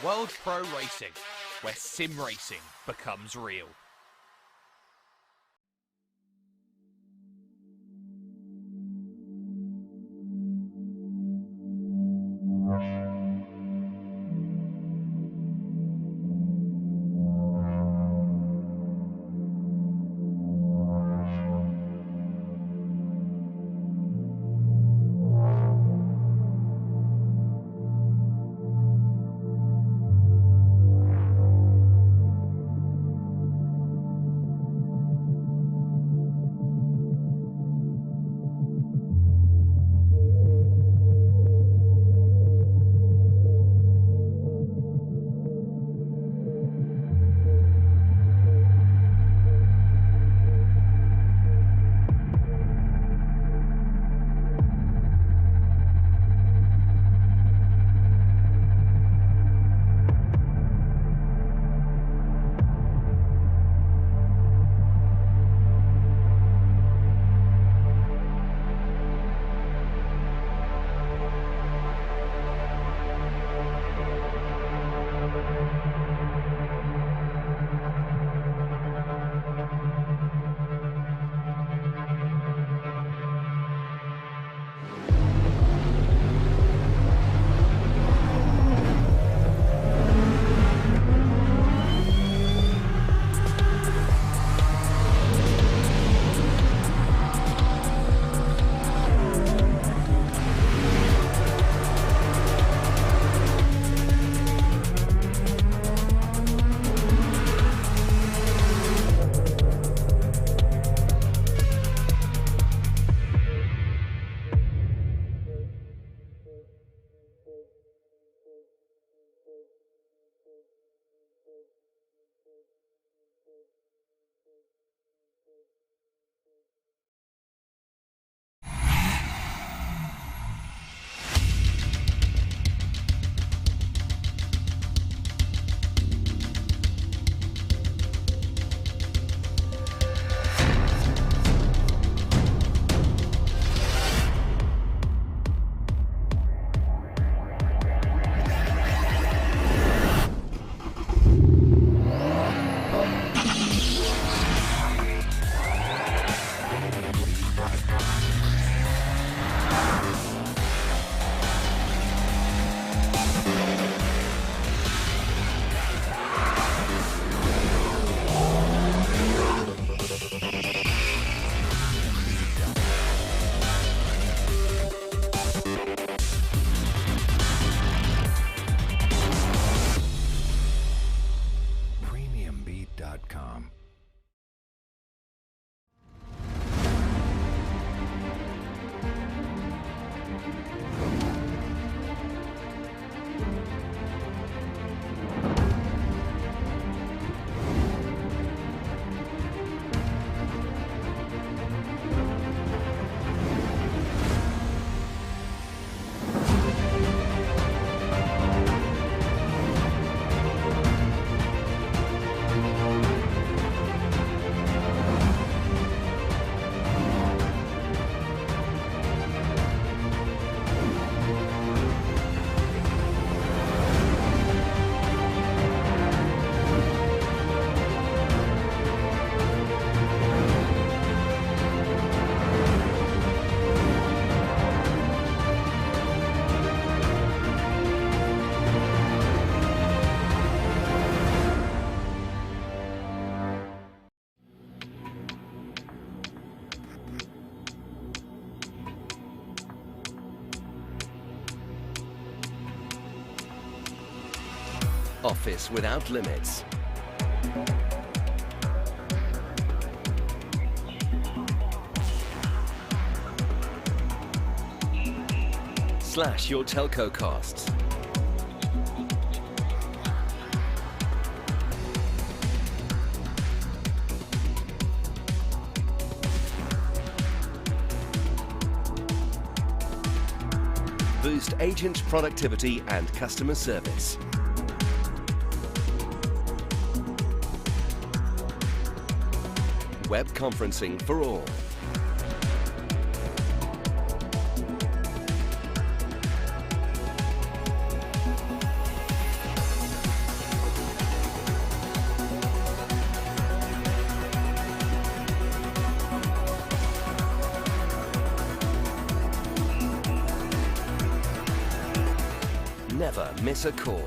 World Pro Racing, where sim racing becomes real. Premiumbeat.com. Office without limits. Slash your telco costs. Boost agent productivity and customer service. Web conferencing for all. never miss a call.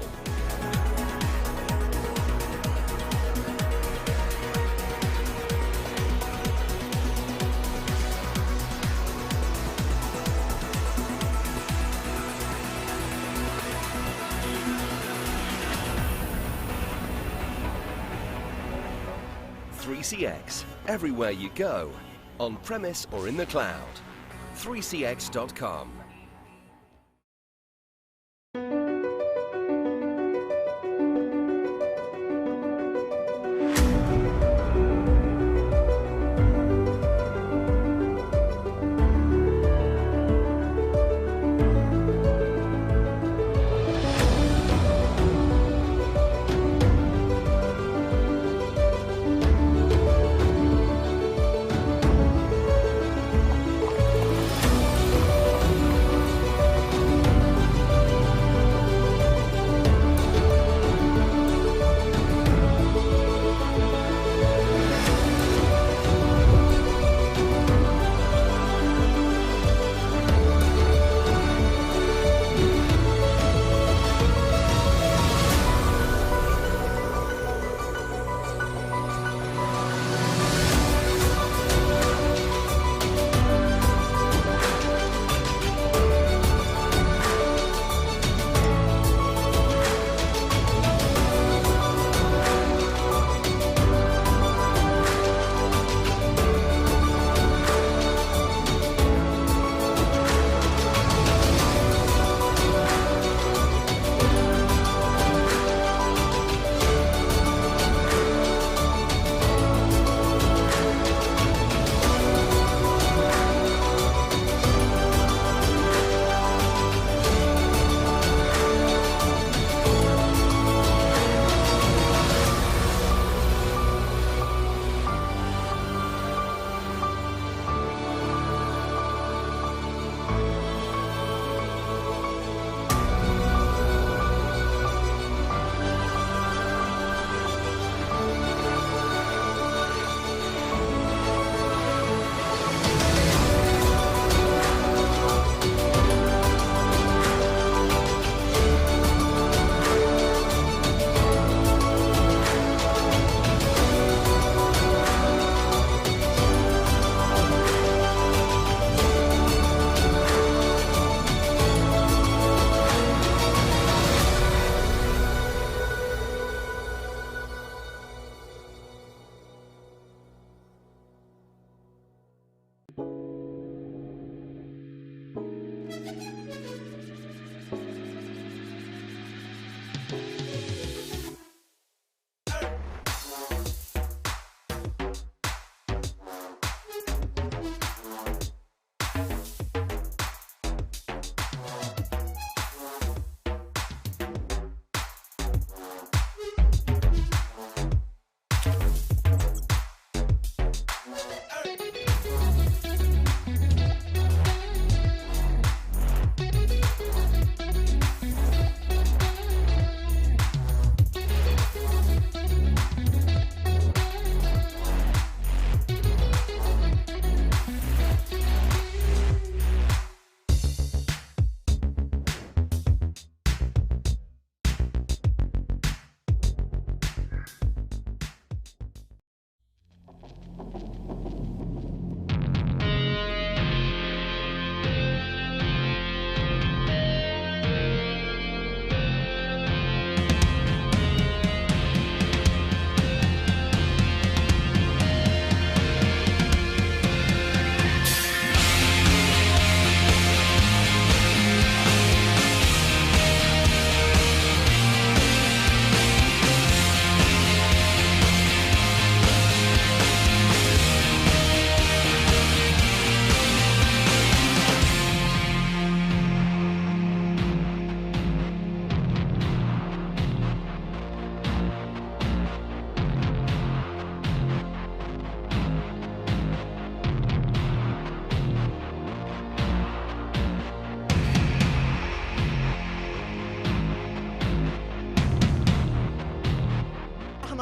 .3CX, everywhere you go, on premise or in the cloud. 3cx.com.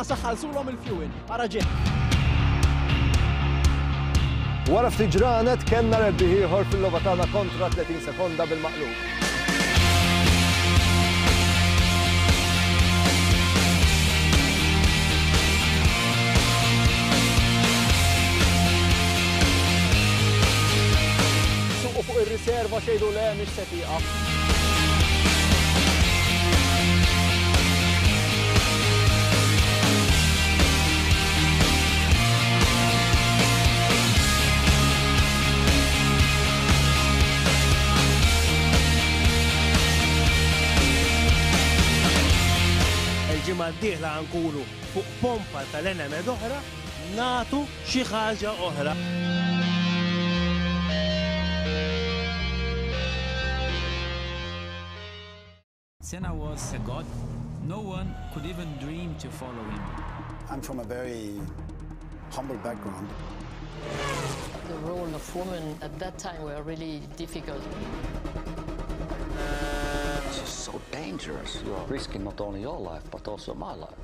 aħna saħħalsulhom il-fuel ara ġej. Wara ftit ġranet kellna rebbieħ ieħor fil-logħba tagħna kontra 30 sekonda bil-maqlub. serva xejdu le mhix se tieqaf. Il-ġimgħa d-dieħla nkunu fuq pompa tal-Enemed oħra nagħtu xi ħaġa oħra. Senna was a god. No one could even dream to follow him. I'm from a very humble background. The role of women at that time were really difficult. This is so dangerous. You are risking not only your life, but also my life.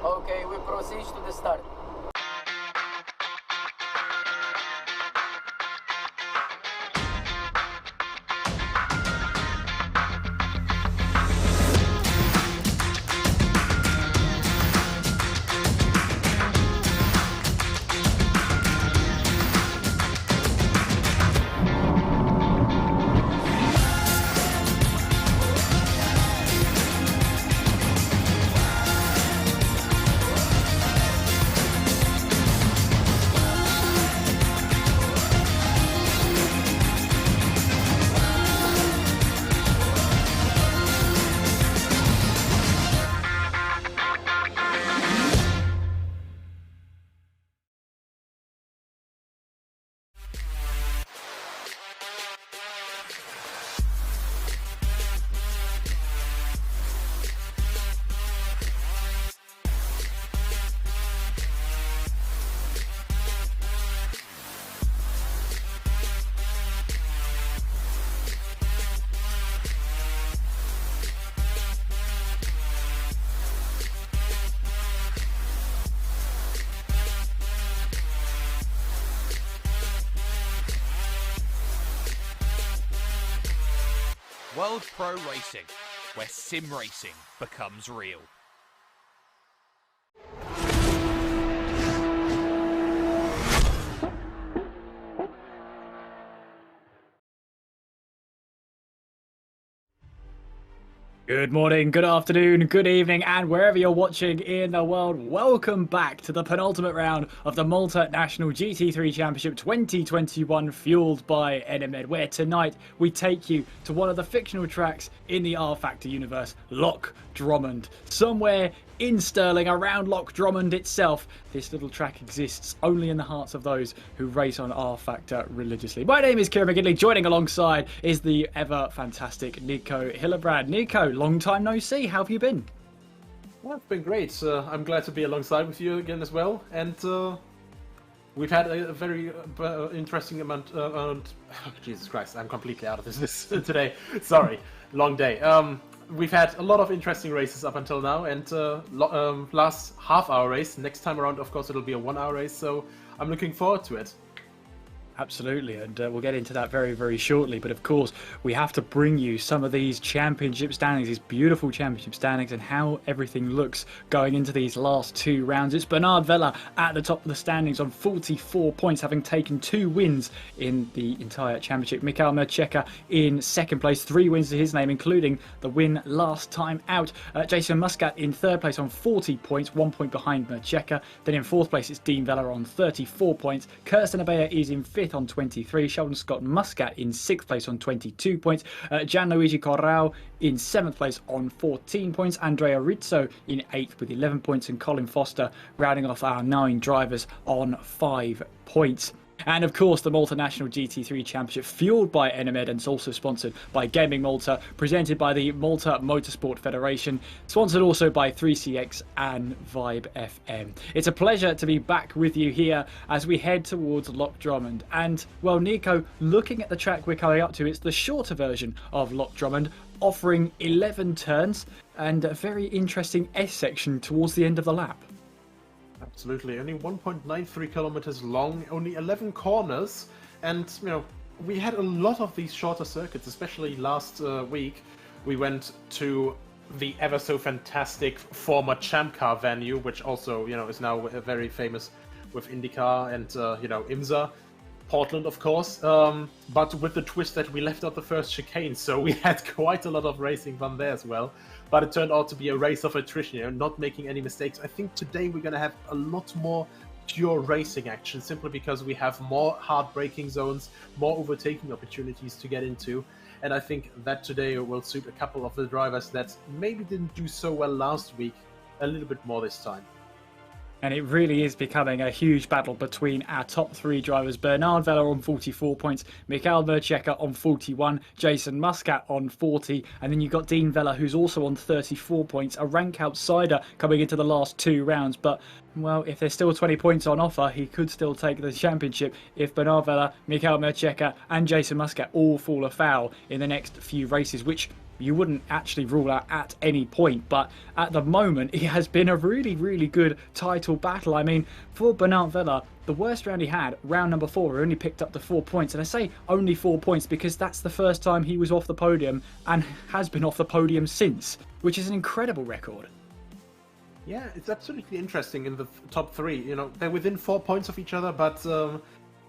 Okay, we proceed to the start. World Pro Racing, where sim racing becomes real. Good morning, good afternoon, good evening, and wherever you're watching in the world, welcome back to the penultimate round of the Malta National GT3 Championship 2021, fueled by Enemed, where tonight we take you to one of the fictional tracks in the R Factor universe, Loch Drummond. Somewhere in Stirling, around Loch Drummond itself, this little track exists only in the hearts of those who race on R Factor religiously. My name is Kieran McGinley. Joining alongside is the ever fantastic Nico Hillebrand. Nico, long time no see. How have you been? Well, it's been great. I'm glad to be alongside with you again as well. And we've had a very interesting amount. Jesus Christ, I'm completely out of this today. Sorry, long day. We've had a lot of interesting races up until now, and last half-hour race. Next time around, of course, it'll be a 1 hour race, so I'm looking forward to it. Absolutely, and we'll get into that very, very shortly. But of course, we have to bring you some of these championship standings, these beautiful championship standings, and how everything looks going into these last 2 rounds. It's Bernard Vella at the top of the standings on 44 points, having taken 2 wins in the entire championship. Michael Mercheka in second place, 3 wins to his name, including the win last time out. Jason Muscat in third place on 40 points, 1 point behind Mercheka. Then in fourth place, it's Dean Vella on 34 points. Kirsten Abea is in fifth on 23. Sheldon Scott Muscat in 6th place on 22 points. Gianluigi Corrao in 7th place on 14 points. Andrea Rizzo in 8th with 11 points. And Colin Foster rounding off our 9 drivers on 5 points. And of course, the Malta National GT3 Championship, fueled by Enemed and also sponsored by Gaming Malta, presented by the Malta Motorsport Federation, sponsored also by 3CX and Vibe FM. It's a pleasure to be back with you here as we head towards Loch Drummond. And, well, Nico, looking at the track we're coming up to, it's the shorter version of Loch Drummond, offering 11 turns and a very interesting S section towards the end of the lap. Absolutely, only 1.93 kilometers long, only 11 corners, and we had a lot of these shorter circuits, especially last week. We went to the ever so fantastic former Champ Car venue, which also is now very famous with IndyCar and IMSA. Portland, of course, but with the twist that we left out the first chicane, so we had quite a lot of racing fun there as well. But it turned out to be a race of attrition, not making any mistakes. I think today we're going to have a lot more pure racing action, simply because we have more hard braking zones, more overtaking opportunities to get into. And I think that today will suit a couple of the drivers that maybe didn't do so well last week a little bit more this time. And it really is becoming a huge battle between our top 3 drivers. Bernard Vella on 44 points, Michael Mercheka on 41, Jason Muscat on 40, and then you've got Dean Vella, who's also on 34 points, a rank outsider coming into the last 2 rounds. But, well, if there's still 20 points on offer, he could still take the championship if Bernard Vella, Michael Mercheka and Jason Muscat all fall afoul in the next few races, which you wouldn't actually rule out at any point. But at the moment, it has been a really, really good title battle. I mean, for Bernard Vella, the worst round he had, round number 4, he only picked up the 4 points. And I say only 4 points because that's the first time he was off the podium and has been off the podium since, which is an incredible record. Yeah, it's absolutely interesting in the top 3. They're within 4 points of each other, but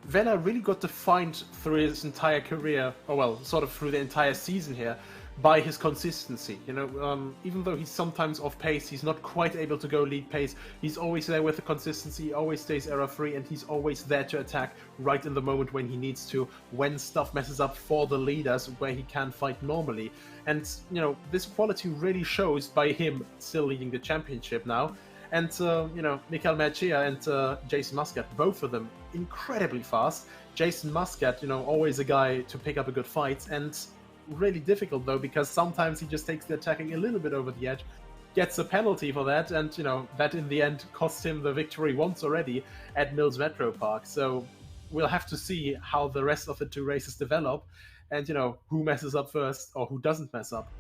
Vella really got defined through his entire career, or well, sort of through the entire season here, by his consistency. Even though he's sometimes off pace, he's not quite able to go lead pace, he's always there with the consistency, always stays error-free, and he's always there to attack right in the moment when he needs to, when stuff messes up for the leaders where he can fight normally. And, this quality really shows by him still leading the championship now. And, Michael Mercheka and Jason Muscat, both of them incredibly fast. Jason Muscat, always a guy to pick up a good fight, and really difficult though, because sometimes he just takes the attacking a little bit over the edge, gets a penalty for that, and that in the end cost him the victory once already at Mills Metro Park. So we'll have to see how the rest of the 2 races develop, and who messes up first or who doesn't mess up.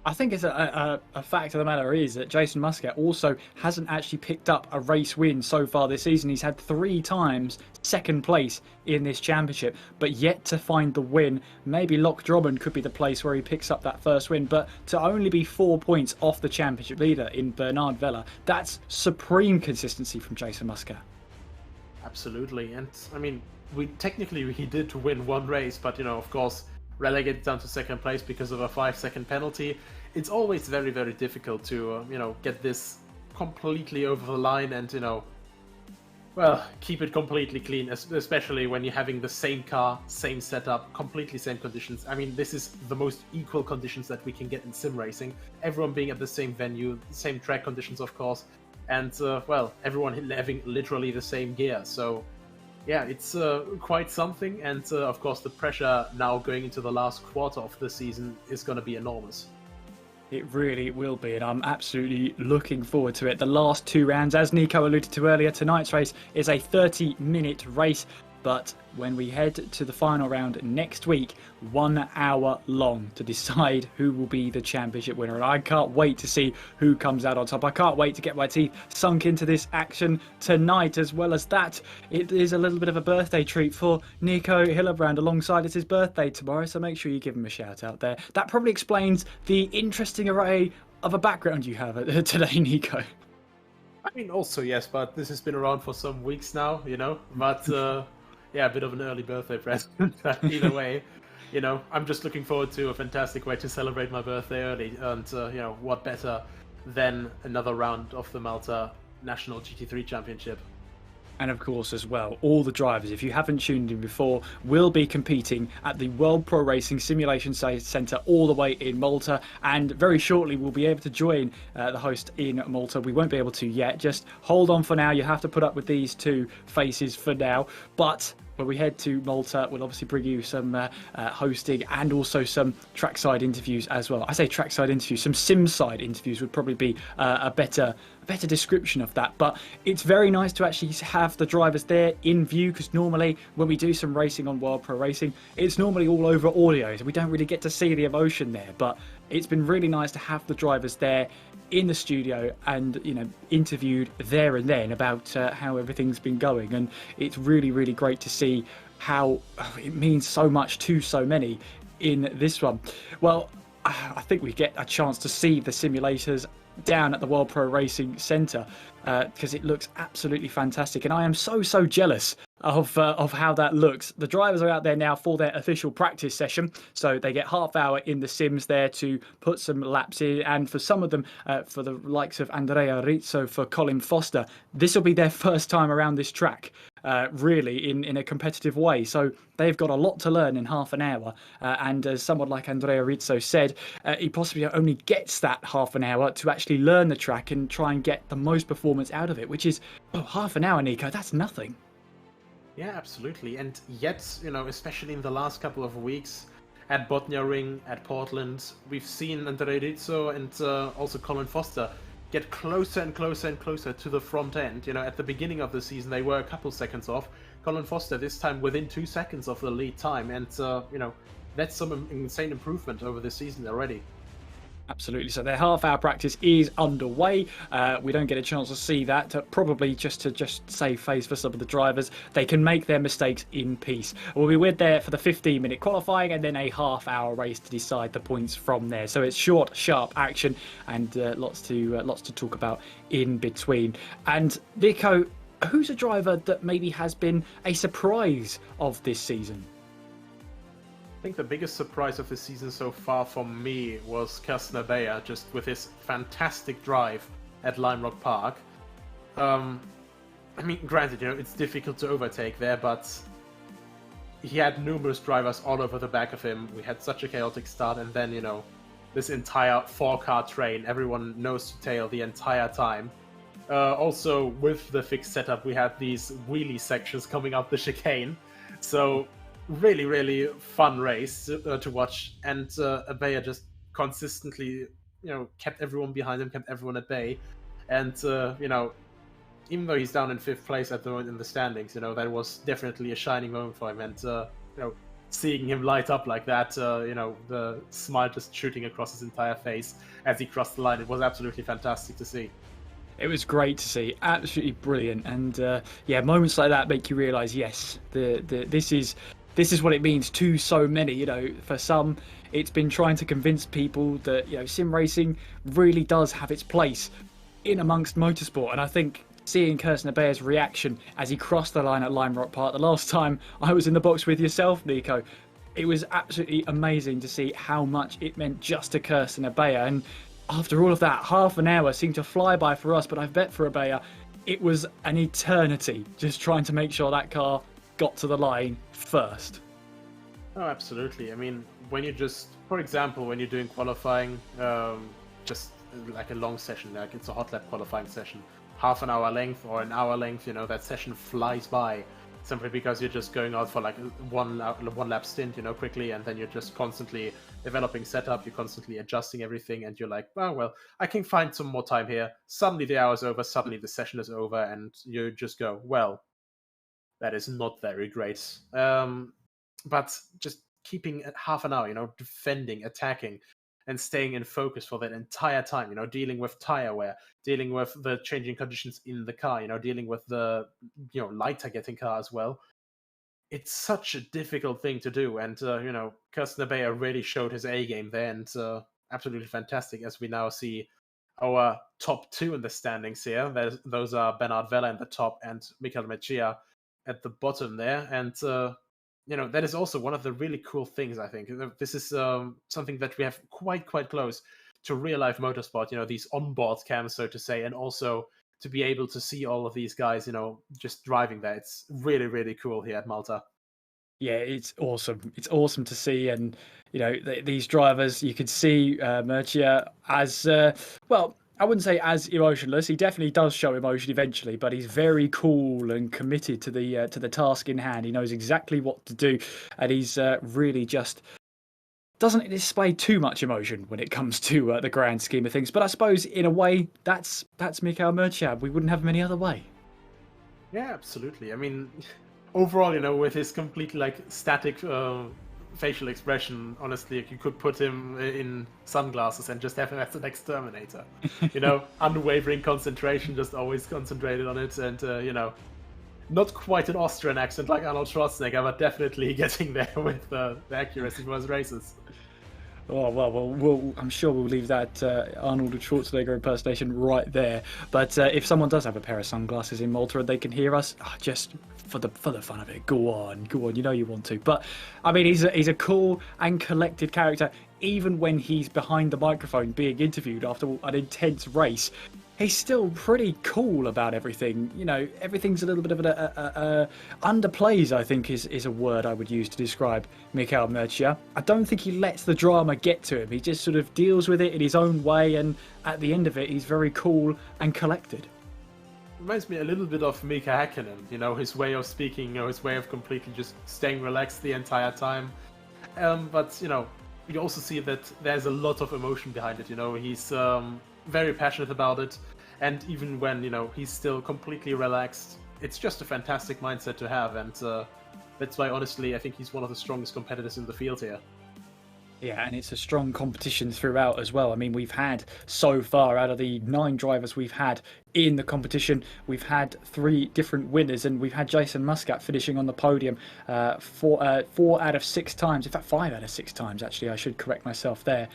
I think it's a fact of the matter is that Jason Muscat also hasn't actually picked up a race win so far this season. He's had 3 times second place in this championship, but yet to find the win. Maybe Loch Drummond could be the place where he picks up that first win, but to only be 4 points off the championship leader in Bernard Vella, that's supreme consistency from Jason Muscat. Absolutely, and I mean, he did win 1 race, but of course, relegated down to second place because of a 5-second penalty. it's always very, very difficult to, get this completely over the line and, well, keep it completely clean, especially when you're having the same car, same setup, completely same conditions. I mean, this is the most equal conditions that we can get in sim racing. Everyone being at the same venue, same track conditions, of course, and, well, everyone having literally the same gear. So, yeah, it's quite something, and, of course, the pressure now going into the last quarter of the season is going to be enormous. It really will be, and I'm absolutely looking forward to it. The last 2 rounds, as Nico alluded to earlier, tonight's race is a 30-minute race, but when we head to the final round next week, 1 hour long to decide who will be the championship winner. And I can't wait to see who comes out on top. I can't wait to get my teeth sunk into this action tonight. As well as that, it is a little bit of a birthday treat for Nico Hillebrand alongside. It's his birthday tomorrow, so make sure you give him a shout out there. That probably explains the interesting array of a background you have today, Nico. I mean, also, yes, but this has been around for some weeks now, but... yeah, a bit of an early birthday present. But either way, I'm just looking forward to a fantastic way to celebrate my birthday early. And, what better than another round of the Malta National GT3 Championship. And of course, as well, all the drivers, if you haven't tuned in before, will be competing at the World Pro Racing Simulation Centre all the way in Malta. And very shortly, we'll be able to join the host in Malta. We won't be able to yet. Just hold on for now. You have to put up with these 2 faces for now. But when we head to Malta, we'll obviously bring you some hosting and also some trackside interviews as well. I say trackside interviews, some sim-side interviews would probably be a better description of that. But it's very nice to actually have the drivers there in view, because normally when we do some racing on World Pro Racing, it's normally all over audio, so we don't really get to see the emotion there. But it's been really nice to have the drivers there in the studio and interviewed there and then about how everything's been going. And it's really, really great to see how it means so much to so many in this one. Well, I think we get a chance to see the simulators down at the World Pro Racing Centre because it looks absolutely fantastic, and I am so jealous of how that looks. The drivers are out there now for their official practice session, so they get half hour in the sims there to put some laps in, and for some of them, for the likes of Andrea Rizzo, for Colin Foster, this will be their first time around this track. Really in a competitive way, so they've got a lot to learn in half an hour, and as someone like Andrea Rizzo said, he possibly only gets that half an hour to actually learn the track and try and get the most performance out of it, which is half an hour, Nico, that's nothing. Yeah, absolutely. And yet, especially in the last couple of weeks at Botnia Ring, at Portland, we've seen Andrea Rizzo and also Colin Foster get closer and closer and closer to the front end. At the beginning of the season, they were a couple seconds off. Colin Foster this time within 2 seconds of the lead time. And, that's some insane improvement over the season already. Absolutely. So their half-hour practice is underway. We don't get a chance to see that. Probably just to save face for some of the drivers. They can make their mistakes in peace. We'll be with there for the 15-minute qualifying and then a half-hour race to decide the points from there. So it's short, sharp action and lots to talk about in between. And Nico, who's a driver that maybe has been a surprise of this season? I think the biggest surprise of the season so far for me was Kirsten Abea, just with his fantastic drive at Lime Rock Park. I mean, granted, it's difficult to overtake there, but he had numerous drivers all over the back of him. We had such a chaotic start, and then, this entire 4-car train, everyone nose to tail the entire time. Also, with the fixed setup, we had these wheelie sections coming up the chicane. So, really, really fun race to watch, and Abea just consistently, kept everyone behind him, kept everyone at bay, and even though he's down in 5th place at the moment in the standings, that was definitely a shining moment for him, and seeing him light up like that, the smile just shooting across his entire face as he crossed the line, it was absolutely fantastic to see. It was great to see, absolutely brilliant, and moments like that make you realise, yes, this is what it means to so many. For some, it's been trying to convince people that sim racing really does have its place in amongst motorsport. And I think seeing Kirsten Abea's reaction as he crossed the line at Lime Rock Park the last time I was in the box with yourself, Nico, it was absolutely amazing to see how much it meant just to Kirsten Abea. And after all of that, half an hour seemed to fly by for us, but I bet for Abea, it was an eternity just trying to make sure that car got to the line first. Oh, absolutely. I mean, when you just, for example, when you're doing qualifying, just like a long session, like it's a hot lap qualifying session, half an hour length or an hour length, you know, that session flies by simply because you're just going out for like one lap stint, you know, quickly, and then you're just constantly developing setup, you're constantly adjusting everything, and you're like, oh, well, I can find some more time here. Suddenly the hour's over, suddenly the session is over, and you just go, well, that is not very great. But just keeping half an hour, you know, defending, attacking, and staying in focus for that entire time, you know, dealing with tire wear, dealing with the changing conditions in the car, you know, dealing with the, you know, lighter getting car as well. It's such a difficult thing to do. And, you know, Kirsten Abea really showed his A game there, and absolutely fantastic as we now see our top two in the standings here. Those are Bernard Vella in the top and Michael Mejia at the bottom there. And, you know, that is also one of the really cool things, I think. This is something that we have quite close to real-life motorsport, you know, these onboard cams, so to say, and also to be able to see all of these guys, you know, just driving there. It's really cool here at Malta. Yeah, it's awesome. It's awesome to see. And, you know, these drivers, you could see Murcia as, well, I wouldn't say as emotionless. He definitely does show emotion eventually, but he's very cool and committed to the task in hand. He knows exactly what to do, and he's really just doesn't display too much emotion when it comes to the grand scheme of things. But I suppose in a way that's Michael Murcia. We wouldn't have him any other way. Yeah, absolutely. I mean, overall, you know, with his completely like static facial expression, honestly, you could put him in sunglasses and just have him as the next Terminator. You know, unwavering concentration, just always concentrated on it, and you know, not quite an Austrian accent like Arnold Schwarzenegger, but definitely getting there with the accuracy for his races. Oh, well, I'm sure we'll leave that Arnold Schwarzenegger impersonation right there. But if someone does have a pair of sunglasses in Malta and they can hear us, just for the fun of it, go on, you know you want to. But I mean, he's a cool and collected character. Even when he's behind the microphone being interviewed after an intense race, he's still pretty cool about everything. You know, everything's a little bit of underplays, I think is a word I would use to describe Michael Murcia. I don't think he lets the drama get to him. He just sort of deals with it in his own way, and at the end of it, he's very cool and collected. Reminds me a little bit of Mika Häkkinen, you know, his way of speaking, you know, his way of completely just staying relaxed the entire time. But, you know, you also see that there's a lot of emotion behind it, you know, he's very passionate about it, and even when, you know, he's still completely relaxed, it's just a fantastic mindset to have, and that's why, honestly, I think he's one of the strongest competitors in the field here. Yeah, and it's a strong competition throughout as well. I mean, we've had so far, out of the 9 drivers we've had in the competition, we've had 3 different winners, and we've had Jason Muscat finishing on the podium 4 out of 6 times. In fact, 5 out of 6 times, actually. I should correct myself there,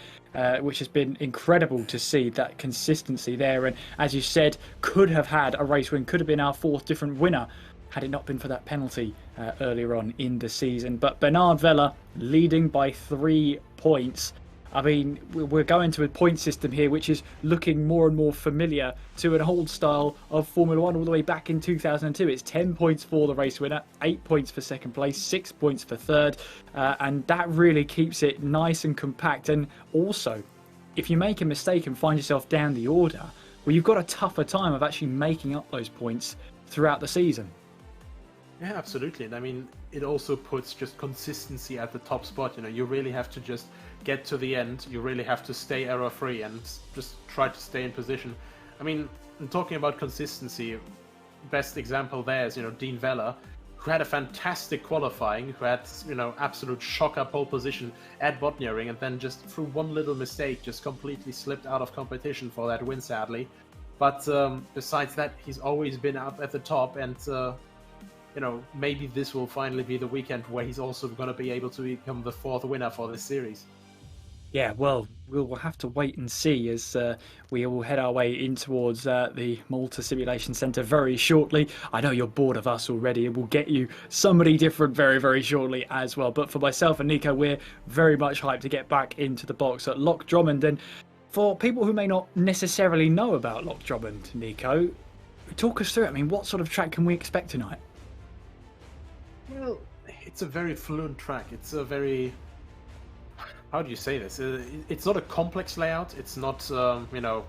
which has been incredible to see that consistency there. And as you said, could have had a race win, could have been our 4th different winner had it not been for that penalty earlier on in the season. But Bernard Vella leading by 3 points. I mean, we're going to a point system here which is looking more and more familiar to an old style of Formula 1 all the way back in 2002. It's 10 points for the race winner, 8 points for second place, 6 points for third, and that really keeps it nice and compact. And also, if you make a mistake and find yourself down the order, well, you've got a tougher time of actually making up those points throughout the season. Yeah, absolutely. And I mean, it also puts just consistency at the top spot. You know, you really have to just get to the end. You really have to stay error-free and just try to stay in position. I mean, talking about consistency, best example there is, you know, Dean Vella, who had a fantastic qualifying, who had, you know, absolute shocker pole position at Botniering, and then just through one little mistake, just completely slipped out of competition for that win, sadly. But besides that, he's always been up at the top, and you know, maybe this will finally be the weekend where he's also going to be able to become the 4th winner for this series. Yeah, well, we'll have to wait and see as we will head our way in towards the Malta Simulation Centre very shortly. I know you're bored of us already, and we'll get you somebody different very, very shortly as well. But for myself and Nico, we're very much hyped to get back into the box at Loch Drummond. And for people who may not necessarily know about Loch Drummond, Nico, talk us through it. I mean, what sort of track can we expect tonight? Well, it's a very fluent track. It's a very... How do you say this? It's not a complex layout. It's not, you know,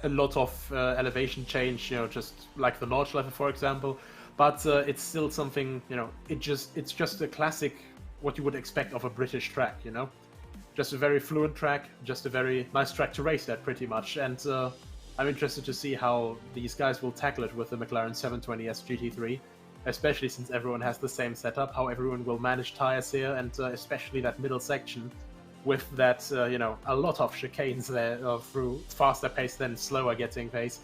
a lot of elevation change, you know, just like the Loch level, for example. But it's still something, you know, it's just a classic, what you would expect of a British track, you know? Just a very fluent track, just a very nice track to race at, pretty much. And I'm interested to see how these guys will tackle it with the McLaren 720S GT3, especially since everyone has the same setup, how everyone will manage tires here, and especially that middle section with that, you know, a lot of chicanes there through faster pace than slower getting pace.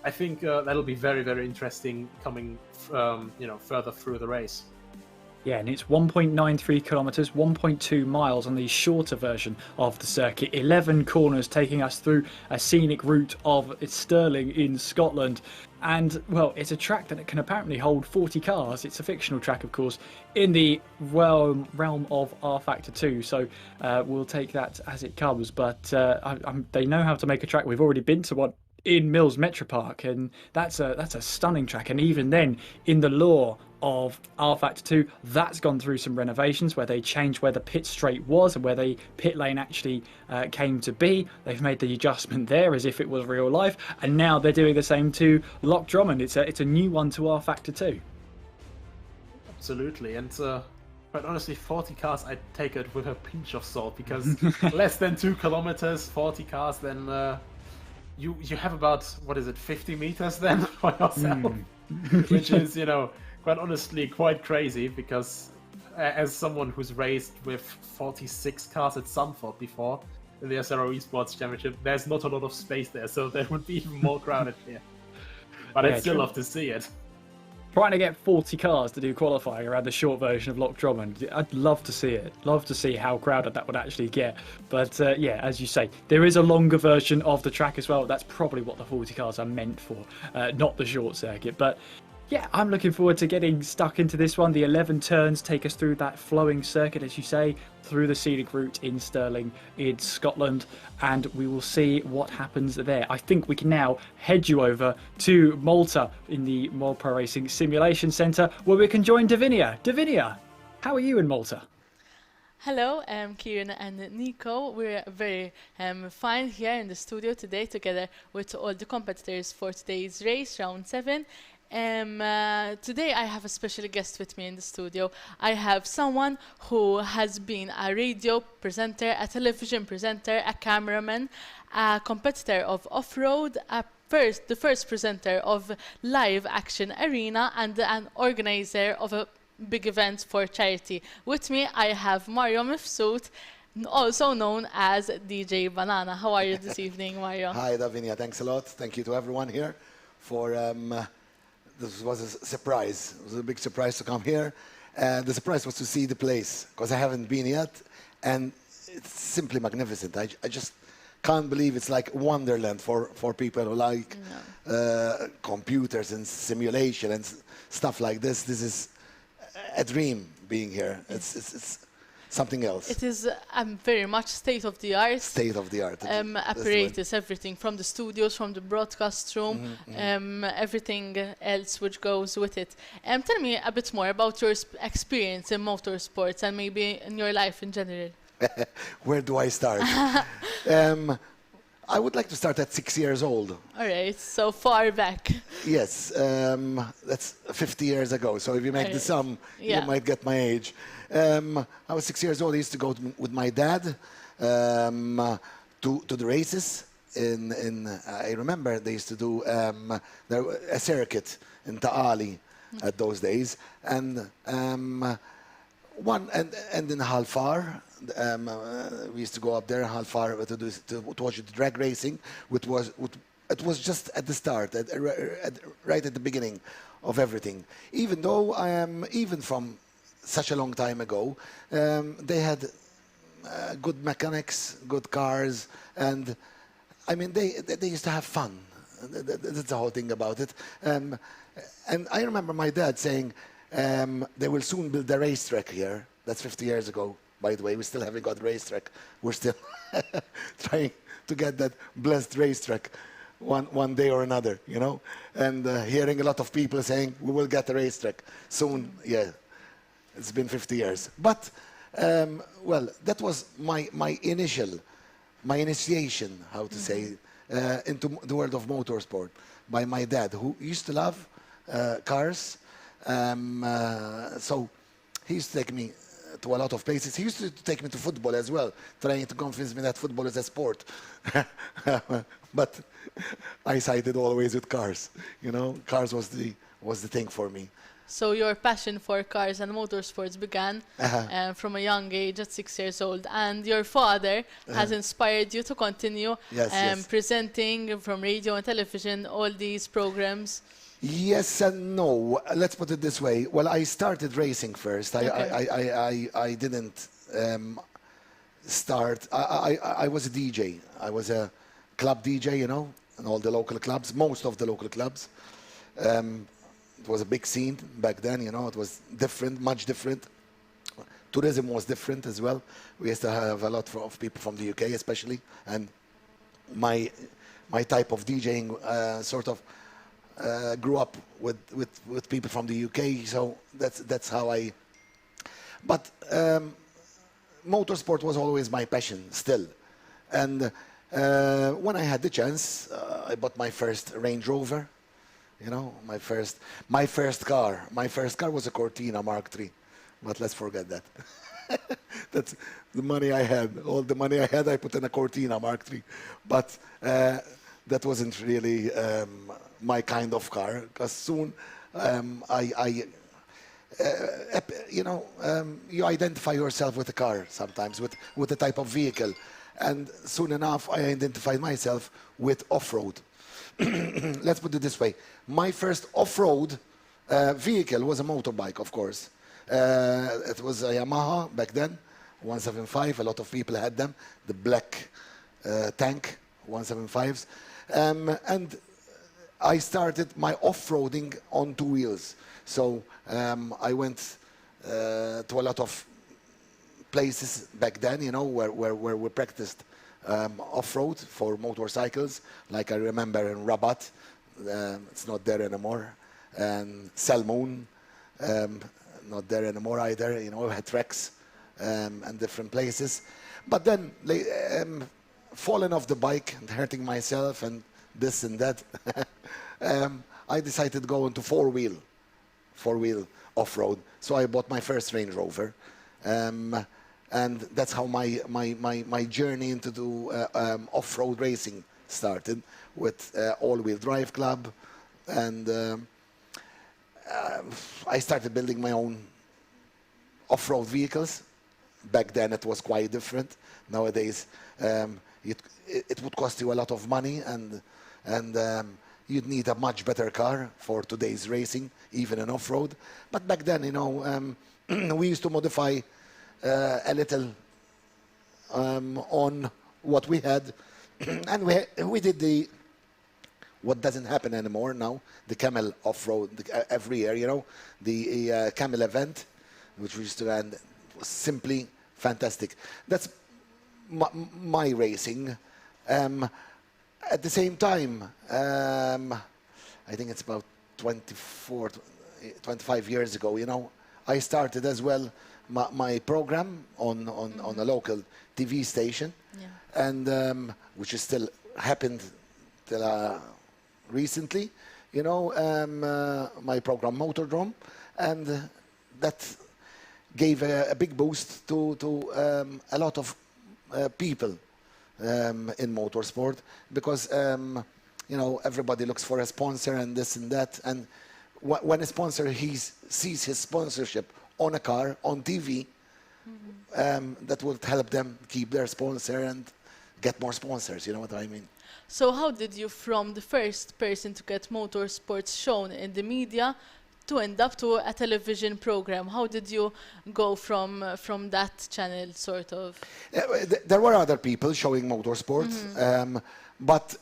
I think that'll be very, very interesting coming, you know, further through the race. Yeah, and it's 1.93 kilometres, 1.2 miles on the shorter version of the circuit. 11 corners taking us through a scenic route of Stirling in Scotland. And, well, it's a track that can apparently hold 40 cars. It's a fictional track, of course, in the realm of R Factor 2. So we'll take that as it comes. But they know how to make a track. We've already been to one in Mills Metropark, and that's a stunning track. And even then, in the lore of R Factor 2, that's gone through some renovations where they changed where the pit straight was and where the pit lane actually came to be. They've made the adjustment there as if it was real life, and now they're doing the same to Loch Drummond. It's a new one to R Factor 2. Absolutely, and but honestly, 40 cars, I'd take it with a pinch of salt, because less than 2 kilometers, 40 cars, then you have about, what is it, 50 meters then for yourself, which is, you know, quite honestly quite crazy, because as someone who's raced with 46 cars at Zandvoort before in the SRO Esports Championship, there's not a lot of space there, so there would be even more crowded here. But I'd still love to see it. Trying to get 40 cars to do qualifying around the short version of Loch Drummond, I'd love to see it. Love to see how crowded that would actually get. But yeah, as you say, there is a longer version of the track as well. That's probably what the 40 cars are meant for, not the short circuit. But yeah, I'm looking forward to getting stuck into this one. The 11 turns take us through that flowing circuit, as you say, through the scenic route in Stirling in Scotland, and we will see what happens there. I think we can now head you over to Malta in the World Pro Racing Simulation Centre, where we can join Davinia. Davinia, how are you in Malta? Hello, Kieran and Nico. We're very fine here in the studio today together with all the competitors for today's race, round 7. Today I have a special guest with me in the studio. I have someone who has been a radio presenter, a television presenter, a cameraman, a competitor of off-road, the first presenter of live action arena, and an organizer of a big event for charity. With me I have Mario Mifsud, also known as DJ Banana. How are you this evening, Mario? Hi, Davinia. Thanks a lot. Thank you to everyone here for this was a surprise. It was a big surprise to come here. The surprise was to see the place, because I haven't been yet, and it's simply magnificent. I just can't believe it's like wonderland for people who like computers and simulation and stuff like this. This is a dream being here. It's something else. It is very much state-of-the-art. State-of-the-art. Apparatus, everything from the studios, from the broadcast room, everything else which goes with it. Tell me a bit more about your experience in motorsports and maybe in your life in general. Where do I start? I would like to start at 6 years old. All right, so far back. Yes, that's 50 years ago. So if you make the sum, you might get my age. I was 6 years old. I used to go with my dad to the races. I remember they used to do a circuit in Ta'ali at those days, and in Halfar. We used to go up there in Halfar to watch the drag racing, it was just at the start, right at the beginning of everything. Even though even from such a long time ago, they had good mechanics, good cars, and I mean they used to have fun. That's the whole thing about it. And I remember my dad saying they will soon build a racetrack here. That's 50 years ago, by the way. We still haven't got a racetrack. We're still trying to get that blessed racetrack one day or another, you know. And hearing a lot of people saying we will get a racetrack soon. Yeah, it's been 50 years. But well, that was my initiation, how to say, into the world of motorsport by my dad, who used to love cars. So he used to take me to a lot of places. He used to take me to football as well, trying to convince me that football is a sport. But I sided always with cars. You know, cars was the thing for me. So your passion for cars and motorsports began from a young age at 6 years old, and your father has inspired you to continue presenting from radio and television all these programs. Yes and no. Let's put it this way. Well, I started racing first. I didn't start. I was a DJ. I was a club DJ, you know, in all the local clubs, most of the local clubs. It was a big scene back then, you know. It was different, much different. Tourism was different as well. We used to have a lot of people from the UK, especially, and my type of DJing sort of grew up with people from the UK, so that's how I. But motorsport was always my passion still, and when I had the chance, I bought my first Range Rover. You know, my first car. My first car was a Cortina Mark III, but let's forget that. That's the money I had. All the money I had, I put in a Cortina Mark III, but that wasn't really my kind of car. Because soon, you know, you identify yourself with a car sometimes, with a type of vehicle, and soon enough, I identified myself with off-road. Let's put it this way. My first off-road vehicle was a motorbike, of course. It was a Yamaha back then, 175. A lot of people had them, the black tank 175s. And I started my off-roading on 2 wheels. So I went to a lot of places back then, you know, where we practiced off-road for motorcycles, like I remember in Rabat, it's not there anymore, and Salmoon, not there anymore either, you know, we had tracks and different places. But then, falling off the bike and hurting myself and this and that, I decided to go into four-wheel off-road. So I bought my first Range Rover. And that's how my journey into off-road racing started, with all-wheel drive club, and I started building my own off-road vehicles. Back then it was quite different. Nowadays it would cost you a lot of money, and you'd need a much better car for today's racing, even in off-road. But back then, you know, we used to modify a little on what we had, and we did what doesn't happen anymore now, the camel off-road every year, you know, the camel event, which we used to run, was simply fantastic. That's my racing. At the same time, I think it's about 25 years ago, you know, I started as well my program on a local TV station, and which is still happened till recently, you know, my program Motordrome, and that gave a big boost to a lot of people in motorsport, because you know, everybody looks for a sponsor and this and that, and when a sponsor sees his sponsorship on a car, on TV, that will help them keep their sponsor and get more sponsors, you know what I mean? So how did you, from the first person to get motorsports shown in the media, to end up to a television program? How did you go from that channel, sort of? There were other people showing motorsports, but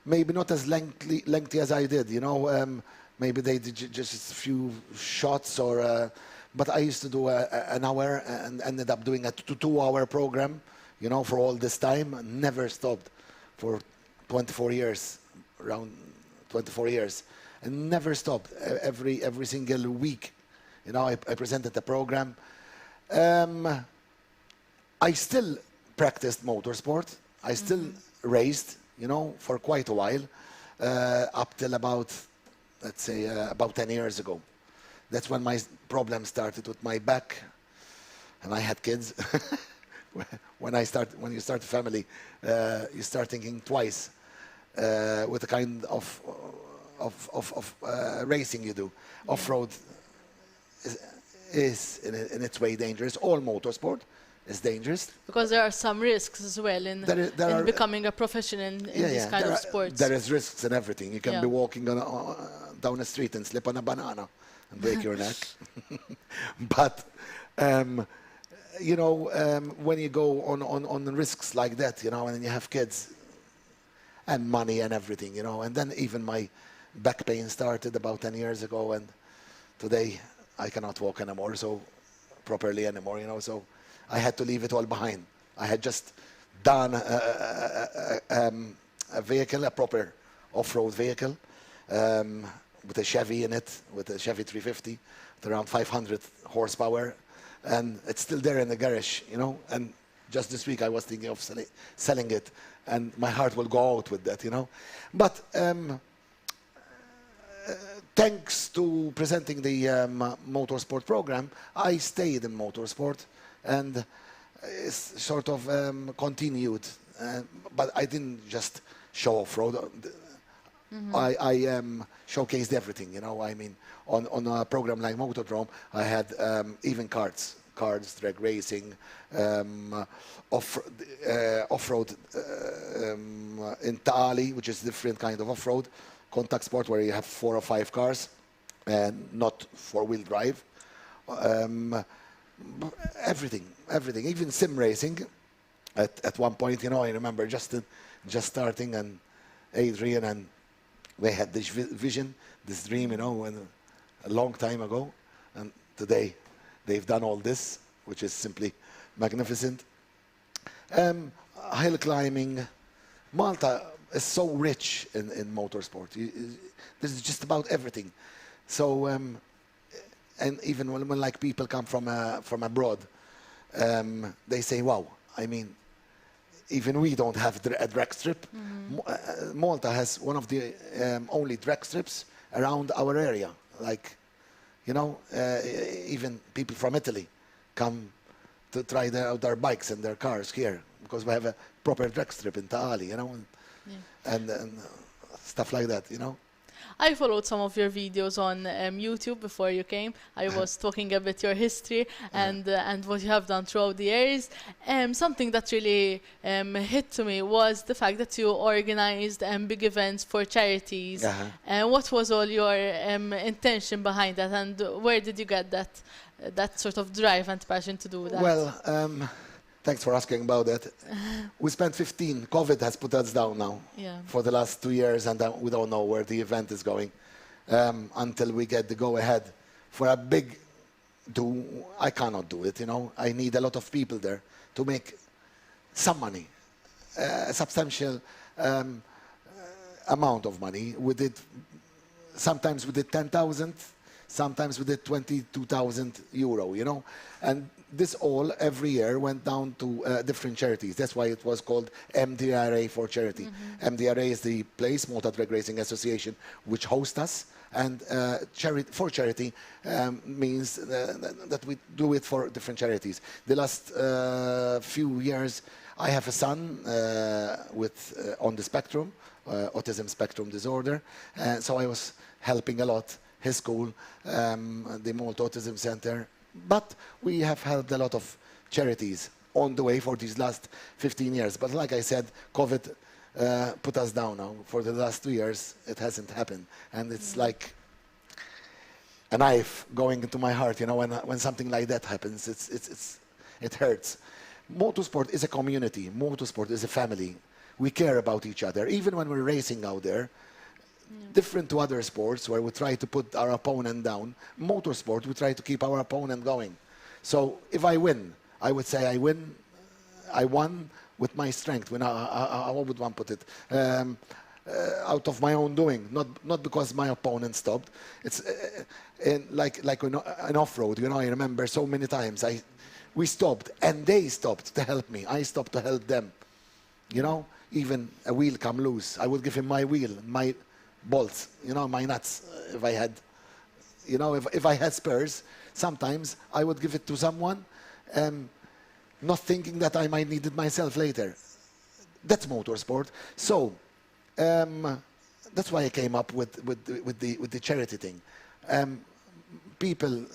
maybe not as lengthy as I did. You know, maybe they did just a few shots, or. But I used to do an hour and ended up doing a 2-hour program. You know, for all this time, never stopped for 24 years, around 24 years, and never stopped. Every single week, you know, I presented the program. I still practiced motorsport. I still raced, you know, for quite a while, up till about, let's say, about 10 years ago. That's when my problem started with my back, and I had kids. When you start a family, you start thinking twice with the kind of racing you do. Off-road is in its way dangerous. All motorsport is dangerous. Because there are some risks as well in becoming a professional in this kind of sports. There is risks in everything. You can be walking down the street and slip on a banana and break your neck. But you know, when you go on risks like that, you know, and you have kids and money and everything, you know, and then even my back pain started about 10 years ago, and today I cannot walk anymore, so properly anymore, you know, so I had to leave it all behind. I had just done a vehicle, a proper off-road vehicle, with a Chevy in it, with a Chevy 350, with around 500 horsepower. And it's still there in the garage, you know, and just this week I was thinking of selling it, and my heart will go out with that, you know. But thanks to presenting the motorsport program, I stayed in motorsport, and it's sort of continued. But I didn't just show off-road. I showcased everything, you know. I mean, on a program like Motodrome, I had even cards, drag racing, off-road in Taali, which is a different kind of off-road, contact sport where you have 4 or 5 cars and not 4-wheel drive. Everything, even sim racing. At one point, you know, I remember just starting, and Adrian and they had this vision, this dream, you know, a long time ago, and today they've done all this, which is simply magnificent. Hill climbing. Malta is so rich in motorsport. There's just about everything. So, and even when like people come from abroad, they say, "Wow!" I mean, even we don't have a drag strip. Malta has one of the only drag strips around our area. Like, you know, even people from Italy come to try out their bikes and their cars here, because we have a proper drag strip in Taali, you know, and stuff like that, you know. I followed some of your videos on YouTube before you came. I was talking a bit your history and what you have done throughout the years. Something that really hit to me was the fact that you organized big events for charities. What was all your intention behind that, and where did you get that sort of drive and passion to do that? Well, thanks for asking about that. We spent 15. COVID has put us down now for the last 2 years, and we don't know where the event is going until we get the go-ahead. For a big do, I cannot do it, you know. I need a lot of people there to make some money, a substantial amount of money. We did, sometimes we did 10,000, sometimes we did 22,000 euro, you know. And this all every year went down to different charities. That's why it was called MDRA for charity. MDRA is the place, Malta Drag Racing Association, which hosts us. And for charity means that we do it for different charities. The last few years, I have a son with on the spectrum, autism spectrum disorder. So I was helping a lot his school, the Malta Autism Center. But we have helped a lot of charities on the way for these last 15 years. But like I said, COVID put us down now. For the last 2 years, it hasn't happened. And it's like, a knife going into my heart. You know, when something like that happens, it hurts. Motorsport is a community. Motorsport is a family. We care about each other, even when we're racing out there. Different to other sports where we try to put our opponent down. Motorsport, we try to keep our opponent going. So if I win, I would say I won with my strength. How would one put it? Out of my own doing, not because my opponent stopped. It's like an off-road. You know, I remember so many times we stopped and they stopped to help me. I stopped to help them. You know, even a wheel come loose, I would give him my wheel, my bolts, you know, my nuts. If I had, you know, if I had spares, sometimes I would give it to someone, not thinking that I might need it myself later. That's motorsport. So that's why I came up with the charity thing. People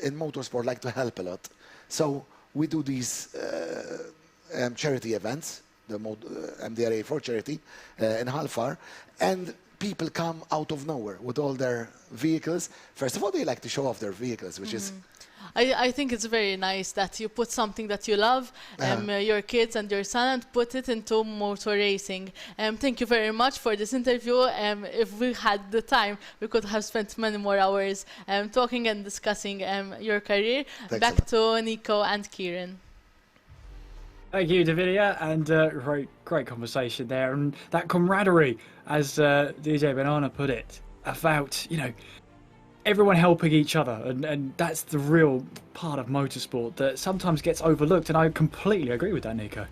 in motorsport like to help a lot, so we do these charity events, the MDRA for charity in Halfar, and people come out of nowhere with all their vehicles. First of all, they like to show off their vehicles, which is... I think it's very nice that you put something that you love, your kids and your son, and put it into motor racing. Thank you very much for this interview. If we had the time, we could have spent many more hours talking and discussing your career. Thanks Back to Nico and Kieran. Thank you, Davidia, and great conversation there, and that camaraderie, as DJ Banana put it, about, you know, everyone helping each other, and that's the real part of motorsport that sometimes gets overlooked, and I completely agree with that, Nico.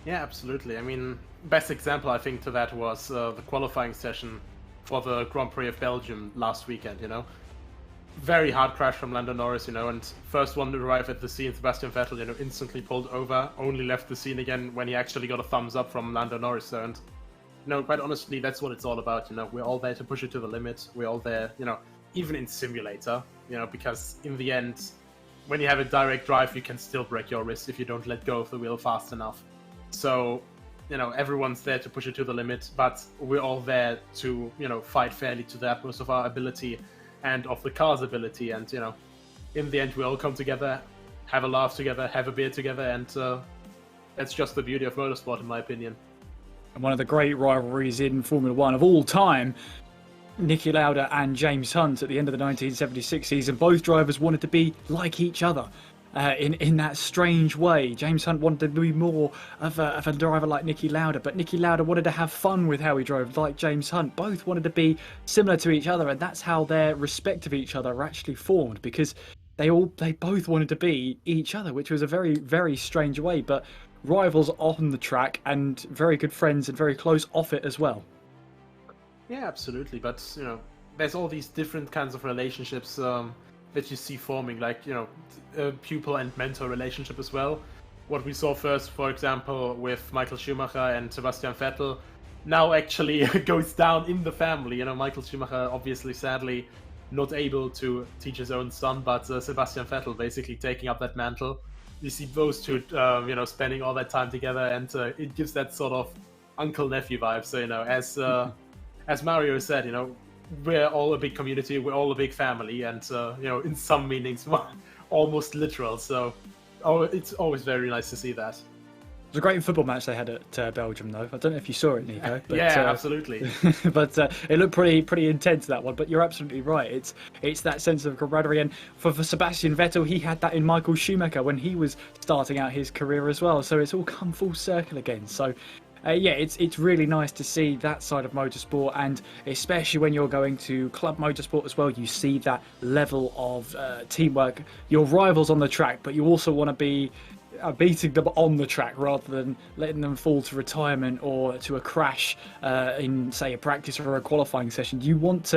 Yeah, absolutely. I mean, best example I think to that was the qualifying session for the Grand Prix of Belgium last weekend, you know. Very hard crash from Lando Norris, you know, and first one to arrive at the scene, Sebastian Vettel, you know, instantly pulled over, only left the scene again when he actually got a thumbs up from Lando Norris. So, and, you know, quite honestly, that's what it's all about, you know. We're all there to push it to the limit. We're all there, you know, even in simulator, you know, because in the end, when you have a direct drive, you can still break your wrist if you don't let go of the wheel fast enough. So, you know, everyone's there to push it to the limit, but we're all there to, you know, fight fairly to the utmost of our ability and of the car's ability. And, you know, in the end, we all come together, have a laugh together, have a beer together, and that's just the beauty of motorsport, in my opinion. And one of the great rivalries in Formula One of all time, Niki Lauda and James Hunt at the end of the 1976 season, both drivers wanted to be like each other in that strange way. James Hunt wanted to be more of a driver like Niki Lauda, but Niki Lauda wanted to have fun with how he drove like James Hunt. Both wanted to be similar to each other, and that's how their respect of each other are actually formed, because they both wanted to be each other, which was a very, very strange way, but rivals on the track and very good friends and very close off it as well. Yeah, absolutely. But, you know, there's all these different kinds of relationships that you see forming, like, you know, pupil and mentor relationship as well. What we saw first, for example, with Michael Schumacher and Sebastian Vettel, now actually goes down in the family. You know, Michael Schumacher, obviously, sadly, not able to teach his own son, but Sebastian Vettel basically taking up that mantle. You see those two, you know, spending all that time together, and it gives that sort of uncle-nephew vibe. So, you know, as Mario said, you know, we're all a big community, we're all a big family, and, you know, in some meanings, almost literal. So, it's always very nice to see that. It was a great football match they had at Belgium, though. I don't know if you saw it, Nico. But, yeah, absolutely. But it looked pretty intense, that one. But you're absolutely right. It's that sense of camaraderie. And for Sebastian Vettel, he had that in Michael Schumacher when he was starting out his career as well. So it's all come full circle again. So yeah, it's really nice to see that side of motorsport, and especially when you're going to club motorsport as well, you see that level of teamwork. Your rivals on the track, but you also want to be beating them on the track rather than letting them fall to retirement or to a crash in, say, a practice or a qualifying session. You want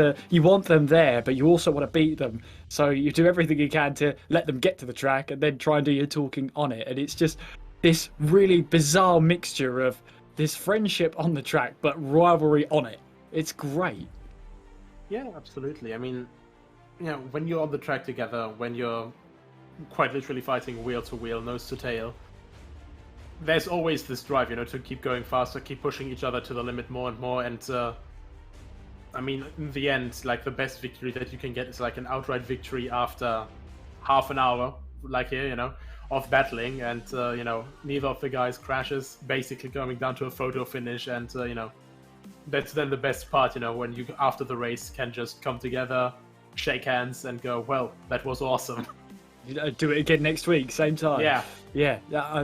them there, but you also want to beat them. So you do everything you can to let them get to the track and then try and do your talking on it. And it's just this really bizarre mixture of this friendship on the track but rivalry on it. It's great. Yeah, absolutely. I mean, you know, when you're on the track together, when you're quite literally fighting wheel to wheel, nose to tail, there's always this drive, you know, to keep going faster, keep pushing each other to the limit more and more. And I mean, in the end, like the best victory that you can get is like an outright victory after half an hour, like here, you know, of battling, and you know, neither of the guys crashes, basically coming down to a photo finish, and you know, that's then the best part, you know, when you after the race can just come together, shake hands, and go, well, that was awesome. Do it again next week, same time. Yeah,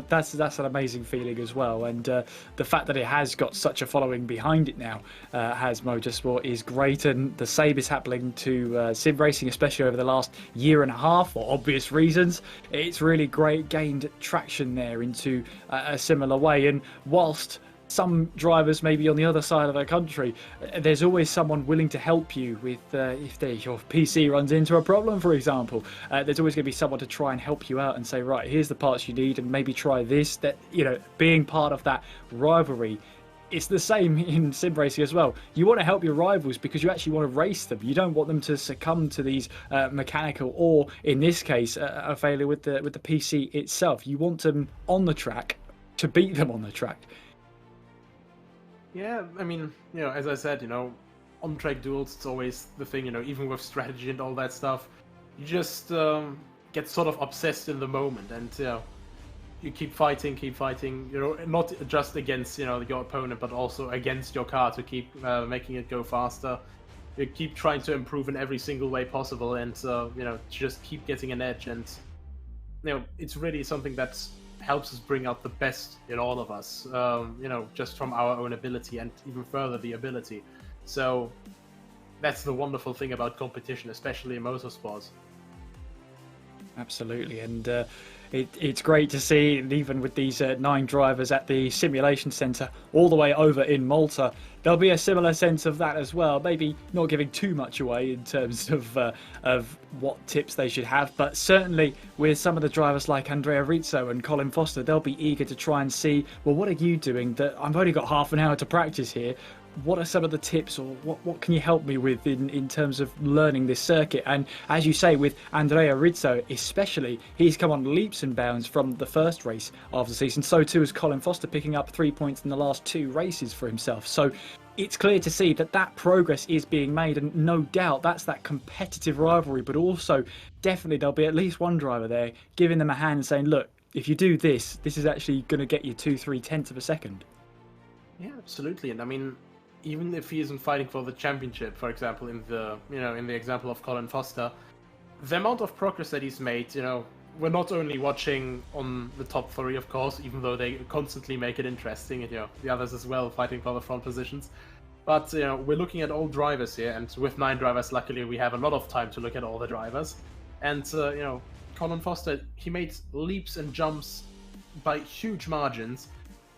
that's an amazing feeling as well, and the fact that it has got such a following behind it now, has Motorsport, is great, and the same is happening to sim racing, especially over the last year and a half for obvious reasons. It's really great, gained traction there into a similar way, and whilst some drivers maybe on the other side of the country, there's always someone willing to help you with if your PC runs into a problem, for example. There's always going to be someone to try and help you out and say, right, here's the parts you need, and maybe try this. That, you know, being part of that rivalry, it's the same in sim racing as well. You want to help your rivals because you actually want to race them. You don't want them to succumb to these mechanical, or in this case, a failure with the PC itself. You want them on the track to beat them on the track. yeah. I mean, you know, as I said, you know, on-track duels, it's always the thing, you know, even with strategy and all that stuff, you just get sort of obsessed in the moment, and you know, you keep fighting, you know, not just against, you know, your opponent, but also against your car to keep making it go faster. You keep trying to improve in every single way possible, and you know, just keep getting an edge, and you know, it's really something that helps us bring out the best in all of us, you know, just from our own ability, and even further the ability. So that's the wonderful thing about competition, especially in motorsports. Absolutely, and it's great to see, even with these 9 drivers at the simulation centre all the way over in Malta, there'll be a similar sense of that as well. Maybe not giving too much away in terms of what tips they should have, but certainly with some of the drivers like Andrea Rizzo and Colin Foster, they'll be eager to try and see, well, what are you doing? That I've only got half an hour to practice here. What are some of the tips, or what can you help me with in terms of learning this circuit? And as you say, with Andrea Rizzo especially, he's come on leaps and bounds from the first race of the season. So too is Colin Foster, picking up 3 points in the last 2 races for himself. So it's clear to see that progress is being made, and no doubt that's that competitive rivalry, but also definitely there'll be at least one driver there giving them a hand and saying, look, if you do this, this is actually going to get you 2-3 tenths of a second. Yeah, absolutely. And I mean, even if he isn't fighting for the championship, for example, in the example of Colin Foster, the amount of progress that he's made, you know, we're not only watching on the top 3, of course, even though they constantly make it interesting, and you know, the others as well fighting for the front positions, but you know, we're looking at all drivers here, and with 9 drivers, luckily we have a lot of time to look at all the drivers, and you know, Colin Foster, he made leaps and jumps by huge margins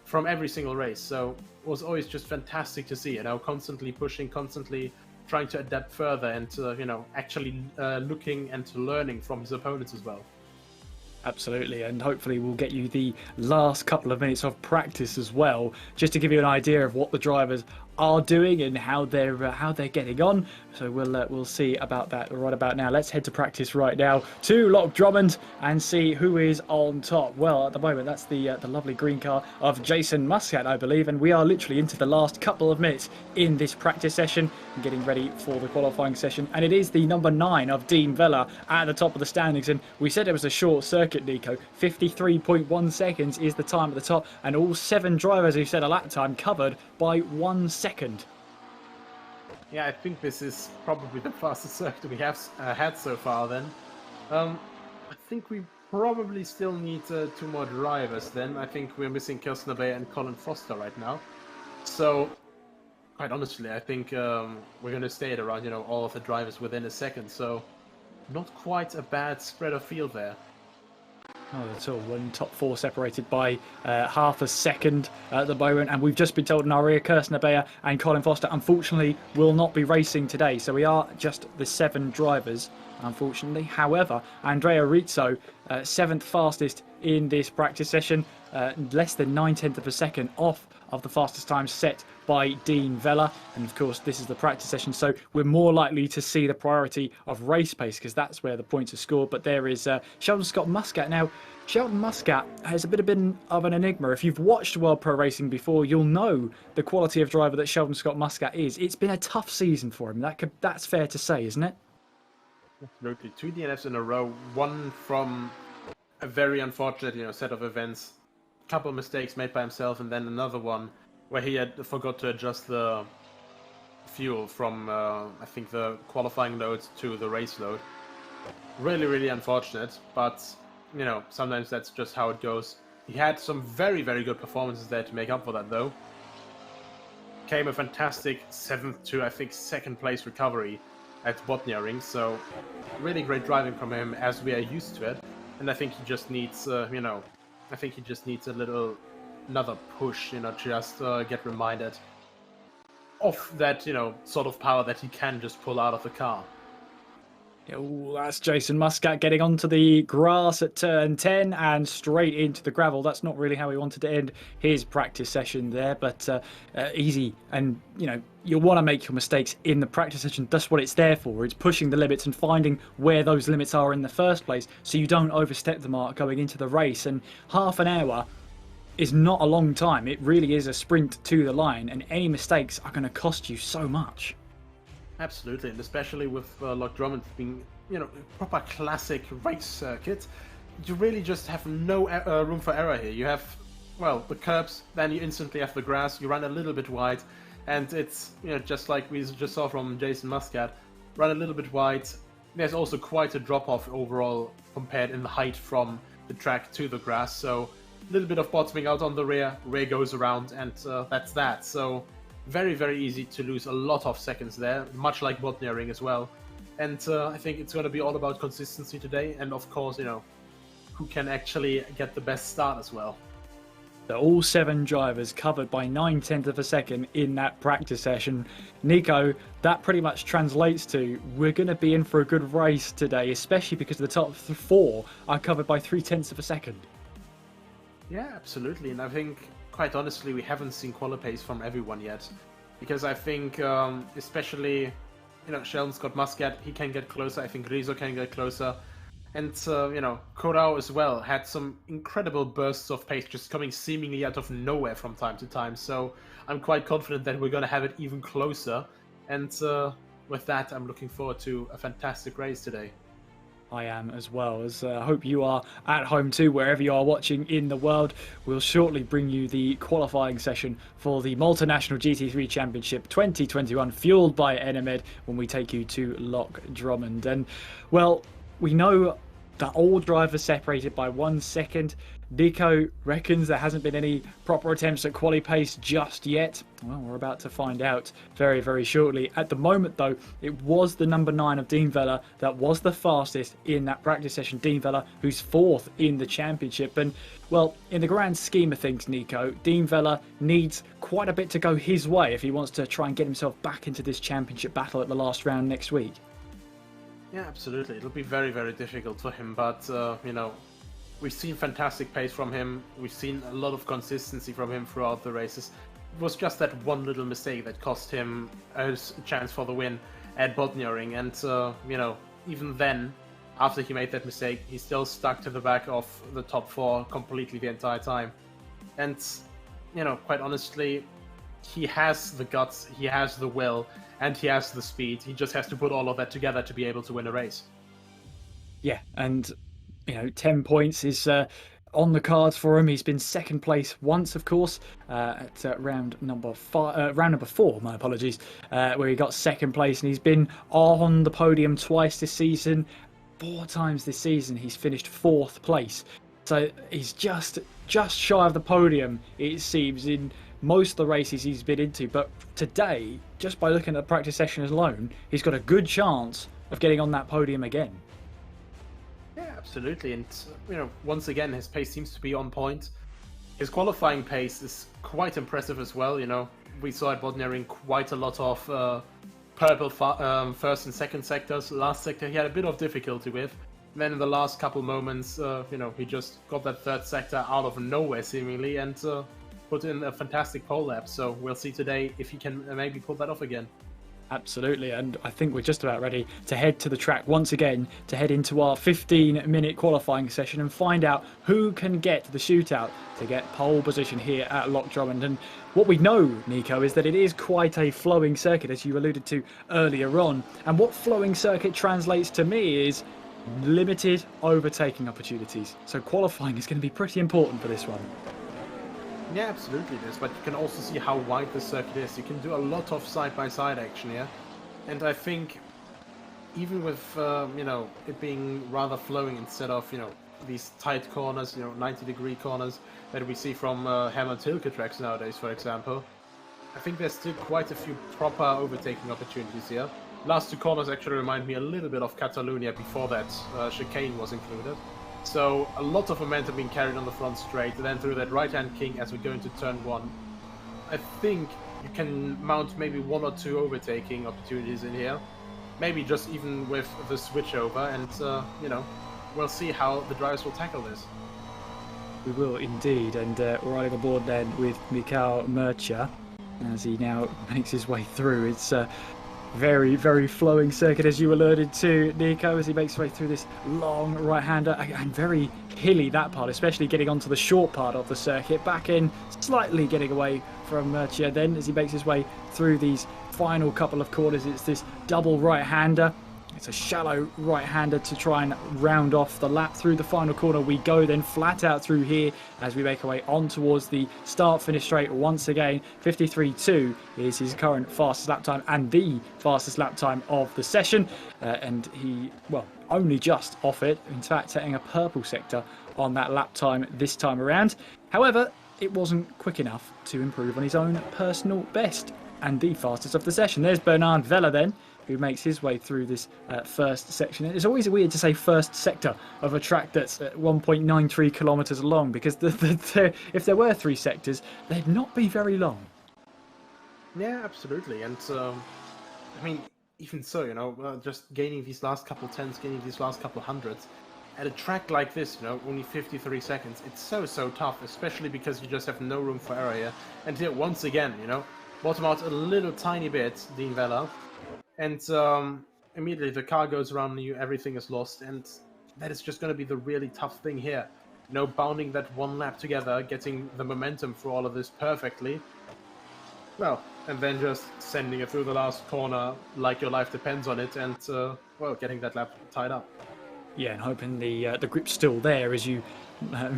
from every single race, so it was always just fantastic to see, you know, constantly pushing, constantly trying to adapt further, and you know, actually looking and learning from his opponents as well. Absolutely, and hopefully we'll get you the last couple of minutes of practice as well, just to give you an idea of what the drivers are doing and how they're getting on. So we'll see about that right about now. Let's head to practice right now to Loch Drummond and see who is on top. Well, at the moment that's the lovely green car of Jason Muscat, I believe, and we are literally into the last couple of minutes in this practice session and getting ready for the qualifying session. And it is the number 9 of Dean Vella at the top of the standings, and we said it was a short circuit, Nico. 53.1 seconds is the time at the top, and all 7 drivers who set a lap time covered by 1 second. Yeah, I think this is probably the fastest circuit we have had so far then. I think we probably still need 2 more drivers then. I think we're missing Kirsten Abeya and Colin Foster right now. So, quite honestly, I think we're going to stay at around, you know, all of the drivers within a second. So, not quite a bad spread of field there. Not at all. One top 4 separated by half a second at the moment, and we've just been told in our ear Kirsten Abeya and Colin Foster unfortunately will not be racing today, so we are just the 7 drivers, unfortunately. However, Andrea Rizzo, 7th fastest in this practice session, less than 9 tenths of a second off of the fastest times set by Dean Vella. And of course, this is the practice session, so we're more likely to see the priority of race pace because that's where the points are scored. But there is Sheldon Scott Muscat. Now, Sheldon Muscat has a bit of an enigma. If you've watched World Pro Racing before, you'll know the quality of driver that Sheldon Scott Muscat is. It's been a tough season for him. That's fair to say, isn't it? Absolutely. 2 DNFs in a row, one from a very unfortunate, set of events. Couple mistakes made by himself, and then another one where he had forgot to adjust the fuel from, I think, the qualifying load to the race load. Really, really unfortunate, but, sometimes that's just how it goes. He had some very, very good performances there to make up for that, though. Came a fantastic 7th to, I think, 2nd place recovery at Botnia Ring, so really great driving from him as we are used to it. And I think he just needs, another push, just get reminded of that, sort of power that he can just pull out of the car. Ooh, that's Jason Muscat getting onto the grass at turn 10 and straight into the gravel. That's not really how he wanted to end his practice session there, but easy. And, you'll want to make your mistakes in the practice session. That's what it's there for. It's pushing the limits and finding where those limits are in the first place so you don't overstep the mark going into the race. And half an hour is not a long time. It really is a sprint to the line, and any mistakes are going to cost you so much. Absolutely, and especially with Loch Drummond being, a proper classic race circuit, you really just have no room for error here. You have, the curbs, then you instantly have the grass, you run a little bit wide, and it's, just like we just saw from Jason Muscat, run a little bit wide. There's also quite a drop-off overall compared in the height from the track to the grass, so a little bit of bottoming out on the rear goes around, and that's that. So very, very easy to lose a lot of seconds there, much like Botnia Ring as well. And I think it's going to be all about consistency today, and of course, who can actually get the best start as well. All 7 drivers covered by 9/10 of a second in that practice session. Nico, that pretty much translates to we're going to be in for a good race today, especially because the top 4 are covered by 3/10 of a second. Yeah, absolutely. And I think, quite honestly, we haven't seen quali pace from everyone yet. Because I think, especially, Sheldon Scott Muscat, he can get closer. I think Rizzo can get closer. And, Corao as well had some incredible bursts of pace just coming seemingly out of nowhere from time to time. So I'm quite confident that we're going to have it even closer. And with that, I'm looking forward to a fantastic race today. I am as well, as I hope you are at home too, wherever you are watching in the world. We'll shortly bring you the qualifying session for the Malta National GT3 Championship 2021, fueled by Enemed, when we take you to Loch Drummond. And, well, we know that all drivers separated by 1 second. Nico reckons there hasn't been any proper attempts at quali pace just yet. Well, we're about to find out very, very shortly. At the moment, though, it was the number 9 of Dean Vella that was the fastest in that practice session. Dean Vella, who's 4th in the championship. And, well, in the grand scheme of things, Nico, Dean Vella needs quite a bit to go his way if he wants to try and get himself back into this championship battle at the last round next week. Yeah, absolutely. It'll be very, very difficult for him, but, we've seen fantastic pace from him. We've seen a lot of consistency from him throughout the races. It was just that one little mistake that cost him a chance for the win at Botnia Ring. And, even then, after he made that mistake, he still stuck to the back of the top 4 completely the entire time. And, quite honestly, he has the guts, he has the will, and he has the speed. He just has to put all of that together to be able to win a race. Yeah, and 10 points is on the cards for him. He's been 2nd place once, of course, at round number 4, my apologies, where he got 2nd place, and he's been on the podium twice this season. 4 times this season he's finished 4th place. So he's just shy of the podium, it seems, in most of the races he's been into. But today, just by looking at the practice session alone, he's got a good chance of getting on that podium again. Yeah, absolutely. And, once again, his pace seems to be on point. His qualifying pace is quite impressive as well. We saw at Botnia Ring quite a lot of purple 1st and 2nd sectors. Last sector he had a bit of difficulty with. And then in the last couple moments, he just got that 3rd sector out of nowhere seemingly. And put in a fantastic pole lap. So we'll see today if he can maybe pull that off again. Absolutely, and I think we're just about ready to head to the track once again to head into our 15-minute qualifying session and find out who can get the shootout to get pole position here at Loch Drummond. And what we know, Nico, is that it is quite a flowing circuit, as you alluded to earlier on. And what flowing circuit translates to me is limited overtaking opportunities. So qualifying is going to be pretty important for this one. Yeah, absolutely it is, but you can also see how wide the circuit is. You can do a lot of side-by-side action here. And I think even with, you know, it being rather flowing instead of, you know, these tight corners, you know, 90-degree corners that we see from Hammer-Tilke tracks nowadays, for example, I think there's still quite a few proper overtaking opportunities here. Last two corners actually remind me a little bit of Catalonia before that chicane was included. So a lot of momentum being carried on the front straight, and then through that right-hand king as we go into turn 1. I think you can mount maybe 1 or 2 overtaking opportunities in here. Maybe just even with the switchover, and you know, we'll see how the drivers will tackle this. We will indeed, and we're riding aboard then with Mikhail Mercha as he now makes his way through. It's very, very flowing circuit, as you alluded to, Nico, as he makes his way through this long right-hander, and very hilly that part, especially getting onto the short part of the circuit. Back in, slightly getting away from Mercia then, as he makes his way through these final couple of corners. It's this double right-hander. It's a shallow right-hander to try and round off the lap. Through the final corner we go, then flat out through here as we make our way on towards the start-finish straight once again. 53.2 is his current fastest lap time and the fastest lap time of the session. And he, well, only just off it. In fact, setting a purple sector on that lap time this time around. However, it wasn't quick enough to improve on his own personal best and the fastest of the session. There's Bernard Vella then, who makes his way through this first section. It's always weird to say first sector of a track that's 1.93 kilometres long, because if there were 3 sectors, they'd not be very long. Yeah, absolutely. And I mean, even so, you know, just gaining these last couple tenths, gaining these last couple hundreds, at a track like this, you know, only 53 seconds, it's so tough, especially because you just have no room for error here. And here, once again, you know, bottom out a little tiny bit, Dean Vella. And immediately the car goes around you, everything is lost, and that is just going to be the really tough thing here. You know, bounding that one lap together, getting the momentum for all of this perfectly. Well, and then just sending it through the last corner like your life depends on it, and, well, getting that lap tied up. Yeah, and hoping the grip's still there as you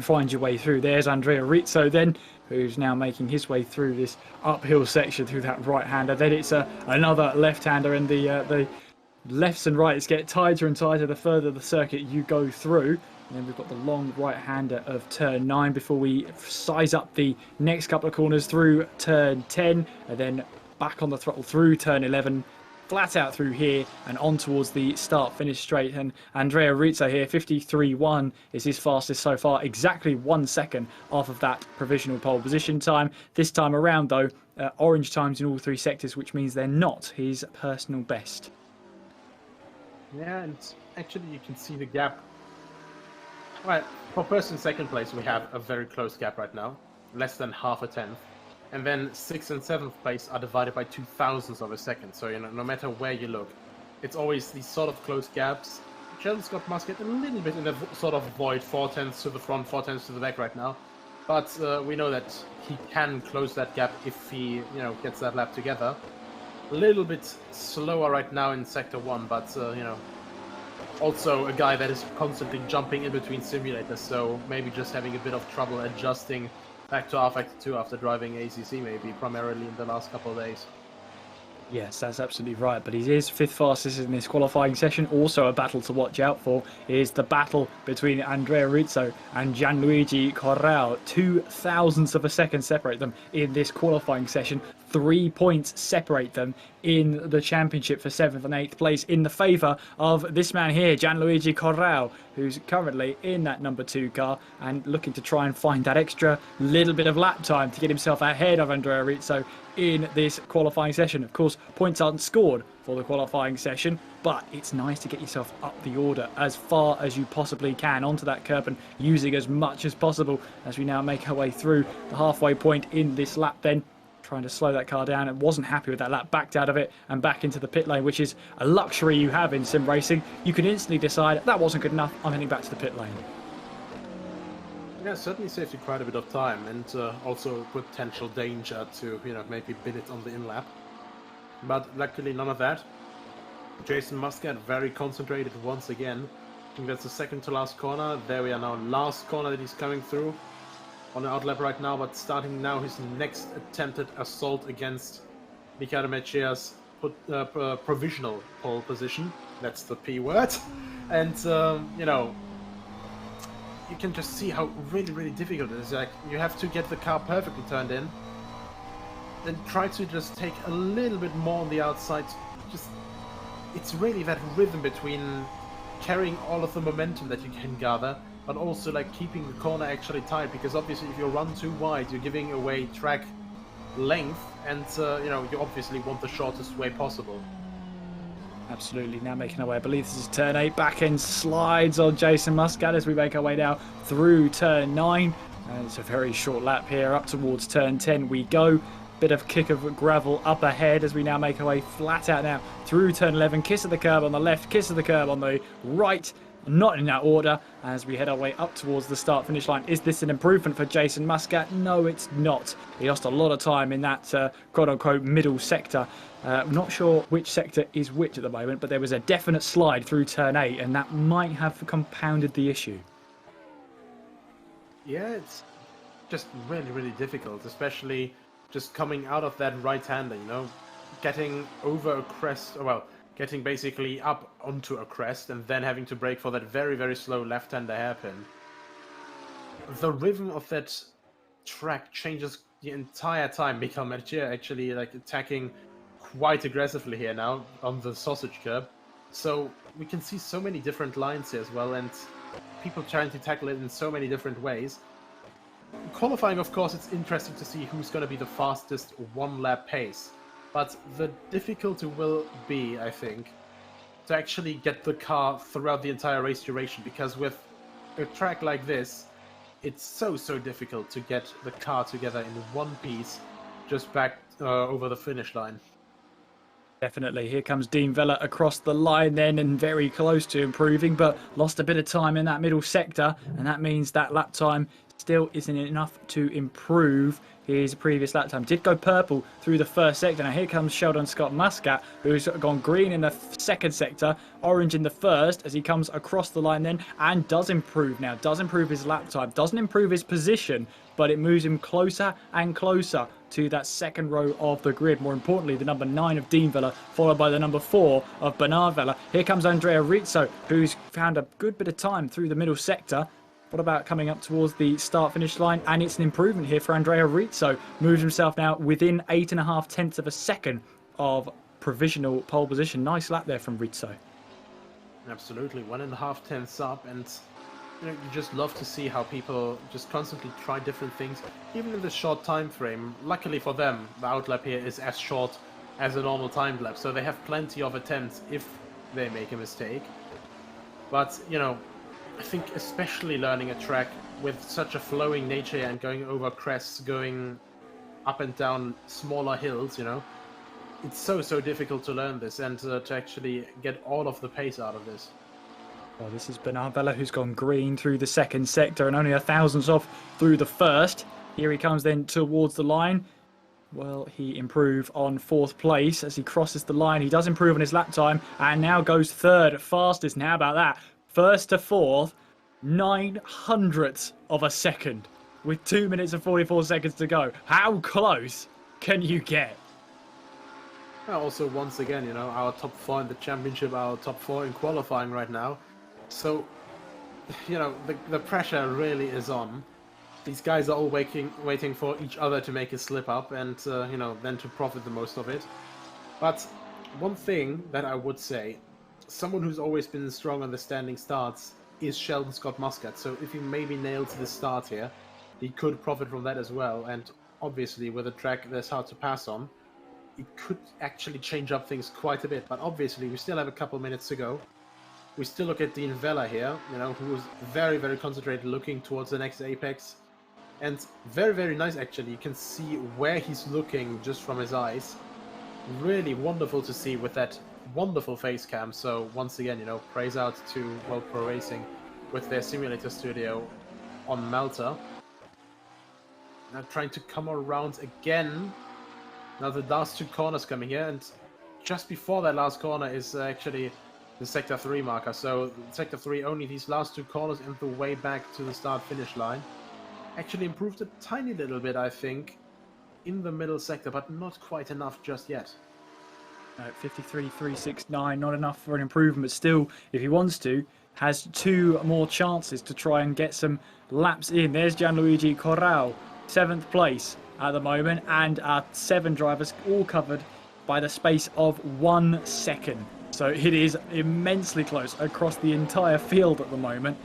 find your way through. There's Andrea Rizzo then, who's now making his way through this uphill section through that right-hander. Then it's another left-hander, and the lefts and rights get tighter and tighter the further the circuit you go through. And then we've got the long right-hander of turn 9 before we size up the next couple of corners through turn 10, and then back on the throttle through turn 11. Flat out through here and on towards the start-finish straight. And Andrea Rizzo here, 53.1 is his fastest so far, exactly 1 second off of that provisional pole position time. This time around, though, orange times in all 3 sectors, which means they're not his personal best. Yeah, and actually you can see the gap. Right, for first and second place, we have a very close gap right now, less than half a tenth. And then 6th and 7th place are divided by 0.02 of a second. So, you know, no matter where you look, it's always these sort of close gaps. Sheldon Scott must get a little bit in the sort of void, 4 tenths to the front, 4 tenths to the back right now. But we know that he can close that gap if he, you know, gets that lap together. A little bit slower right now in Sector 1, but, you know, also a guy that is constantly jumping in between simulators, so maybe just having a bit of trouble adjusting back to R-Factor 2 after driving ACC, maybe, primarily in the last couple of days. Yes, that's absolutely right, but he is 5th fastest in this qualifying session. Also a battle to watch out for is the battle between Andrea Rizzo and Gianluigi Corrao. 0.02 of a second separate them in this qualifying session. 3 points separate them in the championship for 7th and 8th place in the favour of this man here, Gianluigi Corral, who's currently in that number 2 car and looking to try and find that extra little bit of lap time to get himself ahead of Andrea Rizzo in this qualifying session. Of course, points aren't scored for the qualifying session, but it's nice to get yourself up the order as far as you possibly can onto that curb and using as much as possible as we now make our way through the halfway point in this lap then. Trying to slow that car down. It wasn't happy with that lap, backed out of it and back into the pit lane, which is a luxury you have in sim racing. You can instantly decide that wasn't good enough, I'm heading back to the pit lane. Yeah, certainly saves you quite a bit of time and also potential danger to, you know, maybe bin it on the in-lap. But luckily none of that. Jason Muscat very concentrated once again. I think that's the second to last corner. There we are now, last corner that he's coming through. On the outlap right now, but starting now his next attempted assault against Riccardo Mechia's provisional pole position. That's the P word. And, you know, you can just see how really difficult it is. Like, you have to get the car perfectly turned in, then try to just take a little bit more on the outside. Just, it's really that rhythm between carrying all of the momentum that you can gather, but also like keeping the corner actually tight, because obviously if you run too wide, you're giving away track length, and you know, you obviously want the shortest way possible. Absolutely, now making our way, I believe this is turn 8, back end slides on Jason Muscat as we make our way now through turn 9, and it's a very short lap here, up towards turn 10 we go. Bit of kick of gravel up ahead as we now make our way flat out now through turn 11, kiss of the curb on the left, kiss of the curb on the right. Not in that order as we head our way up towards the start finish line. Is this an improvement for Jason Muscat? No, it's not. He lost a lot of time in that quote-unquote middle sector. Not sure which sector is which at the moment, but there was a definite slide through turn 8 and that might have compounded the issue. Yeah, it's just really difficult, especially just coming out of that right-hander, you know, getting over a crest, well, getting basically up onto a crest and then having to brake for that very slow left-hander hairpin. The rhythm of that track changes the entire time. Mikael Mechia actually like attacking quite aggressively here now on the sausage curb. So we can see so many different lines here as well, and people trying to tackle it in so many different ways. Qualifying, of course, it's interesting to see who's going to be the fastest one-lap pace. But the difficulty will be, I think, to actually get the car throughout the entire race duration, because with a track like this, it's so difficult to get the car together in one piece just back over the finish line. Definitely. Here comes Dean Vella across the line then, and very close to improving, but lost a bit of time in that middle sector, and that means that lap time still isn't enough to improve his previous lap time. Did go purple through the first sector. Now here comes Sheldon Scott Muscat, who's gone green in the second sector, orange in the first, as he comes across the line then, and does improve now. Does improve his lap time. Doesn't improve his position, but it moves him closer and closer to that second row of the grid. More importantly, the number 9 of Dean Vella, followed by the number 4 of Bernard Vella. Here comes Andrea Rizzo, who's found a good bit of time through the middle sector. What about coming up towards the start-finish line? And it's an improvement here for Andrea Rizzo. Moves himself now within 8.5 tenths of a second of provisional pole position. Nice lap there from Rizzo. Absolutely, 1.5 tenths up, and you know, you just love to see how people just constantly try different things, even in this short time frame. Luckily for them, the outlap here is as short as a normal time lap, so they have plenty of attempts if they make a mistake. But, you know, I think especially learning a track with such a flowing nature and going over crests, going up and down smaller hills, you know, it's so difficult to learn this and to actually get all of the pace out of this. Well, this is Bernard Vella, who's gone green through the second sector and only a thousandth off through the first. Here he comes then towards the line. Will he improve on 4th place as he crosses the line? He does improve on his lap time and now goes 3rd fastest. Now about that. 1st to 4th, 900ths of a second with 2 minutes and 44 seconds to go. How close can you get? Also, once again, you know, our top 4 in the championship, our top 4 in qualifying right now. So, you know, the pressure really is on. these guys are all waiting for each other to make a slip up and, you know, then to profit the most of it. But one thing that I would say, someone who's always been strong on the standing starts is Sheldon Scott Muscat. So if he maybe nails the start here, he could profit from that as well. And obviously with a track that's hard to pass on, it could actually change up things quite a bit. But obviously we still have a couple minutes to go. We still look at Dean Vella here, you know, who is very, very concentrated, looking towards the next apex. And very, very nice, actually. You can see where he's looking just from his eyes. Really wonderful to see with that wonderful face cam. So once again, you know, praise out to World Pro Racing with their simulator studio on Malta. Now trying to come around again. Now the last two corners coming here, and just before that last corner is actually the Sector 3 marker. So Sector 3, only these last two corners and the way back to the start-finish line. Actually improved a tiny little bit, I think, in the middle sector, but not quite enough just yet. 53.369, not enough for an improvement, but still, if he wants to, has two more chances to try and get some laps in. There's Gianluigi Corral, 7th place at the moment, and our 7 drivers all covered by the space of 1 second. So it is immensely close across the entire field at the moment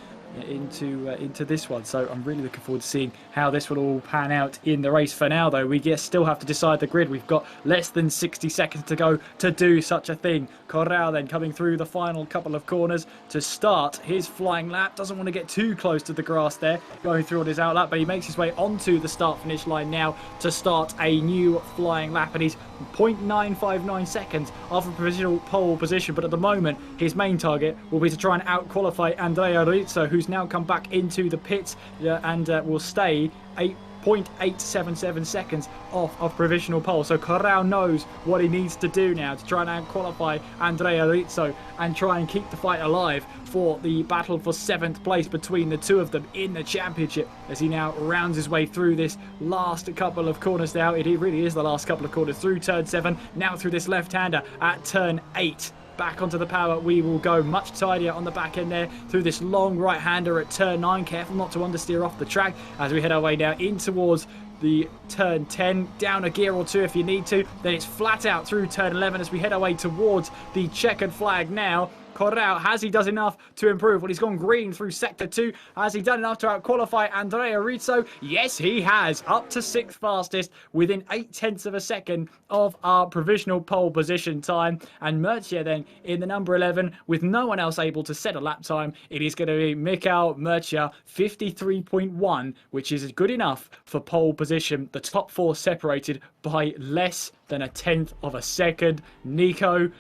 into this one. So I'm really looking forward to seeing how this will all pan out in the race. For now though, we still have to decide the grid. We've got less than 60 seconds to go to do such a thing. Corral then coming through the final couple of corners to start his flying lap. Doesn't want to get too close to the grass there, going through on his out lap, but he makes his way onto the start finish line now to start a new flying lap, and he's 0.959 seconds off a provisional pole position. But at the moment his main target will be to try and out qualify Andrea Rizzo, who's now come back into the pits and will stay 8.877 seconds off of provisional pole. So Corral knows what he needs to do now to try and out qualify Andrea Rizzo and try and keep the fight alive for the battle for 7th place between the two of them in the championship, as he now rounds his way through this last couple of corners. Now it really is the last couple of corners through turn 7, now through this left-hander at turn 8. Back onto the power we will go, much tidier on the back end there through this long right-hander at turn 9. Careful not to understeer off the track as we head our way now in towards the turn 10, down a gear or two if you need to. Then it's flat out through turn 11 as we head our way towards the checkered flag now. Corral, has he done enough to improve? Well, he's gone green through sector 2. Has he done enough to out-qualify Andrea Rizzo? Yes, he has. Up to 6th fastest within 0.8 of a second of our provisional pole position time. And Murcia then in the number 11 with no one else able to set a lap time. It is going to be Mikael Murcia, 53.1, which is good enough for pole position. The top 4 separated by less than 1/10 of a second. Nico,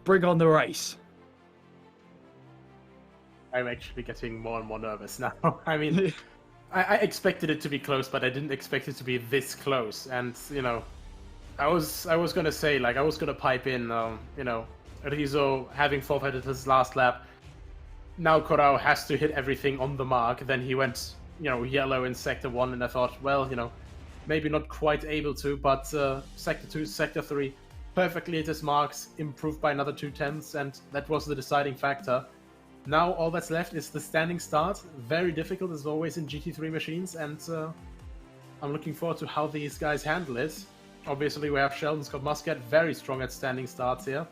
bring on the race. I'm actually getting more and more nervous now. I mean, I expected it to be close, but I didn't expect it to be this close. And, you know, I was going to say, like, I was going to pipe in, you know, Rizzo having forfeited his last lap. Now Corral has to hit everything on the mark. Then he went, you know, yellow in sector 1, and I thought, well, you know, maybe not quite able to, but sector 2, sector 3, perfectly hit his marks, improved by another 0.2, and that was the deciding factor. Now all that's left is the standing start. Very difficult as always in GT3 machines, and I'm looking forward to how these guys handle it. Obviously we have Sheldon Scott Muscat, very strong at standing starts here,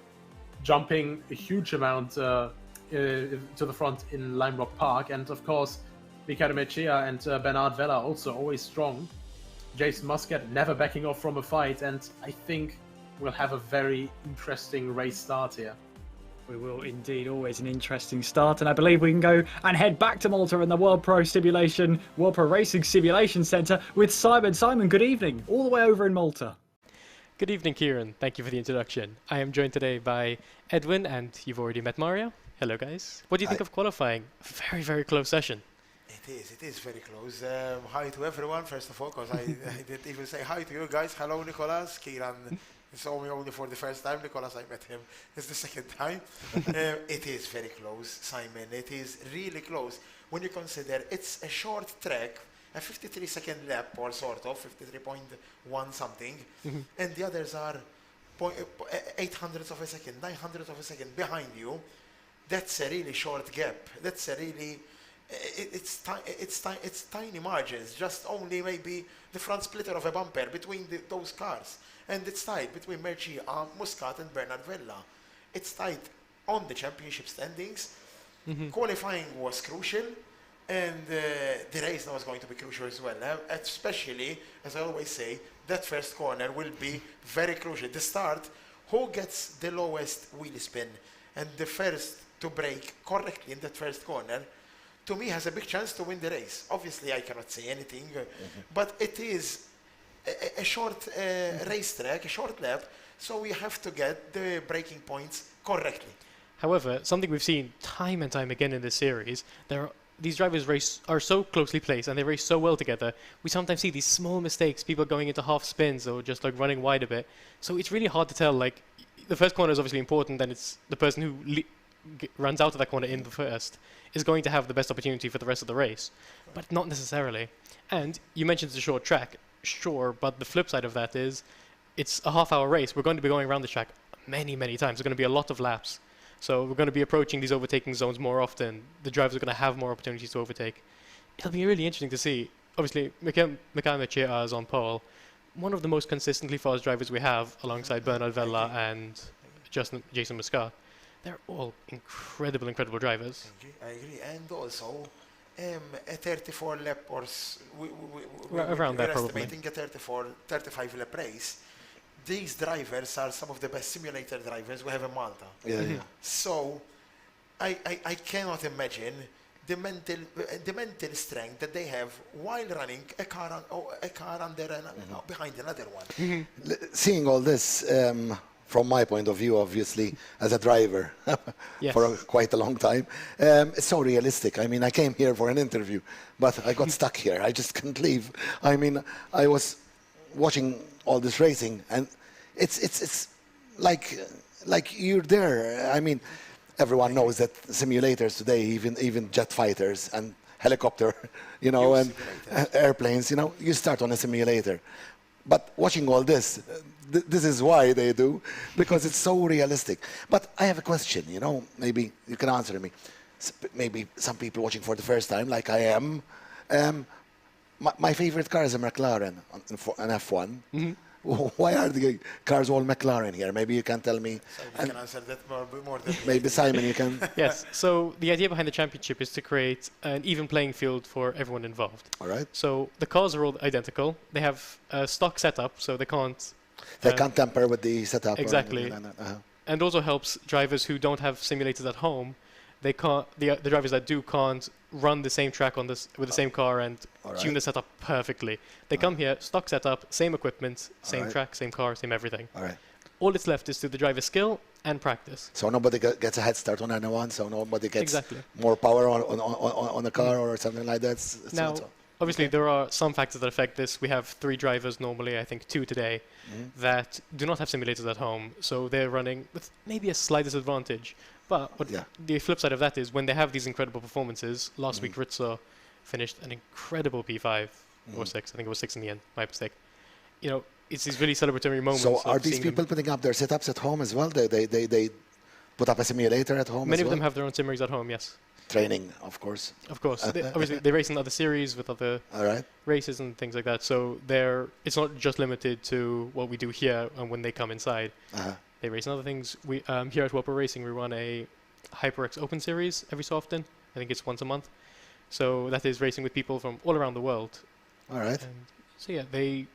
jumping a huge amount to the front in Lime Rock Park, and of course Ricardo Mejia and Bernard Vella also always strong. Jason Muscat never backing off from a fight, and I think we'll have a very interesting race start here. We will indeed, always an interesting start, and I believe we can go and head back to Malta in the World Pro Racing Simulation Centre with Simon. Simon, good evening, all the way over in Malta. Good evening, Kieran. Thank you for the introduction. I am joined today by Edwin, and you've already met Mario. Hello, guys. What do you think of qualifying? A very, very close session. It is very close. Hi to everyone, first of all, because I didn't even say hi to you guys. Hello, Nicolas, Kieran. Saw me only for the first time. Nicolas, I met him. It's the second time. It is very close, Simon. It is really close. When you consider it's a short track, a 53-second lap, or sort of, 53.1 something, and the others are 800ths of a second, 900ths of a second behind you. That's a really short gap. That's a really it's tiny margins, just only maybe the front splitter of a bumper between those cars. And it's tight between Mercia, Muscat and Bernard Vella. It's tight on the championship standings. Qualifying was crucial, and the race now is going to be crucial as well. Especially, as I always say, that first corner will be very crucial. The start, who gets the lowest wheel spin and the first to brake correctly in that first corner, to me has a big chance to win the race. Obviously, I cannot say anything, but it is a short racetrack, a short lap, so we have to get the braking points correctly. However, something we've seen time and time again in this series, these drivers are so closely placed and they race so well together. We sometimes see these small mistakes, people going into half spins or just like running wide a bit. So it's really hard to tell. Like, the first corner is obviously important, and it's the person who runs out of that corner in the first is going to have the best opportunity for the rest of the race, but not necessarily. And you mentioned it's a short track, sure, but the flip side of that is it's a half-hour race. We're going to be going around the track many, many times. There's going to be a lot of laps. So we're going to be approaching these overtaking zones more often. The drivers are going to have more opportunities to overtake. It'll be really interesting to see. Obviously, Michael Mercia is on pole. One of the most consistently fast drivers we have, alongside Bernard Vella and Jason Muscat. They're all incredible drivers. I agree. And also, a 34 lap or around that, we're probably. estimating a 35 lap race. These drivers are some of the best simulator drivers we have in Malta. So I cannot imagine the mental strength that they have while running a car under behind another one. Seeing all this, from my point of view, obviously, as a driver for quite a long time, it's so realistic. I mean, I came here for an interview, but I got stuck here. I just couldn't leave. I mean, I was watching all this racing, and it's like you're there. I mean, everyone knows that simulators today, even jet fighters and helicopter, and airplanes, you start on a simulator. But watching all this, this is why they do, because it's so realistic. But I have a question, maybe you can answer me. Maybe some people watching for the first time, like I am. My favorite car is a McLaren, an F1. Why are the cars all McLaren here? Maybe you can tell me. Simon can answer that more than maybe Simon, you can. Yes. So the idea behind the championship is to create an even playing field for everyone involved. All right. So the cars are all identical. They have a stock setup, so they can't. They can't tamper with the setup. Exactly. And also helps drivers who don't have simulators at home. They can't. The drivers that do can't run the same track with the same car and tune the setup perfectly. They come here, stock setup, same equipment, same track, same car, same everything. All right. All that's left is to the driver's skill and practice. So nobody gets a head start on anyone. So nobody gets more power on the car or something like that. Now, obviously, there are some factors that affect this. We have 3 drivers normally, I think 2 today, that do not have simulators at home. So they're running with maybe a slight disadvantage. But the flip side of that is when they have these incredible performances. Last week, Rizzo finished an incredible P5 or 6. I think it was 6 in the end. My mistake. It's these really celebratory moments. So are these people putting up their setups at home as well? They put up a simulator at home. Many of them have their own sim rigs at home. Yes. Training, of course. Of course. Obviously, they race in other series with other races and things like that. So it's not just limited to what we do here and when they come inside. They race in other things. We here at Whopper Racing, we run a HyperX Open Series every so often. I think it's once a month. So that is racing with people from all around the world. All right. And so they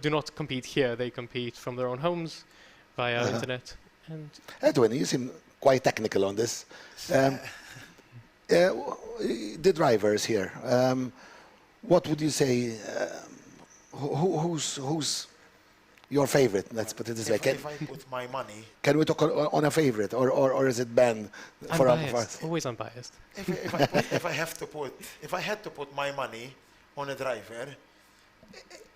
do not compete here. They compete from their own homes via internet. And Edwin, you seem quite technical on this. The drivers here. What would you say? Who's your favorite? Let's put it this way. If I put my money. Can we talk on a favorite, or is it Ben? Unbiased. Always unbiased. If I had to put my money on a driver,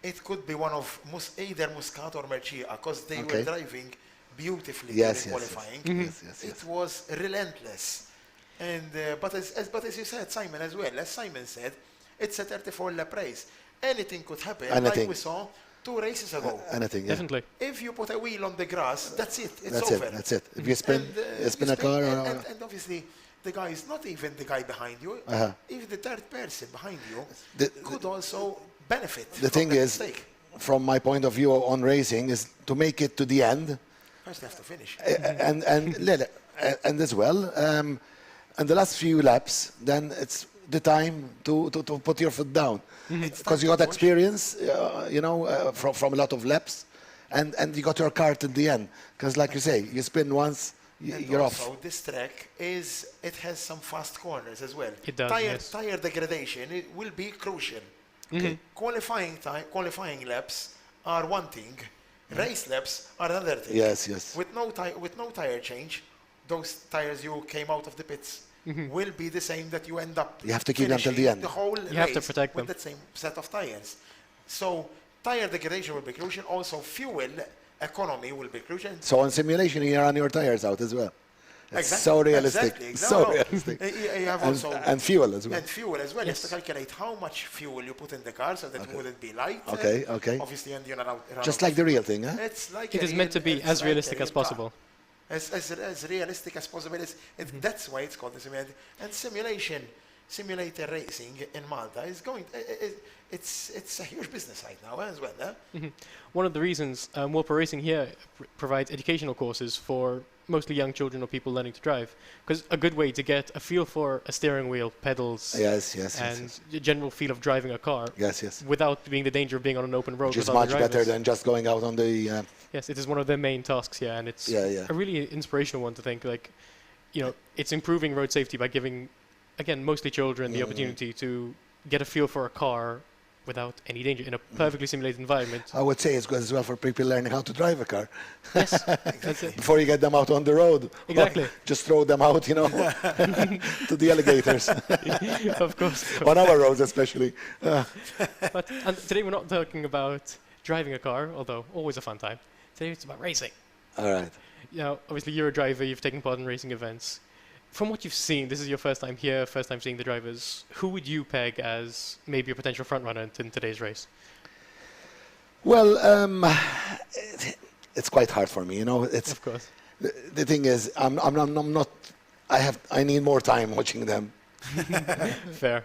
it could be one of either Muscat or Mercia, because they were driving beautifully during qualifying. It was relentless. And but as you said, Simon, as well, as Simon said, it's a 34 lap race. Anything could happen, like we saw 2 races ago. Anything, definitely. If you put a wheel on the grass, that's it. It's over. That's it. If you spin a car, and obviously, the guy is not even the guy behind you, even the third person behind you could also benefit. The thing is, from my point of view on racing, is to make it to the end. First, you have to finish. And as well, and the last few laps, then it's the time to put your foot down, because you got experience, from a lot of laps, and you got your car to the end. Because, like you say, you spin once, you're off. So this track it has some fast corners as well. It does. Tire degradation it will be crucial. Qualifying laps are one thing, race laps are another thing. Yes. With no tire change, those tires you came out of the pits will be the same that you end up. You have to keep them till the end. The whole you have to protect with them. that same set of tires. So tire degradation will be crucial. Also, fuel economy will be crucial. So on simulation, you run your tires out as well. It's exactly. so realistic. Exactly. So realistic. You have also and fuel as well. And fuel as well. You have to calculate how much fuel you put in the car so that it wouldn't be light. Okay. Obviously, and you're not just like the real thing, huh? It's like it is meant to be as realistic as possible. As realistic as possible. That's why it's called the simulator. And simulator racing in Malta is it's a huge business right now as well. One of the reasons Warper Racing here provides educational courses for mostly young children or people learning to drive, because a good way to get a feel for a steering wheel, pedals, and a general feel of driving a car, without being the danger of being on an open road. Which is much better than just going out on the. Yes, it is one of their main tasks, and it's a really inspirational one to think. Like, it's improving road safety by giving, again, mostly children the opportunity to get a feel for a car without any danger in a perfectly simulated environment. I would say it's good as well for people learning how to drive a car. Yes, exactly. Before you get them out on the road. Exactly. Just throw them out, to the alligators. Of course. On our roads especially. But today we're not talking about driving a car, although always a fun time. Today it's about racing. All right. Obviously you're a driver, you've taken part in racing events. From what you've seen, this is your first time here, first time seeing the drivers. Who would you peg as maybe a potential frontrunner in today's race? Well, it's quite hard for me, It's of course. The thing is, I'm not. I need more time watching them. Fair.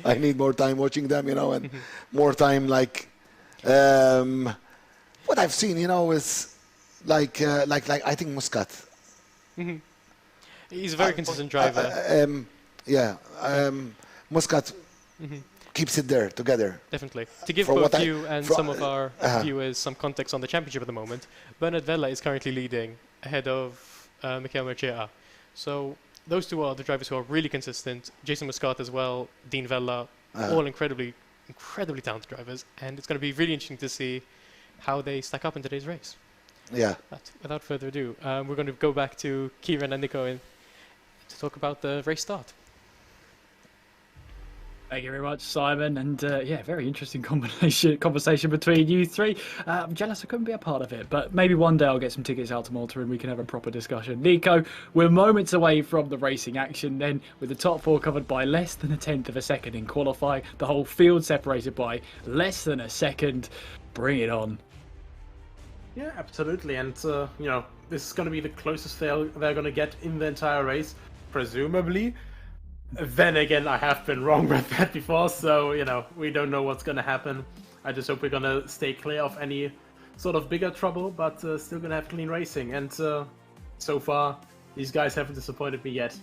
I need more time watching them, and more time like. What I've seen, is like I think Muscat. He's a very consistent driver. Muscat keeps it there together. Definitely. To give both you and some of our viewers some context on the championship at the moment, Bernard Vella is currently leading ahead of Michael Mercea. So those two are the drivers who are really consistent. Jason Muscat as well, Dean Vella, all incredibly talented drivers, and it's going to be really interesting to see how they stack up in today's race. Yeah. But without further ado, we're going to go back to Kieran and Nico to talk about the race start. Thank you very much, Simon. And very interesting conversation between you three. I'm jealous I couldn't be a part of it, but maybe one day I'll get some tickets out to Malta and we can have a proper discussion. Nico, we're moments away from the racing action then, with the top four covered by less than a tenth of a second in qualifying, the whole field separated by less than a second. Bring it on. Yeah, absolutely. And, this is going to be the closest they're going to get in the entire race, presumably. Then again, I have been wrong with that before, so, we don't know what's going to happen. I just hope we're going to stay clear of any sort of bigger trouble, but still going to have clean racing. And so far, these guys haven't disappointed me yet.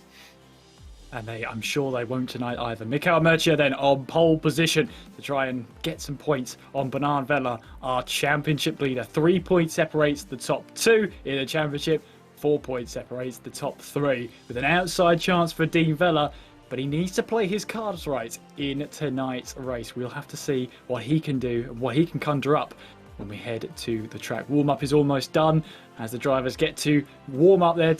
And I'm sure they won't tonight either. Michael Mercea then on pole position to try and get some points on Bernard Vella, our championship leader. 3 points separates the top two in the championship. 4 points separates the top three, with an outside chance for Dean Vella. But he needs to play his cards right in tonight's race. We'll have to see what he can do, what he can conjure up when we head to the track. Warm-up is almost done as the drivers get to warm up their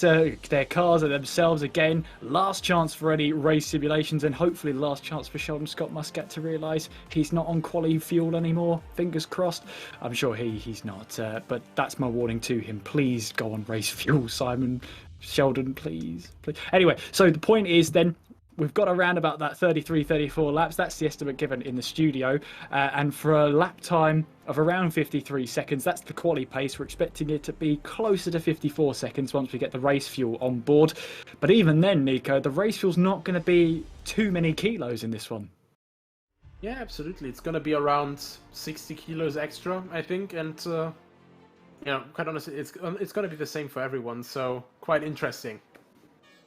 cars and themselves again. Last chance for any race simulations, and hopefully the last chance for Sheldon Scott Muscat to realise he's not on quality fuel anymore. Fingers crossed. I'm sure he's not, but that's my warning to him. Please go on race fuel, Simon. Sheldon, please. Anyway, so the point is then, we've got around about that 33, 34 laps. That's the estimate given in the studio. And for a lap time of around 53 seconds, that's the quali pace. We're expecting it to be closer to 54 seconds once we get the race fuel on board. But even then, Nico, the race fuel's not going to be too many kilos in this one. Yeah, absolutely. It's going to be around 60 kilos extra, I think. And, quite honestly, it's going to be the same for everyone. So quite interesting.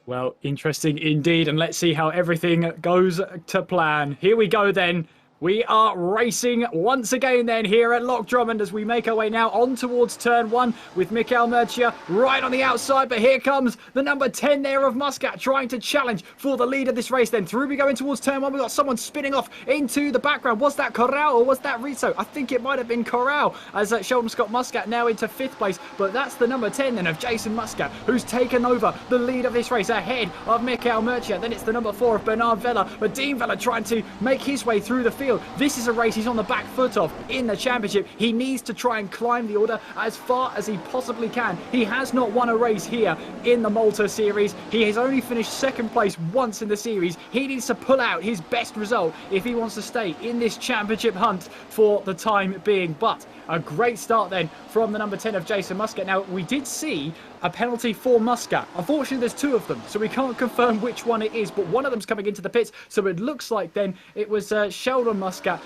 Well, interesting indeed, and let's see how everything goes to plan. Here we go then. We are racing once again then here at Loch Drummond as we make our way now on towards turn 1 with Michael Murcia right on the outside. But here comes the number 10 there of Muscat trying to challenge for the lead of this race. Then through we go in towards turn 1. We've got someone spinning off into the background. Was that Corral or was that Rizzo? I think it might have been Corral as Sheldon Scott Muscat now into 5th place. But that's the number 10 then of Jason Muscat who's taken over the lead of this race ahead of Michael Murcia. Then it's the number 4 of Bernard Vella. But Dean Vella trying to make his way through the field. This is a race he's on the back foot of in the championship. He needs to try and climb the order as far as he possibly can. He has not won a race here in the Malta series. He has only finished 2nd place once in the series. He needs to pull out his best result if he wants to stay in this championship hunt for the time being. But a great start then from the number 10 of Jason Muscat. Now, we did see a penalty for Muscat. Unfortunately, there's 2 of them, so we can't confirm which one it is, but one of them's coming into the pits, so it looks like then it was Sheldon Muscat,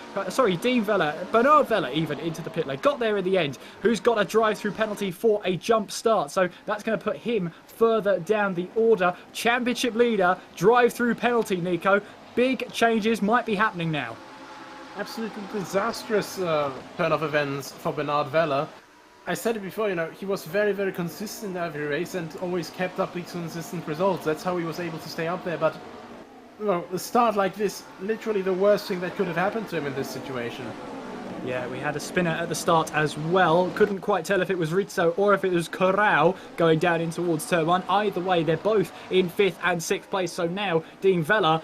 Dean Vella, Bernard Vella even into the pit lane. Got there in the end, who's got a drive-through penalty for a jump start, so that's going to put him further down the order. Championship leader, drive-through penalty, Nico. Big changes might be happening now. Absolutely disastrous turn of events for Bernard Vella. I said it before, he was very, very consistent in every race and always kept up these consistent results. That's how he was able to stay up there. But, a start like this, literally the worst thing that could have happened to him in this situation. Yeah, we had a spinner at the start as well. Couldn't quite tell if it was Rizzo or if it was Corral going down in towards turn 1. Either way, they're both in 5th and 6th place. So now Dean Vella,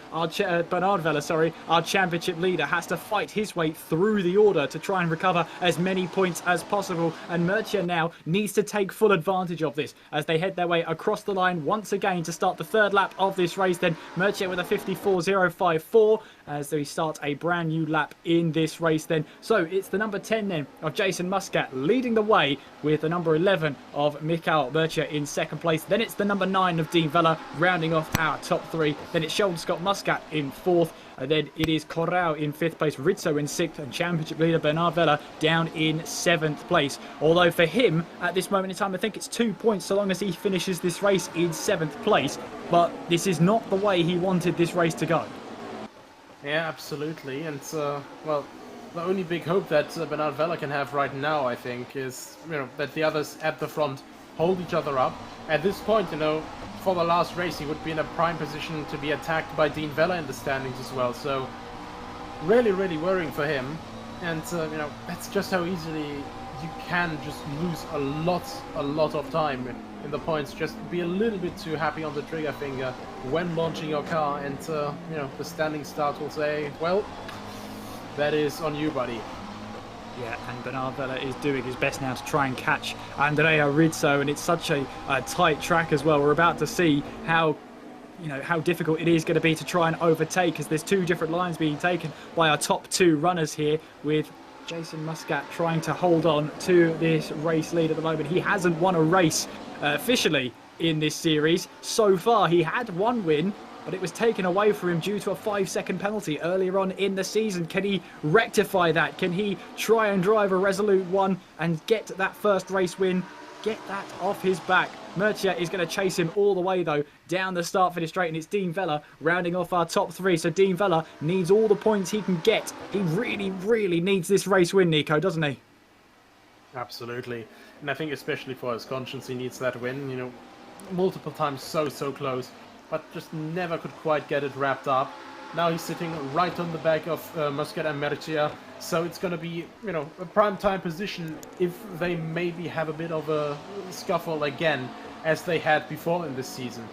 Bernard Vella, our championship leader, has to fight his way through the order to try and recover as many points as possible. And Murcia now needs to take full advantage of this as they head their way across the line once again to start the 3rd lap of this race. Then Murcia with a 54.054 as they start a brand new lap in this race then. So it's the number 10 then of Jason Muscat leading the way with the number 11 of Michael Murcia in 2nd place. Then it's the number 9 of Dean Vella rounding off our top 3. Then it's Sheldon Scott Muscat in 4th. And then it is Corral in 5th place, Rizzo in 6th, and championship leader Bernard Vella down in 7th place. Although for him, at this moment in time, I think it's 2 points so long as he finishes this race in 7th place. But this is not the way he wanted this race to go. Yeah, absolutely. And, the only big hope that Bernard Vella can have right now, I think, is, that the others at the front hold each other up. At this point, for the last race, he would be in a prime position to be attacked by Dean Vella in the standings as well. So, really, really worrying for him. And, that's just how easily you can just lose a lot of time in the points. Just be a little bit too happy on the trigger finger when launching your car, and, the standing start will say, well, that is on you, buddy. Yeah, and Bernard Vella is doing his best now to try and catch Andrea Rizzo, and it's such a tight track as well. We're about to see how difficult it is going to be to try and overtake, as there's 2 different lines being taken by our top 2 runners here, with Jason Muscat trying to hold on to this race lead at the moment. He hasn't won a race officially in this series. So far, he had 1 win, but it was taken away from him due to a 5-second penalty earlier on in the season. Can he rectify that? Can he try and drive a resolute 1 and get that first race win? Get that off his back. Murcia is going to chase him all the way, though, down the start-finish straight, and it's Dean Vella rounding off our top 3. So Dean Vella needs all the points he can get. He really, really needs this race win, Nico, doesn't he? Absolutely. And I think especially for his conscience, he needs that win. Multiple times so close, but just never could quite get it wrapped up. Now he's sitting right on the back of Muscat and Murcia, so it's going to be, a prime time position if they maybe have a bit of a scuffle again, as they had before in this season.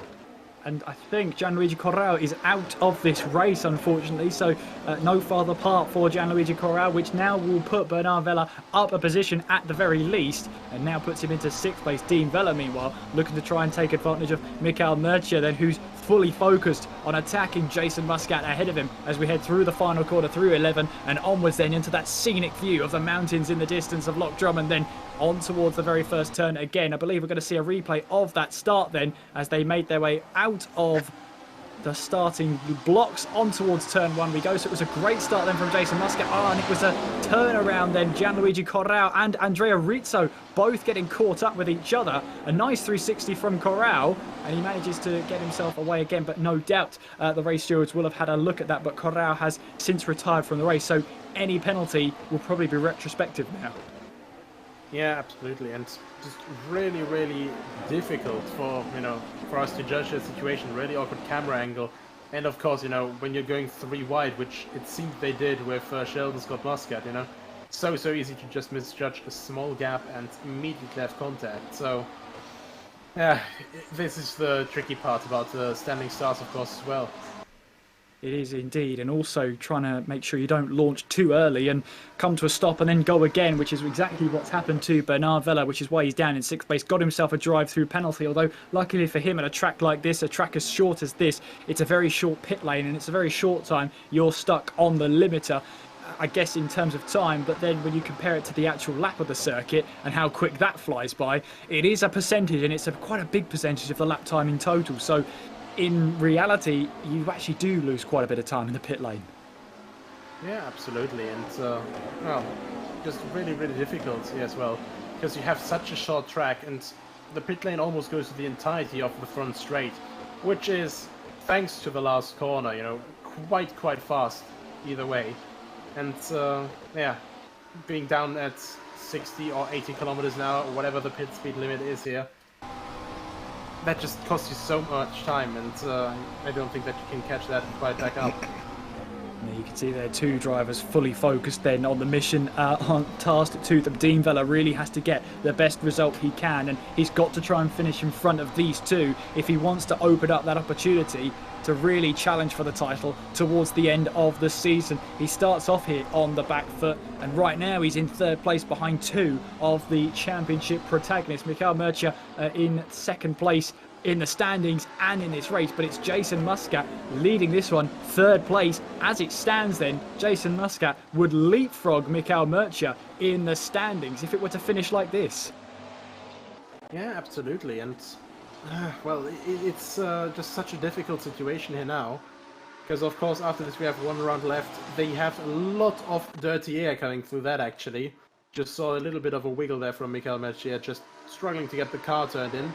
And I think Gianluigi Corral is out of this race, unfortunately, so no further part for Gianluigi Corral, which now will put Bernard Vella up a position at the very least, and now puts him into 6th place. Dean Vella, meanwhile, looking to try and take advantage of Michael Murcia, then, who's fully focused on attacking Jason Muscat ahead of him as we head through the final corner, through 11 and onwards then into that scenic view of the mountains in the distance of Loch Drummond, then on towards the very first turn again. I believe we're going to see a replay of that start then as they made their way out of the starting blocks on towards turn 1 we go. So it was a great start then from Jason Muscat. And it was a turnaround then. Gianluigi Corrao and Andrea Rizzo both getting caught up with each other. A nice 360 from Corrao, and he manages to get himself away again. But no doubt the race stewards will have had a look at that. But Corrao has since retired from the race, so any penalty will probably be retrospective now. Yeah, absolutely, and just really, really difficult for for us to judge the situation. Really awkward camera angle, and of course, when you're going 3 wide, which it seemed they did with Sheldon Scott Muscat, so easy to just misjudge a small gap and immediately have contact. So, yeah, this is the tricky part about standing starts, of course, as well. It is indeed, and also trying to make sure you don't launch too early and come to a stop and then go again, which is exactly what's happened to Bernard Vella, which is why he's down in 6th place. Got himself a drive-through penalty, although luckily for him at a track like this, a track as short as this, it's a very short pit lane and it's a very short time you're stuck on the limiter, I guess, in terms of time. But then when you compare it to the actual lap of the circuit and how quick that flies by, it is a percentage, and it's quite a big percentage of the lap time in total. So in reality, you actually do lose quite a bit of time in the pit lane. Yeah, absolutely, and well, just really, really difficult as well, because you have such a short track, and the pit lane almost goes to the entirety of the front straight, which is, thanks to the last corner, quite fast either way, and yeah, being down at 60 or 80 kilometers an hour, or whatever the pit speed limit is here, that just costs you so much time, and I don't think that you can catch that quite back up. You can see there 2 drivers fully focused then on the mission, tasked to them. Dean Vella really has to get the best result he can, and he's got to try and finish in front of these 2 if he wants to open up that opportunity to really challenge for the title towards the end of the season. He starts off here on the back foot, and right now he's in 3rd place behind 2 of the championship protagonists. Michael Murcia in 2nd place in the standings and in this race, but it's Jason Muscat leading this one, 3rd place. As it stands then, Jason Muscat would leapfrog Michael Murcia in the standings if it were to finish like this. Yeah, absolutely, and well, it's just such a difficult situation here now, because of course after this we have 1 round left. They have a lot of dirty air coming through that actually. Just saw a little bit of a wiggle there from Michael Murcia, just struggling to get the car turned in.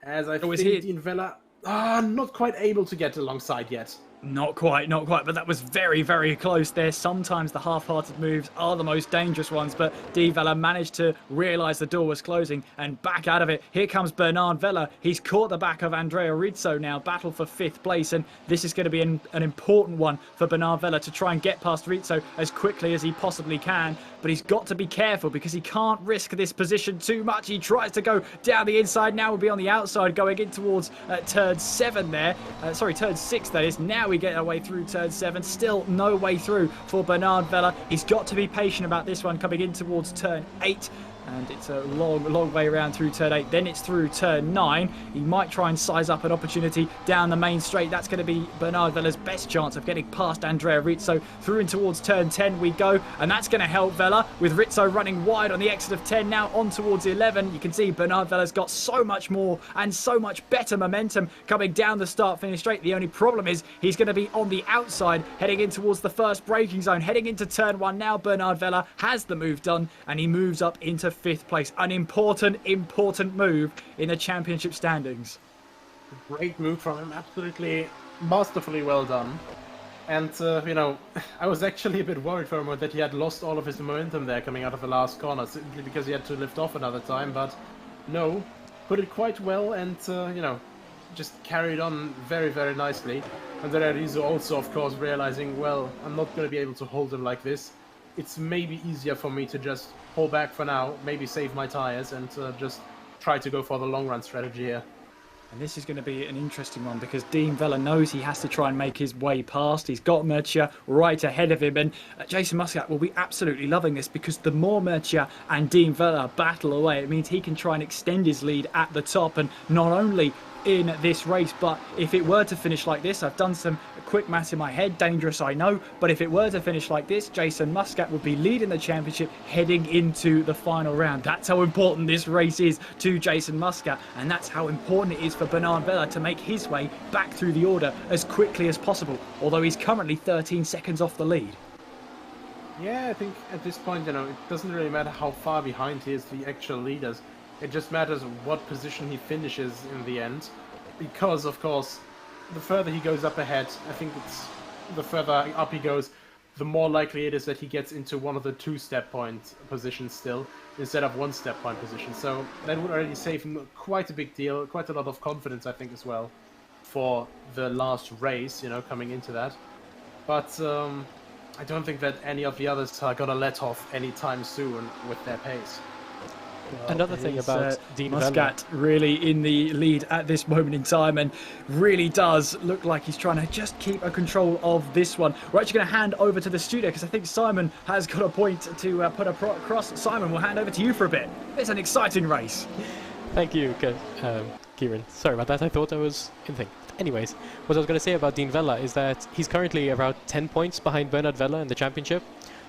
As I think Dean Vella, not quite able to get alongside yet. Not quite, but that was very, very close there. Sometimes the half-hearted moves are the most dangerous ones, but Dean Vella managed to realise the door was closing and back out of it. Here comes Bernard Vella. He's caught the back of Andrea Rizzo now, battle for 5th place, and this is going to be an important one for Bernard Vella to try and get past Rizzo as quickly as he possibly can, but he's got to be careful because he can't risk this position too much. He tries to go down the inside, now will be on the outside going in towards turn 7 there. Turn 6 that is. Now we get our way through turn 7. Still no way through for Bernard Vella. He's got to be patient about this one coming in towards turn 8. And it's a long way around through turn 8. Then it's through turn 9. He might try and size up an opportunity down the main straight. That's going to be Bernard Vella's best chance of getting past Andrea Rizzo. Through and towards turn 10 we go. And that's going to help Vella, with Rizzo running wide on the exit of 10. Now on towards 11. You can see Bernard Vella's got so much more and so much better momentum coming down the start-finish straight. The only problem is he's going to be on the outside heading in towards the first braking zone. Heading into turn 1 now. Bernard Vella has the move done, and he moves up into 5th place. An important move in the championship standings. Great move from him, absolutely masterfully well done. And I was actually a bit worried for a moment that he had lost all of his momentum there coming out of the last corner, simply because he had to lift off another time, but no, put it quite well, and just carried on very, very nicely. And then Rizzo also, of course, realizing, well, I'm not going to be able to hold him like this. It's maybe easier for me to just hold back for now, maybe save my tires, and just try to go for the long run strategy here. And this is going to be an interesting one because Dean Vella knows he has to try and make his way past. He's got Murcia right ahead of him, and Jason Muscat will be absolutely loving this because the more Murcia and Dean Vella battle away, it means he can try and extend his lead at the top and not only in this race. But if it were to finish like this, I've done some quick maths in my head, dangerous I know, but if it were to finish like this, Jason Muscat would be leading the championship heading into the final round. That's how important this race is to Jason Muscat, and that's how important it is for Bernard Vella to make his way back through the order as quickly as possible, although he's currently 13 seconds off the lead. Yeah, I think at this point, you know, it doesn't really matter how far behind he is the actual leaders. It just matters what position he finishes in the end, because of course, the further he goes up ahead, I think it's the further up he goes, the more likely it is that he gets into one of the 2-step point positions still, instead of 1-step point position. So that would already save him quite a big deal, quite a lot of confidence, I think, as well, for the last race, you know, coming into that. But I don't think that any of the others are gonna let off anytime soon with their pace. Well, another thing about Dean Muscat really in the lead at this moment in time, and really does look like he's trying to just keep a control of this one. We're actually going to hand over to the studio because I think Simon has got a point to put across. Simon, we'll hand over to you for a bit. It's an exciting race. Thank you, Kieran. Sorry about that. I thought I was in thing. Anyways, what I was going to say about Dean Vella is that he's currently around 10 points behind Bernard Vella in the championship.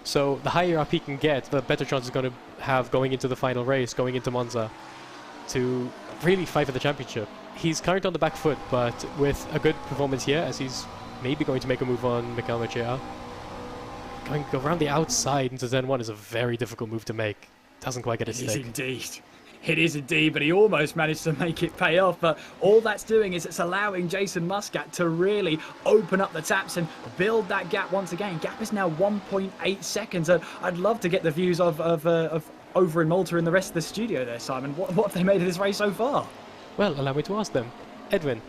So the higher up he can get, the better chance he's going to have going into the final race, going into Monza, to really fight for the championship. He's currently on the back foot, but with a good performance here, as he's maybe going to make a move on Michael Machea, going around the outside into Turn 1 is a very difficult move to make. Doesn't quite get a stick. It is indeed. It is indeed, but he almost managed to make it pay off. But all that's doing is it's allowing Jason Muscat to really open up the taps and build that gap once again. Gap is now 1.8 seconds. And I'd love to get the views of over in Malta and the rest of the studio there, Simon. What have they made of this race so far? Well, allow me to ask them. Edwin,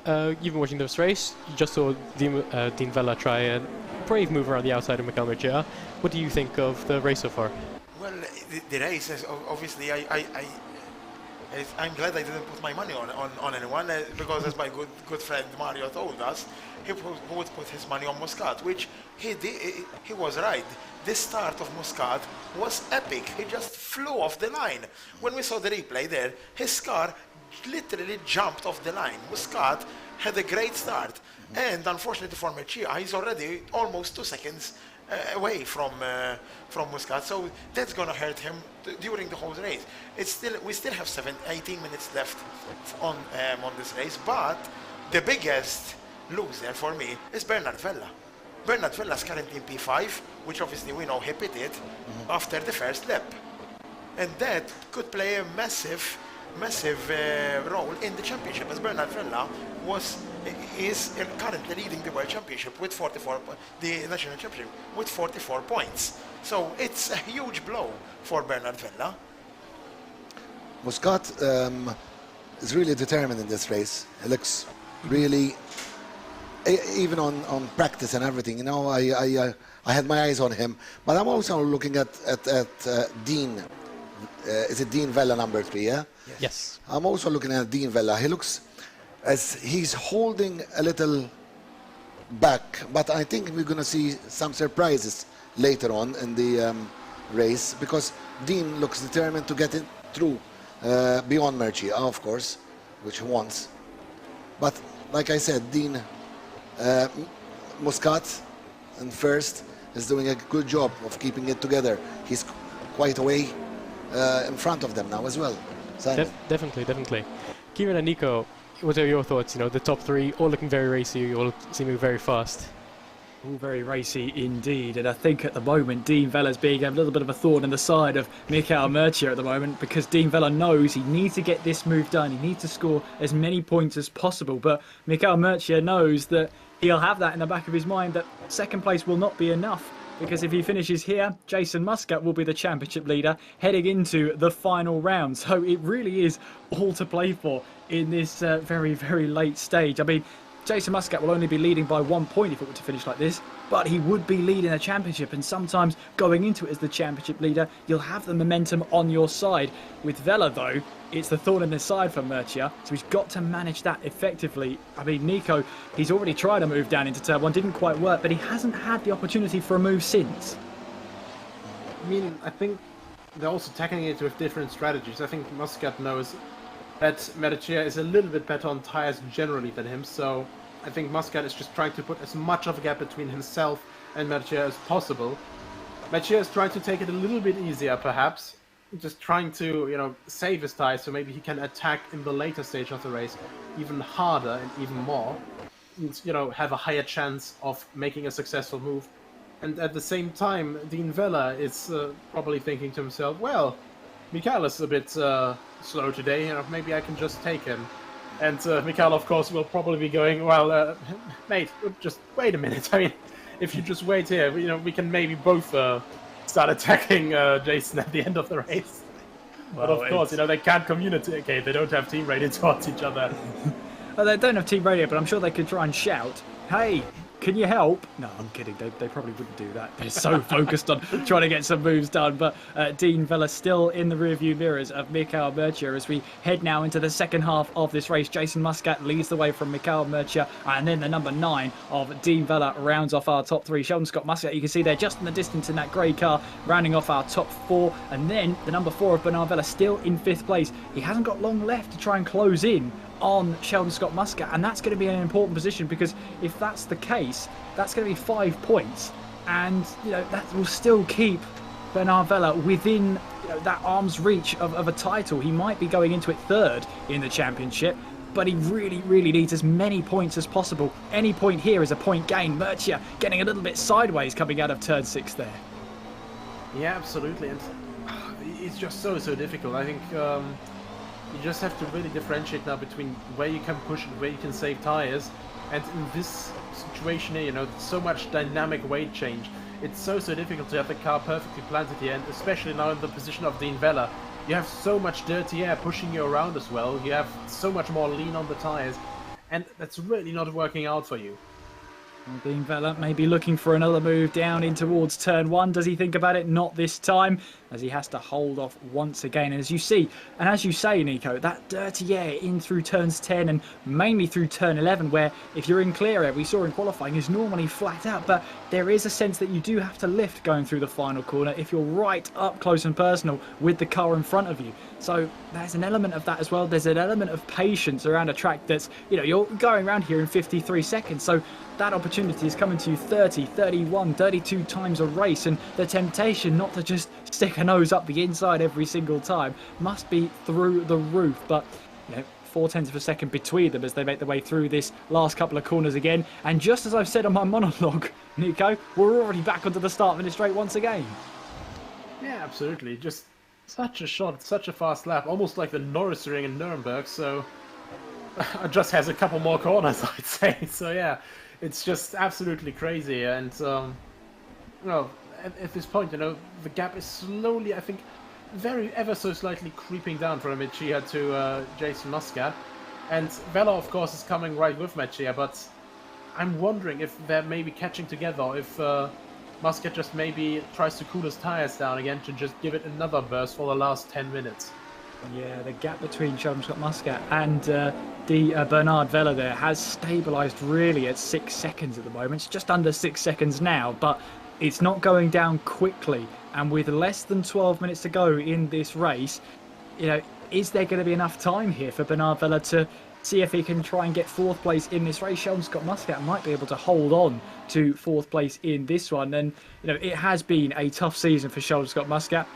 you've been watching this race. You just saw Dean Vella try a brave move around the outside of Michael Machea. What do you think of the race so far? Well, the race is obviously I'm glad I didn't put my money on anyone because, as my good friend Mario told us, he would put his money on Muscat, which he did. He was right. This start of Muscat was epic. He just flew off the line. When we saw the replay there, his car literally jumped off the line. Muscat had a great start, and unfortunately for Machea, he's already almost 2 seconds away from Muscat, so that's gonna hurt him during the whole race. We still have 18 minutes left on this race, but the biggest loser for me is Bernard Vella. Bernard Vella is currently in P5, which obviously we know he pitted after the first lap, and that could play a massive role in the championship, as Bernard Vella is currently leading the world championship with 44, the national championship with 44 points. So it's a huge blow for Bernard Vella. Muscat is really determined in this race. He looks really, even on practice and everything. You know, I had my eyes on him, but I'm also looking at Dean. Is it Dean Vella number 3? Yeah. Yes. I'm also looking at Dean Vella. He looks as he's holding a little back, but I think we're going to see some surprises later on in the race, because Dean looks determined to get it through beyond Murchie, of course, which he wants. But like I said, Dean Muscat in first is doing a good job of keeping it together. He's quite a way in front of them now as well. Definitely. Kieran and Nico, what are your thoughts? You know, the top 3 all looking very racy, all seeming very fast. All very racy indeed, and I think at the moment Dean Vella's being a little bit of a thorn in the side of Michael Murchia at the moment, because Dean Vella knows he needs to get this move done. He needs to score as many points as possible, but Michael Murchia knows that he'll have that in the back of his mind, that second place will not be enough. Because if he finishes here, Jason Muscat will be the championship leader heading into the final round. So it really is all to play for in this very, very late stage. I mean, Jason Muscat will only be leading by 1 point if it were to finish like this, but he would be leading a championship, and sometimes going into it as the championship leader, you'll have the momentum on your side. With Vella, though, it's the thorn in the side for Murchia, so he's got to manage that effectively. I mean, Nico, he's already tried a move down into turn 1, didn't quite work, but he hasn't had the opportunity for a move since. I mean, I think they're also tackling it with different strategies. I think Muscat knows that Mercia is a little bit better on tires generally than him, so I think Muscat is just trying to put as much of a gap between himself and Mercia as possible. Mercia is trying to take it a little bit easier, perhaps, just trying to, you know, save his tires so maybe he can attack in the later stage of the race even harder and even more, and, you know, have a higher chance of making a successful move. And at the same time, Dean Vella is probably thinking to himself, well, Mikael is a bit slow today, you know, maybe I can just take him. And Mikael, of course, will probably be going, well, mate, just wait a minute. I mean, if you just wait here, you know, we can maybe both start attacking Jason at the end of the race. Well, but of course, you know, they can't communicate. They don't have team radio towards each other. Well, they don't have team radio, but I'm sure they could try and shout, hey, can you help? No, I'm kidding. They probably wouldn't do that. They're so focused on trying to get some moves done. But Dean Vella still in the rearview mirrors of Mikael Mercia as we head now into the second half of this race. Jason Muscat leads the way from Mikael Mercia, and then the number 9 of Dean Vella rounds off our top 3. Sheldon Scott Muscat, you can see there just in the distance in that grey car, rounding off our top 4. And then the number 4 of Bernard Vella still in 5th place. He hasn't got long left to try and close in on Sheldon Scott Muscat, and that's going to be an important position, because if that's the case, that's going to be 5 points, and you know that will still keep Bernard Vella within, you know, that arm's reach of a title. He might be going into it 3rd in the championship, but he really needs as many points as possible. Any point here is a point gain. Mercia getting a little bit sideways coming out of turn 6 there. Yeah, absolutely, and it's just so difficult. I think you just have to really differentiate now between where you can push and where you can save tires. And in this situation here, you know, so much dynamic weight change. It's so difficult to have the car perfectly planted here, and especially now in the position of Dean Vella. You have so much dirty air pushing you around as well. You have so much more lean on the tires, and that's really not working out for you. Well, Dean Vella may be looking for another move down in towards turn 1. Does he think about it? Not this time, as he has to hold off once again. And as you see, and as you say, Nico, that dirty air in through turns 10 and mainly through turn 11, where if you're in clear air, we saw in qualifying, is normally flat out, but there is a sense that you do have to lift going through the final corner if you're right up close and personal with the car in front of you. So there's an element of that as well. There's an element of patience around a track that's, you know, you're going around here in 53 seconds. So that opportunity is coming to you 30, 31, 32 times a race, and the temptation not to just stick a nose up the inside every single time must be through the roof. But, you know, 0.4 of a second between them as they make their way through this last couple of corners again. And just as I've said on my monologue, Nico, we're already back onto the start finish straight once again. Yeah, absolutely. Just such a shot, such a fast lap, almost like the Norris ring in Nuremberg. So it just has a couple more corners, I'd say. So yeah, it's just absolutely crazy. And well, at this point, you know, the gap is slowly, I think, ever so slightly creeping down from Mercia to Jason Muscat. And Vella, of course, is coming right with Mercia, but I'm wondering if they're maybe catching together, or if Muscat just maybe tries to cool his tires down again to just give it another burst for the last 10 minutes. Yeah, the gap between Sheldon Scott Muscat and Bernard Vella there has stabilised really at 6 seconds at the moment. It's just under 6 seconds now, but it's not going down quickly. And with less than 12 minutes to go in this race, you know, is there going to be enough time here for Bernard Vella to see if he can try and get 4th place in this race? Sheldon Scott Muscat might be able to hold on to 4th place in this one. And, you know, it has been a tough season for Sheldon Scott Muscat.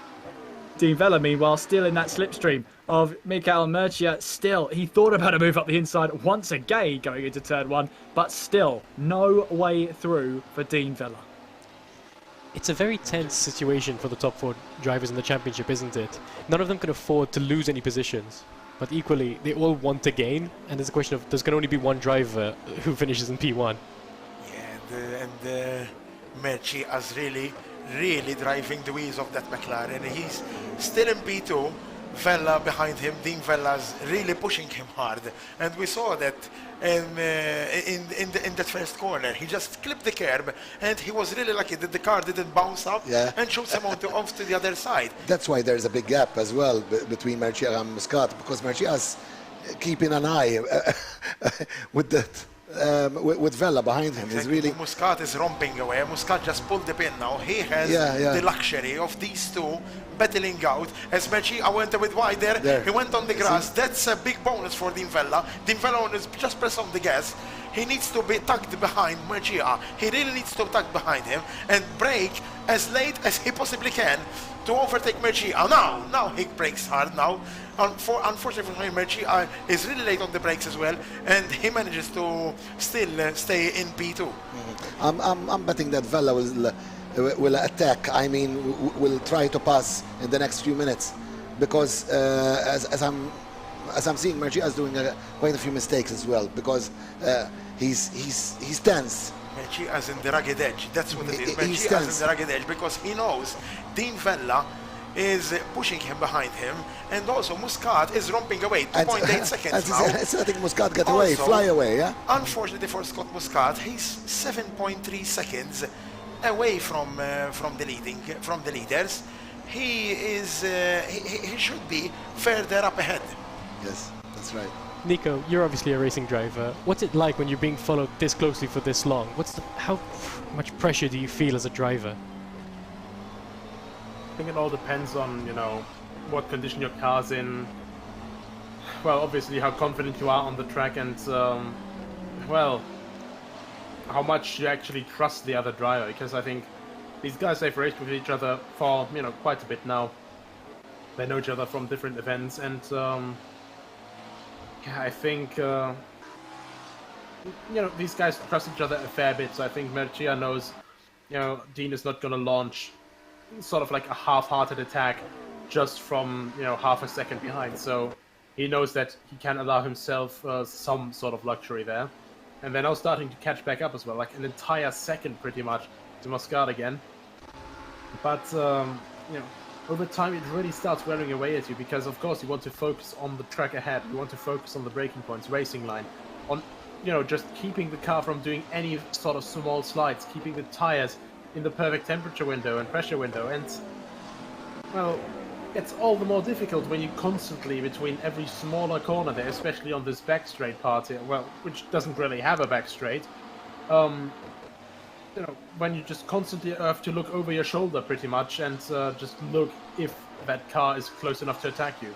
Dean Vella, meanwhile, still in that slipstream of Mikael Mercia. Still, he thought about a move up the inside once again going into turn 1, but still no way through for Dean Vella. It's a very tense situation for the top 4 drivers in the championship, isn't it? None of them can afford to lose any positions, but equally they all want to gain, and there's a question of there's going to only be one driver who finishes in P1. Yeah, and Mercia is really driving the wheels of that McLaren. He's still in P2. Vella behind him. Dean Vella's really pushing him hard, and we saw that in that first corner. He just clipped the curb, and he was really lucky that the car didn't bounce up and shoots him off to the other side. That's why there's a big gap as well between Mercia and Muscat, because Mercia is keeping an eye with that with Vella behind him. He's really... Muscat is romping away. Muscat just pulled the pin now. He has the luxury of these two battling out. As Mercia went a bit wider, he went on the grass. That's a big bonus for Dean Vella. Dean Vella is just press on the gas. He needs to be tucked behind Mercia. He really needs to tuck behind him and brake as late as he possibly can to overtake Mercia. Now he brakes hard now. Unfortunately for him, Mercia is really late on the brakes as well, and he manages to still stay in P2. I'm betting that Vella will attack. I mean, will try to pass in the next few minutes, because as I'm seeing, Mercia is doing quite a few mistakes as well, because he's tense. Mercia is in the rugged edge. That's what it is. Mercia is in the rugged edge because he knows Dean Vella is pushing him behind him, and also Muscat is romping away 2.8 seconds now. I think Muscat got away, fly away, yeah? Unfortunately for Scott Muscat, he's 7.3 seconds away from the leaders. He is he should be further up ahead. Yes, that's right. Nico, you're obviously a racing driver. What's it like when you're being followed this closely for this long? How much pressure do you feel as a driver? I think it all depends on, you know, what condition your car's in. Well, obviously how confident you are on the track, and well, how much you actually trust the other driver. Because I think these guys, they've raced with each other for, you know, quite a bit now. They know each other from different events, and yeah, I think you know, these guys trust each other a fair bit. So I think Mercia knows, you know, Dean is not going to launch sort of like a half-hearted attack just from, you know, half a second behind. So he knows that he can allow himself some sort of luxury there. And they're now starting to catch back up as well, like an entire second pretty much to Muscat again. But you know, over time it really starts wearing away at you, because of course you want to focus on the track ahead, you want to focus on the braking points, racing line, on, you know, just keeping the car from doing any sort of small slides, keeping the tires in the perfect temperature window and pressure window. And well, it's all the more difficult when you constantly, between every smaller corner there, especially on this back straight part here, well, which doesn't really have a back straight, you know, when you just constantly have to look over your shoulder pretty much and just look if that car is close enough to attack you.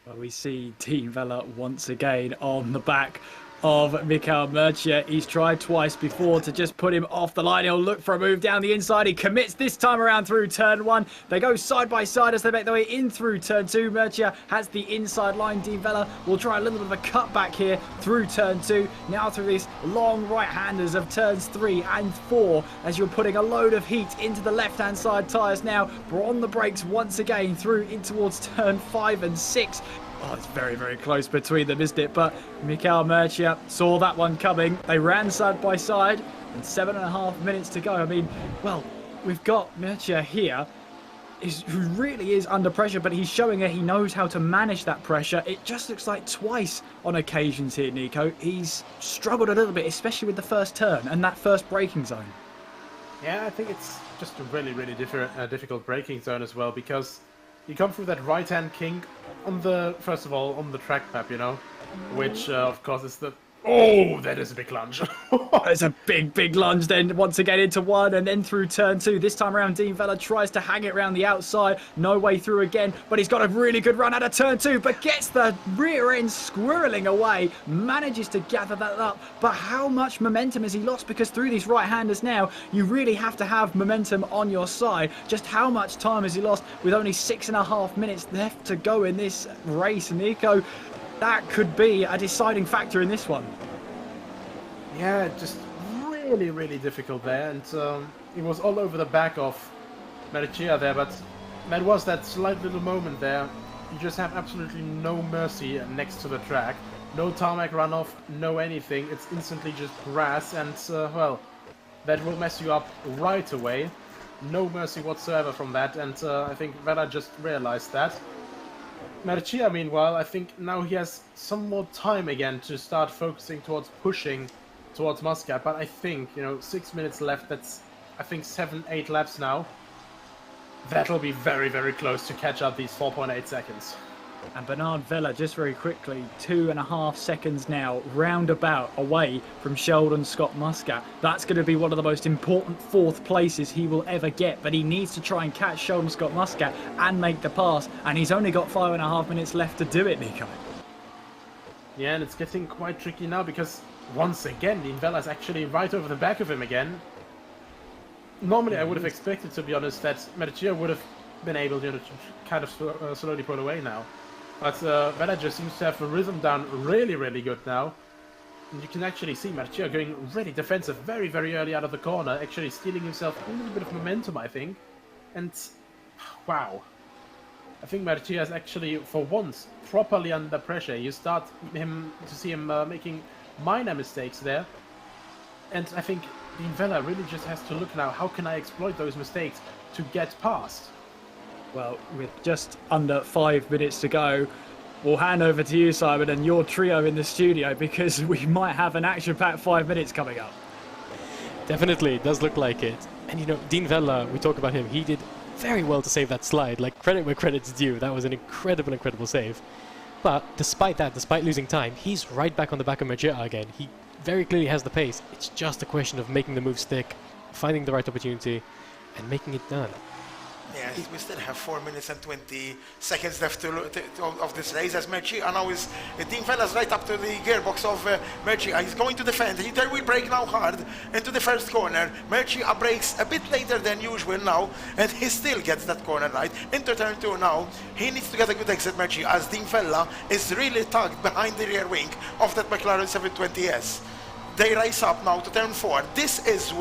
Well, we see Dean Vella once again on the back of Michael Mercia. He's tried twice before to just put him off the line. He'll look for a move down the inside. He commits this time around through turn 1. They go side by side as they make their way in through turn 2. Mercia has the inside line. Dean Vella will try a little bit of a cutback here through turn 2. Now through these long right-handers of turns 3 and 4 as you're putting a load of heat into the left-hand side tyres now. We're on the brakes once again through in towards turn 5 and 6. Oh, it's very, very close between them, isn't it? But Michael Mercia saw that one coming. They ran side by side, and 7.5 minutes to go. I mean, well, we've got Mercia here, who really is under pressure, but he's showing that he knows how to manage that pressure. It just looks like twice on occasions here, Nico. He's struggled a little bit, especially with the first turn and that first braking zone. Yeah, I think it's just a really, really difficult braking zone as well, because you come through that right-hand kink on the, first of all, on the track map, you know, which, of course, is the... Oh, that is a big lunge. It's a big, big lunge then, once again into 1 and then through turn 2. This time around, Dean Vella tries to hang it around the outside. No way through again, but he's got a really good run out of turn 2, but gets the rear end squirreling away. Manages to gather that up, but how much momentum has he lost? Because through these right-handers now, you really have to have momentum on your side. Just how much time has he lost with only 6.5 minutes left to go in this race? Nico, that could be a deciding factor in this one. Yeah, just really, really difficult there, and it was all over the back of Mercia there, but there was that slight little moment there. You just have absolutely no mercy next to the track. No tarmac runoff, no anything. It's instantly just grass, and well, that will mess you up right away. No mercy whatsoever from that, and I think Vella just realized that. Mercia, meanwhile, I think now he has some more time again to start focusing towards pushing towards Muscat, but I think, you know, 6 minutes left, that's, I think, 7-8 laps now. That'll be very, very close to catch up these 4.8 seconds. And Bernard Vella, just very quickly, 2.5 seconds now, roundabout away from Sheldon Scott Muscat. That's going to be one of the most important 4th places he will ever get, but he needs to try and catch Sheldon Scott Muscat and make the pass, and he's only got 5.5 minutes left to do it, Nico. Yeah, and it's getting quite tricky now because once again, Dean Vella is actually right over the back of him again. Normally, I would have expected, to be honest, that Mercia would have been able to kind of slowly pull away now. But Vella just seems to have the rhythm down really, really good now. And you can actually see Mercia going really defensive very, very early out of the corner, actually stealing himself a little bit of momentum, I think. And, wow. I think Mercia is actually, for once, properly under pressure. You start to see him making minor mistakes there. And I think Dean Vella really just has to look now, how can I exploit those mistakes to get past? Well, with just under 5 minutes to go, we'll hand over to you, Simon, and your trio in the studio, because we might have an action-packed 5 minutes coming up. Definitely, it does look like it. And you know, Dean Vella, we talk about him, he did very well to save that slide. Like, credit where credit's due. That was an incredible, incredible save. But despite that, despite losing time, he's right back on the back of Mercia again. He very clearly has the pace. It's just a question of making the move stick, finding the right opportunity, and making it done. Yeah, we still have 4 minutes and 20 seconds left of this race as Mercia now is Dean Vella's right up to the gearbox of Mercia. He's going to defend. He will break now hard into the first corner. Mercia breaks a bit later than usual now, and he still gets that corner right. Into turn 2 now. He needs to get a good exit, Mercia, as Dean Vella is really tugged behind the rear wing of that McLaren 720S. They race up now to turn 4. This is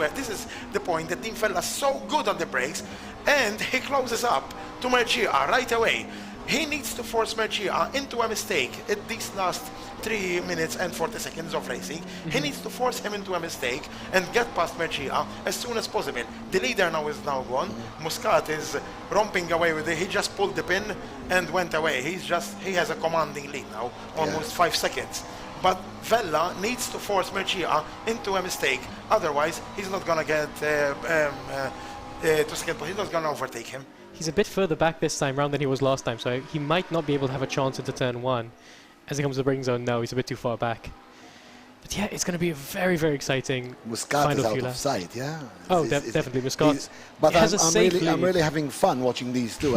the point that Dean Vella is so good on the brakes, and he closes up to Mercia right away. He needs to force Mercia into a mistake at these last 3 minutes and 40 seconds of racing. He needs to force him into a mistake and get past Mercia as soon as possible. The leader now is gone. Muscat is romping away with it. He just pulled the pin and went away. He has a commanding lead now, almost 5 seconds. But Vella needs to force Mercia into a mistake. Otherwise, he's not going to get to second place. He's not going to overtake him. He's a bit further back this time round than he was last time, so he might not be able to have a chance into turn 1. As he comes to the braking zone, no, he's a bit too far back. But yeah, it's going to be a very, very exciting Muscat final is out few of laps. sight, yeah. Oh, definitely, Muscat. But I'm really having fun watching these two.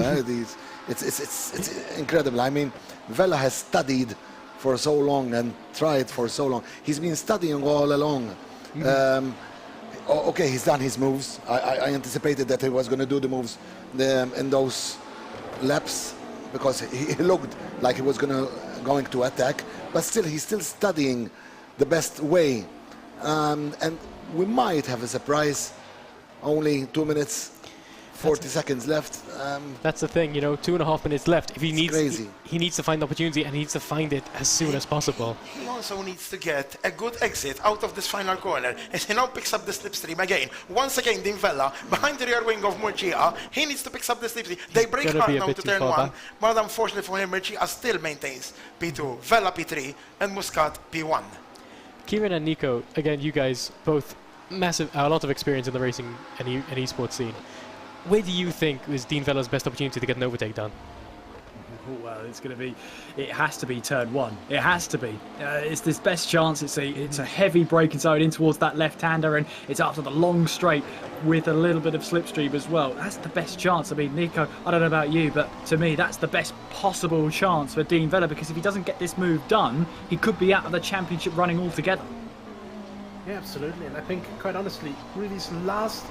It's incredible. I mean, Vella has studied for so long and tried for so long. He's been studying all along. Okay, he's done his moves. I anticipated that he was going to do the moves in those laps because he looked like he was going to attack. But still, he's still studying the best way. And we might have a surprise. Only 2 minutes, 40 seconds left. That's the thing, you know, 2.5 minutes left. If he needs to find the opportunity, and he needs to find it as soon as possible. He also needs to get a good exit out of this final corner, and he now picks up the slipstream again. Once again, Dean Vella behind the rear wing of Mercia. He needs to pick up the slipstream. They break hard now to turn 1, but unfortunately for him, Mercia still maintains P2, Vella P3, and Muscat P1. Kieran and Nico, again, you guys both a lot of experience in the racing and esports scene. Where do you think is Dean Vella's best opportunity to get an overtake done? Well, it has to be turn 1. It has to be. It's this best chance. It's a heavy braking zone in towards that left-hander, and it's after the long straight with a little bit of slipstream as well. That's the best chance. I mean, Nico, I don't know about you, but to me, that's the best possible chance for Dean Vella, because if he doesn't get this move done, he could be out of the championship running altogether. Yeah, absolutely. And I think, quite honestly, really these last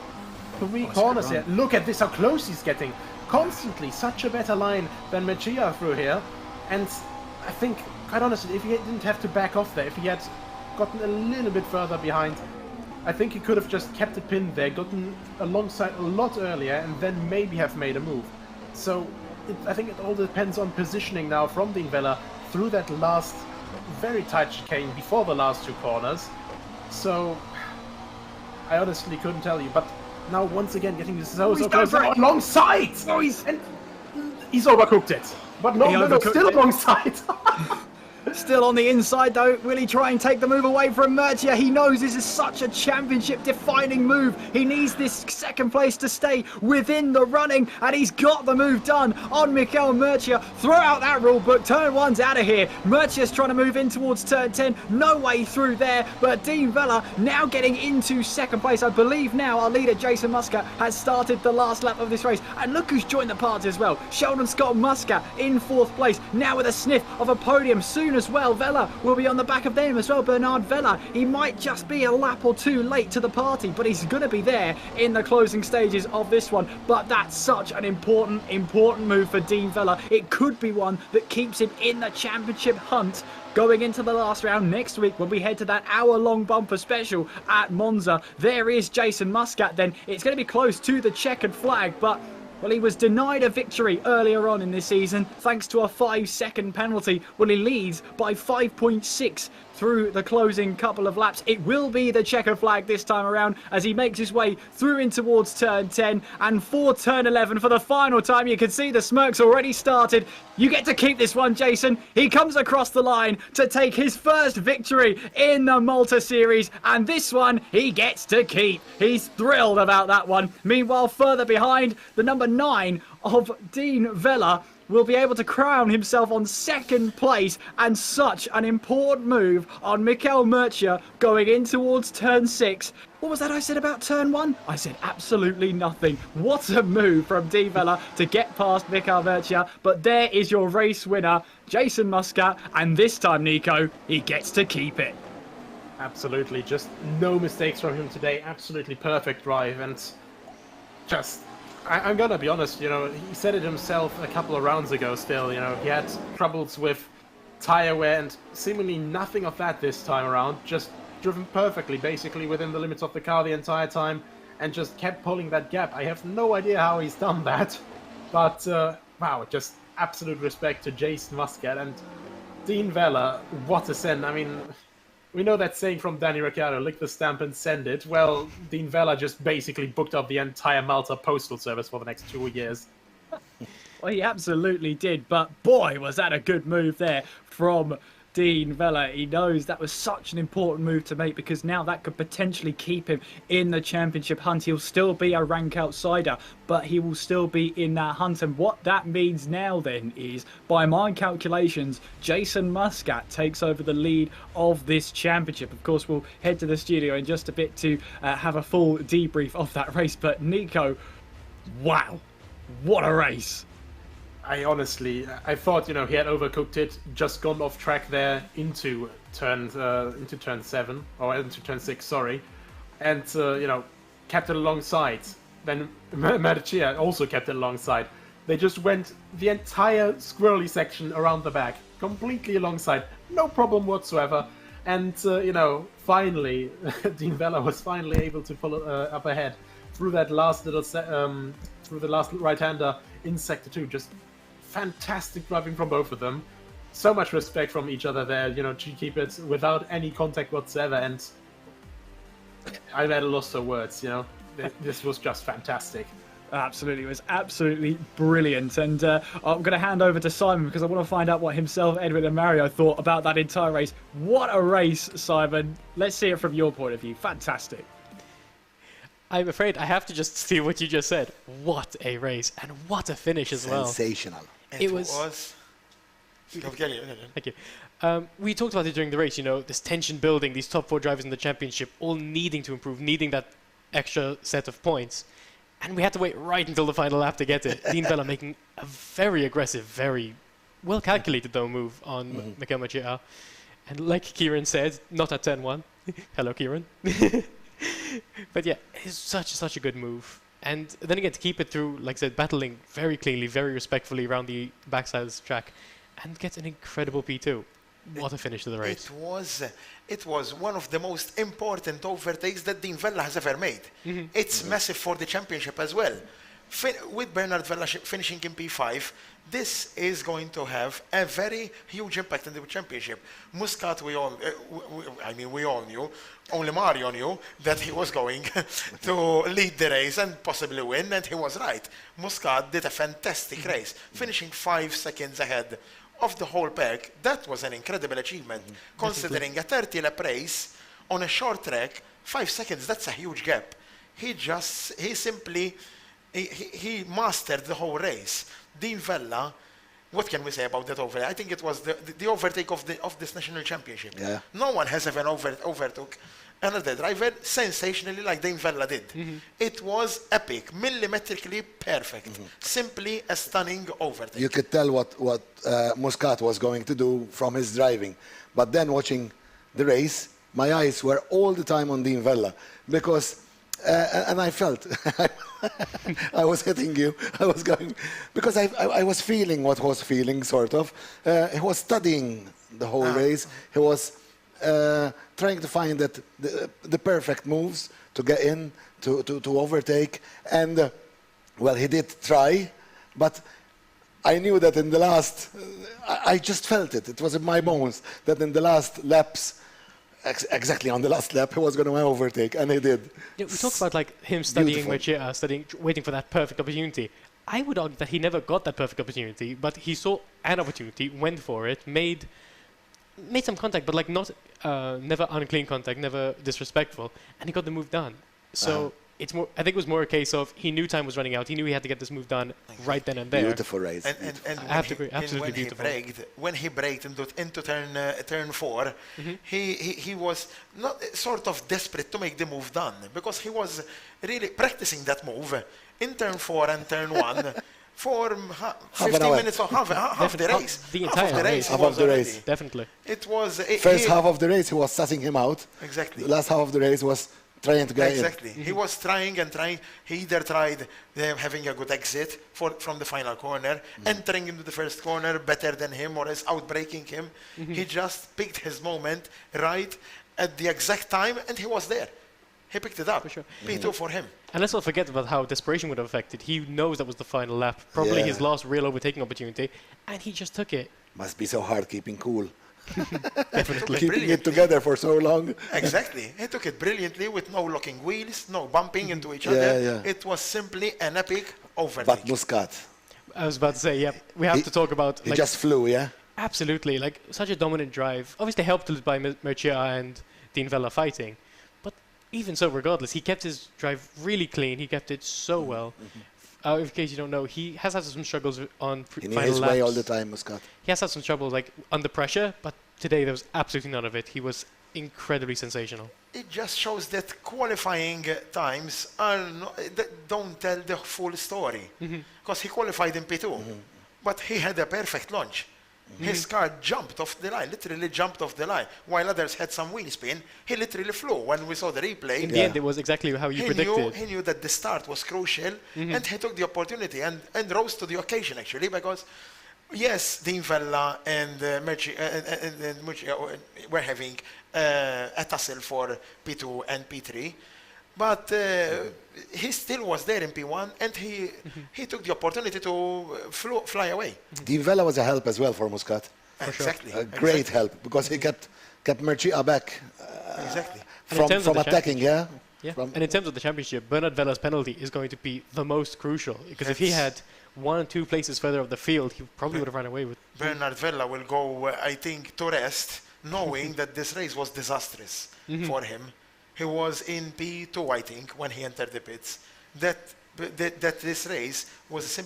3 corners here, look at this, how close he's getting. Constantly, such a better line than Mercia through here. And I think, quite honestly, if he didn't have to back off there, if he had gotten a little bit further behind, I think he could have just kept it pinned there, gotten alongside a lot earlier, and then maybe have made a move. So I think it all depends on positioning now from Dean Vella through that last very tight chicane before the last 2 corners. So I honestly couldn't tell you, but now once again getting this so close alongside, and he's overcooked it. But no, still alongside. Still on the inside though. Will he try and take the move away from Murcia? He knows this is such a championship defining move. He needs this second place to stay within the running, and he's got the move done on Mikel Murcia. Throw out that rule book. Turn 1's out of here. Murcia's trying to move in towards turn 10. No way through there, but Dean Vella now getting into second place. I believe now our leader Jason Muscat has started the last lap of this race, and look who's joined the party as well. Sheldon Scott Muscat in 4th place, now with a sniff of a podium soon as well. Vella will be on the back of them as well. Bernard Vella, he might just be a lap or two late to the party, but he's going to be there in the closing stages of this one. But that's such an important move for Dean Vella. It could be one that keeps him in the championship hunt going into the last round next week when we head to that hour-long bumper special at Monza. There is Jason Muscat then. It's going to be close to the checkered flag, but well, he was denied a victory earlier on in this season thanks to a 5-second penalty. Well, he leads by 5.6 through the closing couple of laps. It will be the checkered flag this time around as he makes his way through in towards turn 10 and for turn 11 for the final time. You can see the smirks already started. You get to keep this one, Jason. He comes across the line to take his first victory in the Malta series, and this one he gets to keep. He's thrilled about that one. Meanwhile, further behind, the number 9 of Dean Vella will be able to crown himself on second place, and such an important move on Mikel Murcia going in towards turn 6. What was that I said about turn 1? I said absolutely nothing. What a move from Dean Vella to get past Mikel Murcia. But there is your race winner, Jason Muscat, and this time, Nico, he gets to keep it. Absolutely, just no mistakes from him today. Absolutely perfect drive, and just I'm gonna be honest, you know, he said it himself a couple of rounds ago still, you know, he had troubles with tyre wear and seemingly nothing of that this time around, just driven perfectly, basically within the limits of the car the entire time, and just kept pulling that gap. I have no idea how he's done that, but wow, just absolute respect to Jason Muscat and Dean Vella. What a send. I mean, we know that saying from Danny Ricciardo, lick the stamp and send it. Well, Dean Vella just basically booked up the entire Malta postal service for the next 2 years. Well, he absolutely did, but boy, was that a good move there from Dean Vella. He knows that was such an important move to make, because now that could potentially keep him in the championship hunt. He'll still be a rank outsider, but he will still be in that hunt. And what that means now then is, by my calculations, Jason Muscat takes over the lead of this championship. Of course, we'll head to the studio in just a bit to have a full debrief of that race. But Nico, wow, what a race. I thought, you know, he had overcooked it, just gone off track there into turn 7, or into turn 6, sorry, and you know, kept it alongside. Then Murcia also kept it alongside. They just went the entire squirrely section around the back, completely alongside, no problem whatsoever. And you know, finally, Dean Vella was finally able to pull up ahead through that last little through the last right-hander in sector 2. Just fantastic driving from both of them. So much respect from each other there, you know, to keep it without any contact whatsoever. And I'm at a loss for words, you know. This was just fantastic. Absolutely, it was absolutely brilliant. And I'm going to hand over to Simon, because I want to find out what himself, Edwin and Mario thought about that entire race. What a race, Simon. Let's see it from your point of view. Fantastic. I'm afraid I have to just see what you just said. What a race, and what a finish as well. Sensational. It was... Thank you. We talked about it during the race, you know, this tension building, these top 4 drivers in the championship, all needing to improve, needing that extra set of points. And we had to wait right until the final lap to get it. Dean Vella making a very aggressive, very well-calculated, though, move on Mikel Murcia. And like Kieran said, not at turn 1. Hello, Kieran. But yeah, it's such a good move. And then again, to keep it through, like I said, battling very cleanly, very respectfully around the backside of the track, and get an incredible P2. What a finish to the race. It was one of the most important overtakes that Dean Vella has ever made. It's massive for the championship as well. With Bernard Vella finishing in P5, this is going to have a very huge impact in the championship. Muscat, we all knew, only Mario knew that he was going to lead the race and possibly win, and he was right. Muscat did a fantastic race, finishing 5 seconds ahead of the whole pack, that was an incredible achievement. Considering a 30-lap race on a short track, 5 seconds, that's a huge gap. He simply mastered the whole race. Dean Vella, what can we say about that overtake? I think it was the overtake of this national championship. Yeah. No one has ever overtook another driver sensationally like Dean Vella did. It was epic, millimetrically perfect, simply a stunning overtake. You could tell what Muscat was going to do from his driving. But then watching the race, my eyes were all the time on Dean Vella because, and I felt, I was hitting you, I was going, because I was feeling what was feeling, sort of. He was studying the whole race. He was trying to find the perfect moves to get in, to overtake. And, well, he did try, but I knew that in the last, I just felt it. It was in my bones that in the last laps, exactly on the last lap, he was going to overtake, and he did. Yeah, we talk about like him studying Mercia, waiting for that perfect opportunity. I would argue that he never got that perfect opportunity, but he saw an opportunity, went for it, made some contact, but like not never unclean contact, never disrespectful, and he got the move done. So it's more. I think it was more a case of he knew time was running out. He knew he had to get this move done right then and there. Beautiful race. And I have to agree, absolutely beautiful. When he braked into turn 4, he was not sort of desperate to make the move done because he was really practicing that move in turn 4 and turn 1. For 15 minutes or half the race. The entire race. Half of the race. Definitely. It was... First half of the race, he was sussing him out. Exactly. The last half of the race was trying to get in. Exactly. He was trying and trying. He either tried having a good exit from the final corner, entering into the first corner better than him or else outbraking him. He just picked his moment right at the exact time and he was there. He picked it up. For sure. P2 for him. And let's not forget about how desperation would have affected. He knows that was the final lap, probably his last real overtaking opportunity, and he just took it. Must be so hard keeping cool. Definitely. Keeping it together for so long. Exactly. He took it brilliantly with no locking wheels, no bumping into each other. It was simply an epic overtake. But Muscat. I was about to say, we have to talk about... He just flew, yeah? Absolutely. Like, such a dominant drive. Obviously helped by Mercia and Dean Vella fighting. Even so, regardless, he kept his drive really clean. He kept it so well. In case you don't know, he has had some struggles on final laps. In his way all the time, Muscat. He has had some trouble, like, under pressure, but today there was absolutely none of it. He was incredibly sensational. It just shows that qualifying times don't tell the full story. Because he qualified in P2, but he had a perfect launch. His car jumped off the line, literally jumped off the line. While others had some wheel spin, he literally flew. When we saw the replay, in the end, it was exactly how you predicted. He knew that the start was crucial, and he took the opportunity and rose to the occasion, actually, because, yes, Dean Vella and Mercia were having a tussle for P2 and P3. But he still was there in P1, and he took the opportunity to fly away. Dean Vella was a help as well for Muscat. Exactly. A great help, because he kept Mercia back exactly. from attacking, and in terms of the championship, Bernard Vella's penalty is going to be the most crucial, because if he had 1 or 2 places further up the field, he probably would have run away with. Bernard Vella will go, I think, to rest, knowing that this race was disastrous for him. He was in P2, I think, when he entered the pits. That this race was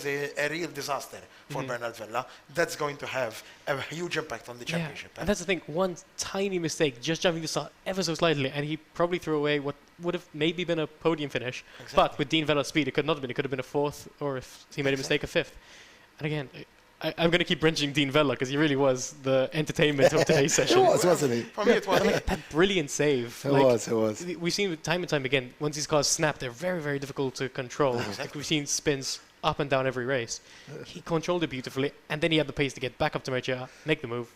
a real disaster for Bernard Vella. That's going to have a huge impact on the championship. And that's the thing, one tiny mistake, just jumping the start ever so slightly, and he probably threw away what would have maybe been a podium finish. Exactly. But with Dean Vella's speed, it could not have been. It could have been a 4th, or if he made a mistake, a 5th. And again, I'm going to keep mentioning Dean Vella because he really was the entertainment of today's session. He was, wasn't he? For me, it was. That brilliant save. It was. We've seen it time and time again, once these cars snap, they're very, very difficult to control. Like we've seen spins up and down every race. He controlled it beautifully, and then he had the pace to get back up to Mercia, make the move.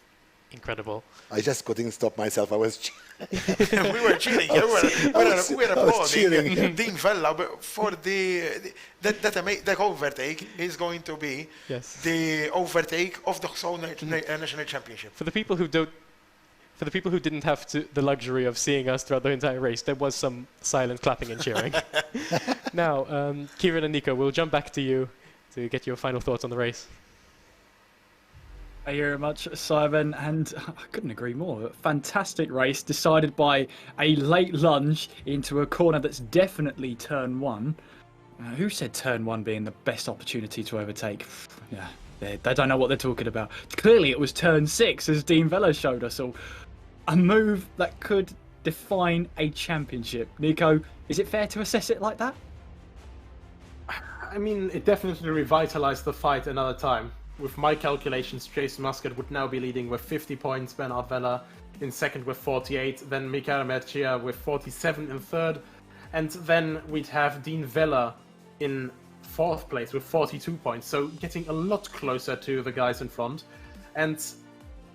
Incredible. I just couldn't stop myself. I was we were cheering. We were applauding Dean Vella for that overtake is going to be the overtake of the whole national championship. For the people who didn't have the luxury of seeing us throughout the entire race, there was some silent clapping and cheering. Now, Kieran and Nico, we'll jump back to you to get your final thoughts on the race. Thank you very much, Simon, and I couldn't agree more. Fantastic race, decided by a late lunge into a corner that's definitely turn one. Who said turn one being the best opportunity to overtake? Yeah, they don't know what they're talking about. Clearly it was turn 6, as Dean Vella showed us all. A move that could define a championship. Nico, is it fair to assess it like that? I mean, it definitely revitalized the fight another time. With my calculations, Jason Muscat would now be leading with 50 points, Bernard Vella in second with 48, then Mikael Mercia with 47 in third, and then we'd have Dean Vella in fourth place with 42 points, so getting a lot closer to the guys in front. And,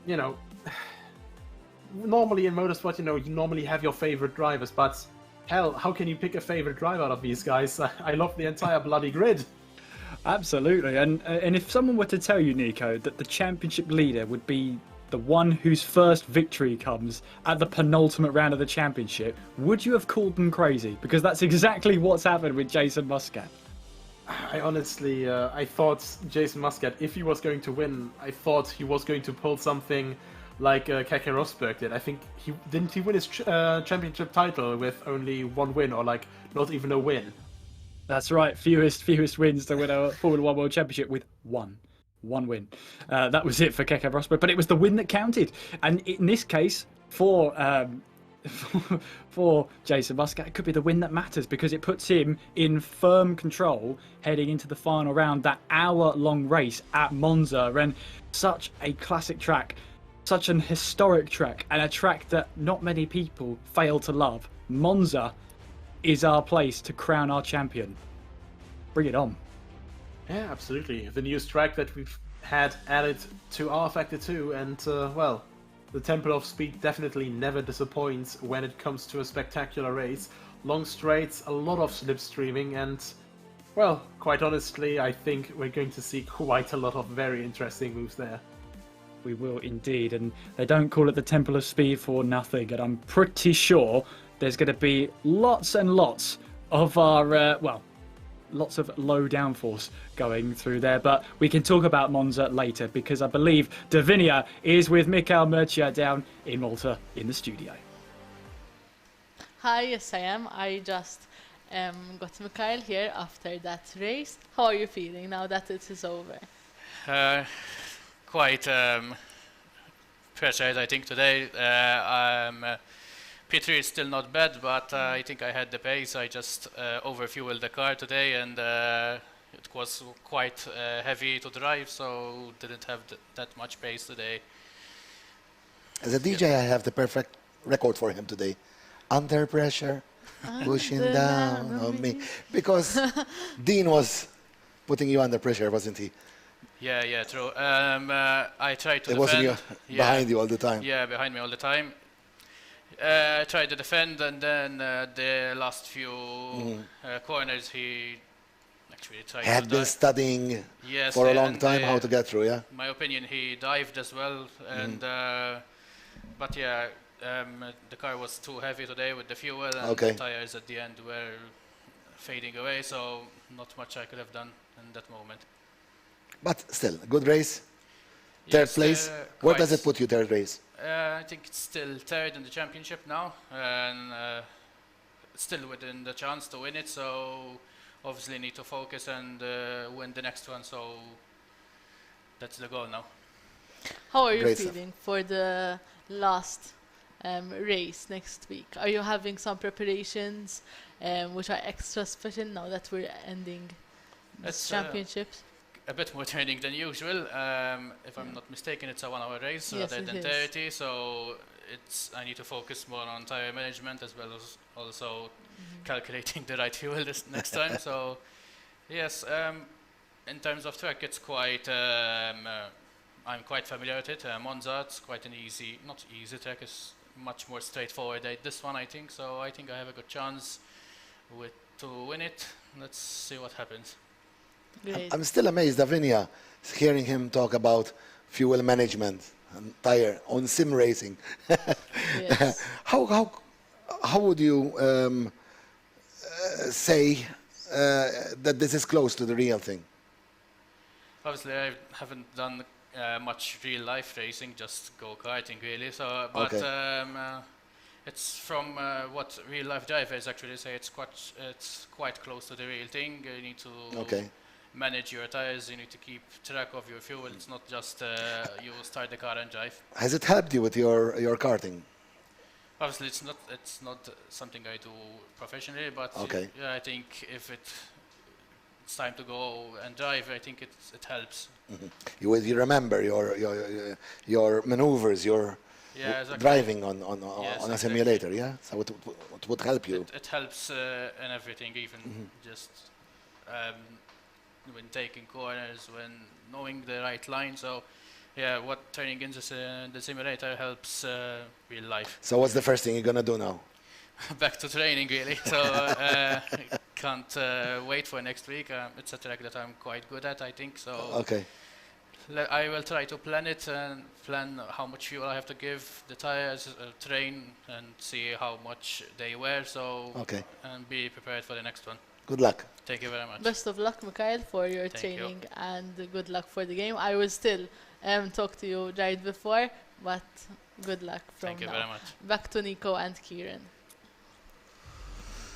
you know, normally in motorsport, you know, you normally have your favorite drivers, but hell, how can you pick a favorite driver out of these guys? I love the entire bloody grid. Absolutely, and if someone were to tell you, Nico, that the championship leader would be the one whose first victory comes at the penultimate round of the championship, would you have called them crazy? Because that's exactly what's happened with Jason Muscat. I honestly, I thought Jason Muscat, if he was going to win, I thought he was going to pull something like Keke Rosberg did. I think he win his championship title with only one win, or like not even a win. That's right, fewest wins to win a Formula 1 World Championship with one win. That was it for Keke Rosberg, but it was the win that counted. And in this case, for Jason Muscat, it could be the win that matters, because it puts him in firm control heading into the final round, that hour-long race at Monza. And such a classic track, such an historic track, and a track that not many people fail to love. Monza is our place to crown our champion. Bring it on. Yeah, absolutely. The newest track that we've had added to R Factor 2, and well, the Temple of Speed definitely never disappoints when it comes to a spectacular race. Long straights, a lot of slipstreaming, and well, quite honestly, I think we're going to see quite a lot of very interesting moves there. We will indeed, and they don't call it the Temple of Speed for nothing, and I'm pretty sure there's going to be lots and lots of our, lots of low downforce going through there. But we can talk about Monza later, because I believe Davinia is with Mikael Mercia down in Malta in the studio. Hi, yes I am. I just got Mikael here after that race. How are you feeling now that it is over? Quite pressured, I think, today. P3 is still not bad, but I think I had the pace. I just overfueled the car today, and it was quite heavy to drive, so didn't have that much pace today. As a DJ, I have the perfect record for him today. Under pressure, pushing down on me. Because Dean was putting you under pressure, wasn't he? Yeah, true. I tried to defend. Wasn't you behind you all the time? Yeah, behind me all the time. I tried to defend, and then the last few corners he actually tried to had been studying for a long time how to get through, yeah? In my opinion, he dived as well, and but yeah, the car was too heavy today with the fuel, and the tires at the end were fading away, so not much I could have done in that moment. But still, a good race. Third place. Where does it put you, third race? I think it's still third in the championship now, and still within the chance to win it, so obviously need to focus and win the next one, so that's the goal now. How are you feeling for the last race next week? Are you having some preparations which are extra special now that we're ending this championships? A bit more training than usual. If I'm not mistaken, it's a 1 hour race rather than 30, so I need to focus more on tire management as well as also calculating the right fuel this next time. So yes, in terms of track, it's quite I'm quite familiar with it. Monza, it's quite an not easy track, it's much more straightforward than this one, I think, so I think I have a good chance to win it. Let's see what happens. I'm still amazed, Davinia, hearing him talk about fuel management and tire on sim racing. How would you say that this is close to the real thing? Obviously, I haven't done much real life racing, just go-karting really. So, but it's from what real life drivers actually say. It's quite close to the real thing. You need to manage your tires. You need to keep track of your fuel. It's not just you start the car and drive. Has it helped you with your karting? Obviously, it's not something I do professionally, but yeah, I think if it's time to go and drive, I think it helps. You remember your maneuvers, your driving on a simulator, yeah? So it would help you. It helps in everything, even just when taking corners, when knowing the right line. So yeah, what turning into the simulator helps real life. So what's the first thing you're gonna do now? Back to training, really. So can't wait for next week. It's a track that I'm quite good at, I think. So I will try to plan it and plan how much fuel I have to give the tires, train, and see how much they wear. So and be prepared for the next one. Good luck. Thank you very much. Best of luck, Mikhail, for your training and good luck for the game. I will still talk to you right before, but good luck from Thank you very much. Back to Nico and Kieran.